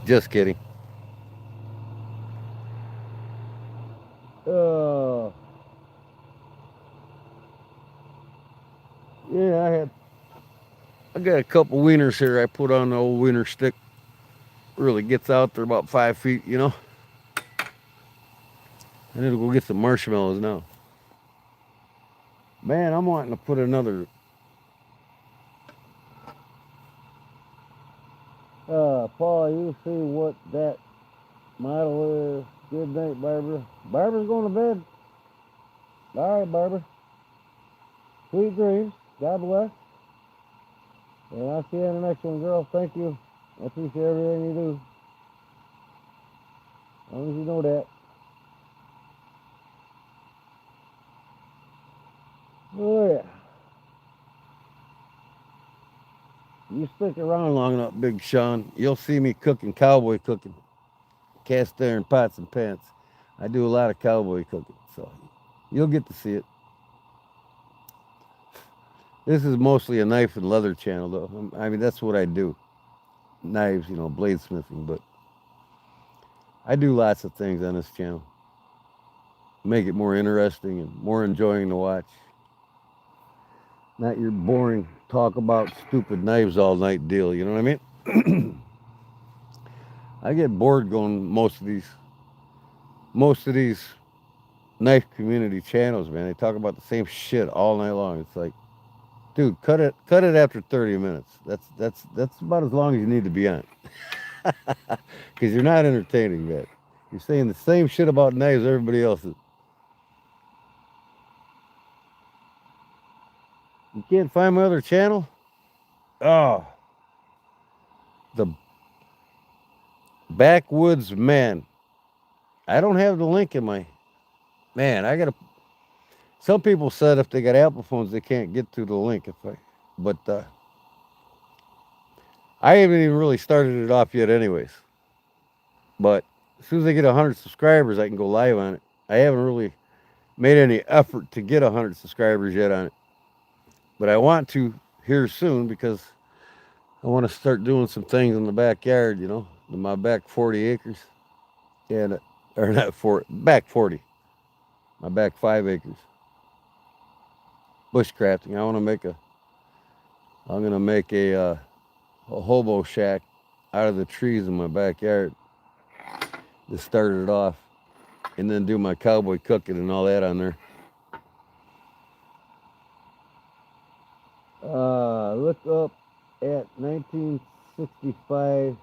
Speaker 1: Just kidding. Yeah, I got a couple wieners here. I put on the old wiener stick. Really gets out there about 5 feet, you know. I need to go get some marshmallows now. Man, I'm wanting to put another.
Speaker 2: Paul, you see what that model is. Good night, Barbara. Barbara's going to bed. All right, Barbara. Sweet dreams. God bless. And I'll see you in the next one, girl. Thank you. I appreciate everything you do. As long as you know that. Oh, yeah.
Speaker 1: You stick around long enough, Big Sean, you'll see me cooking, cowboy cooking, cast iron pots and pans. I do a lot of cowboy cooking, so you'll get to see it. This is mostly a knife and leather channel, though. I mean, that's what I do. Knives, bladesmithing, but I do lots of things on this channel. Make it more interesting and more enjoying to watch. Not your boring talk about stupid knives all night deal, you know what I mean? I get bored going most of these knife community channels, man. They talk about the same shit all night long. It's like, dude, cut it after 30 minutes. That's about as long as you need to be on. Because you're not entertaining, man. You're saying the same shit about knives everybody else is. You can't find my other channel? Oh, the Backwoods Man. I don't have the link in my. Man, I gotta. Some people said if they got Apple phones, they can't get to the link. But I haven't even really started it off yet, anyways. But as soon as I get 100 subscribers, I can go live on it. I haven't really made any effort to get 100 subscribers yet on it, but I want to here soon because I want to start doing some things in the backyard. In my back 40 acres, and or not back 40, my back 5 acres. Bushcrafting. I'm gonna make a hobo shack out of the trees in my backyard to start it off, and then do my cowboy cooking and all that on there. Look up at 1965Okay.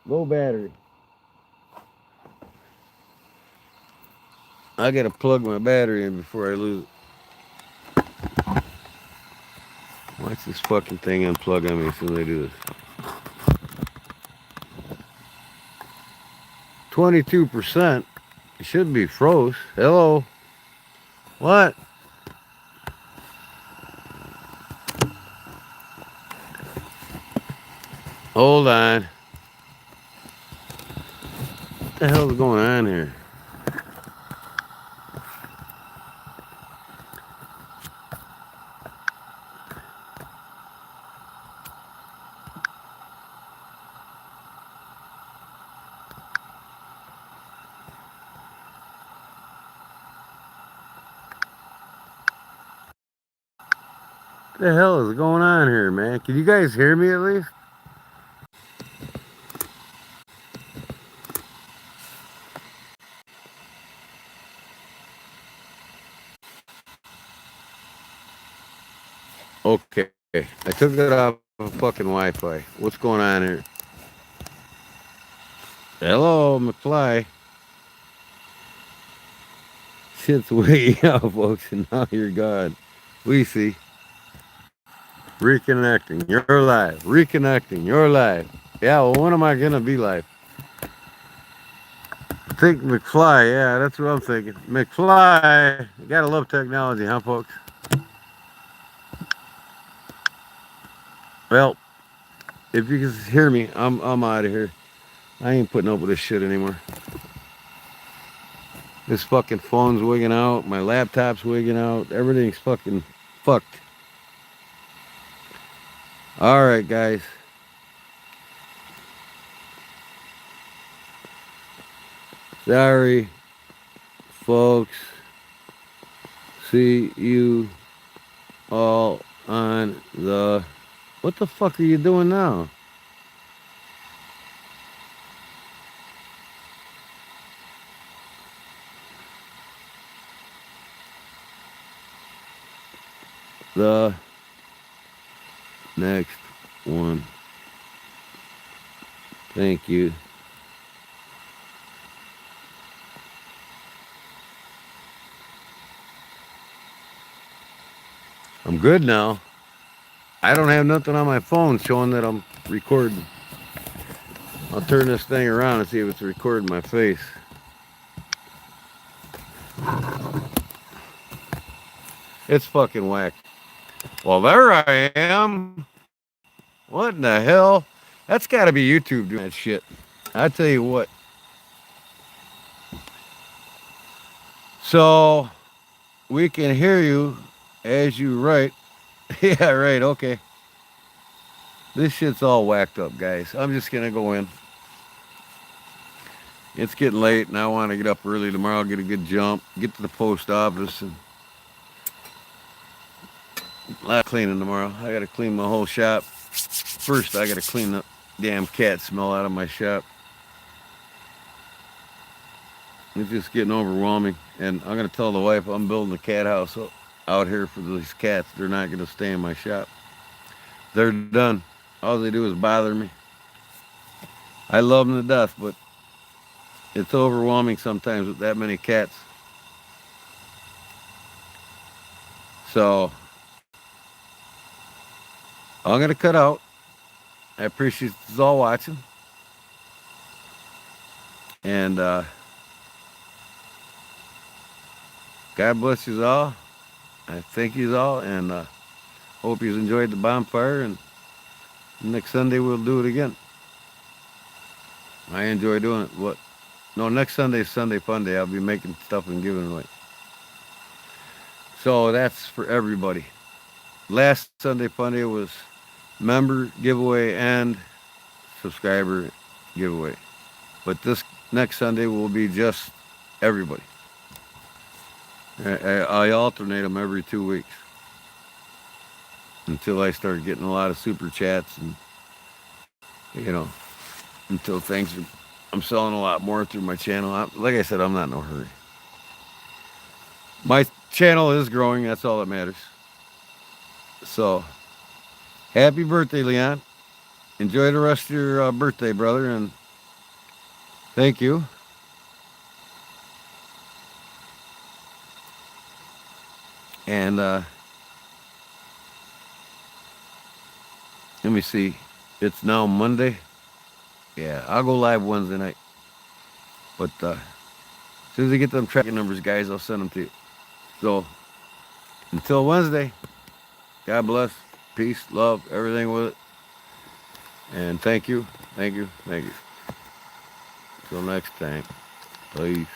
Speaker 1: Low battery. I gotta plug my battery in before I lose it. Watch this fucking thing unplug on me as soon as I do this. 22%. It should be froze. Hello? What? Hold on. What the hell is going on here? What the hell is going on here, man? Can you guys hear me at least? Okay. I took it off of fucking Wi-Fi. What's going on here? Hello, McFly. Shit's way out, folks, and now you're gone. We see. Reconnecting. You're live. Reconnecting. You're live. Yeah, well, when am I going to be live? I think McFly. Yeah, that's what I'm thinking. McFly. You gotta love technology, huh, folks? Well, if you can hear me, I'm out of here. I ain't putting up with this shit anymore. This fucking phone's wigging out. My laptop's wigging out. Everything's fucking fucked. All right, guys. Sorry, folks. See you all on the... What the fuck are you doing now? The next one. Thank you. I'm good now. I don't have nothing on my phone showing that I'm recording. I'll turn this thing around and see if it's recording my face. It's fucking whack. Well, there I am. What in the hell? That's got to be YouTube doing that shit. I tell you what. So, we can hear you as you write. Yeah, right, okay. This shit's all whacked up, guys. I'm just going to go in. It's getting late, and I want to get up early tomorrow, get a good jump, get to the post office, and a lot of cleaning tomorrow. I got to clean my whole shop. First, I got to clean the damn cat smell out of my shop. It's just getting overwhelming, and I'm going to tell the wife I'm building a cat house out here for these cats. They're not going to stay in my shop. They're done. All they do is bother me. I love them to death, but it's overwhelming sometimes with that many cats. So I'm going to cut out. I appreciate you all watching. And God bless you all. I thank you all, and hope you enjoyed the bonfire. And next Sunday we'll do it again. I enjoy doing it. What? No, next Sunday is Sunday Fun Day. I'll be making stuff and giving away. So that's for everybody. Last Sunday Fun Day was member giveaway and subscriber giveaway. But this next Sunday will be just everybody. I alternate them every 2 weeks until I start getting a lot of super chats, and until I'm selling a lot more through my channel. Like I said, I'm not in no hurry. My channel is growing. That's all that matters. So, happy birthday, Leon. Enjoy the rest of your birthday, brother, and thank you. And let me see. It's now Monday. Yeah, I'll go live Wednesday night. But as soon as I get them tracking numbers, guys, I'll send them to you. So, until Wednesday, God bless, peace, love, everything with it. And thank you, thank you, thank you. Till next time, peace.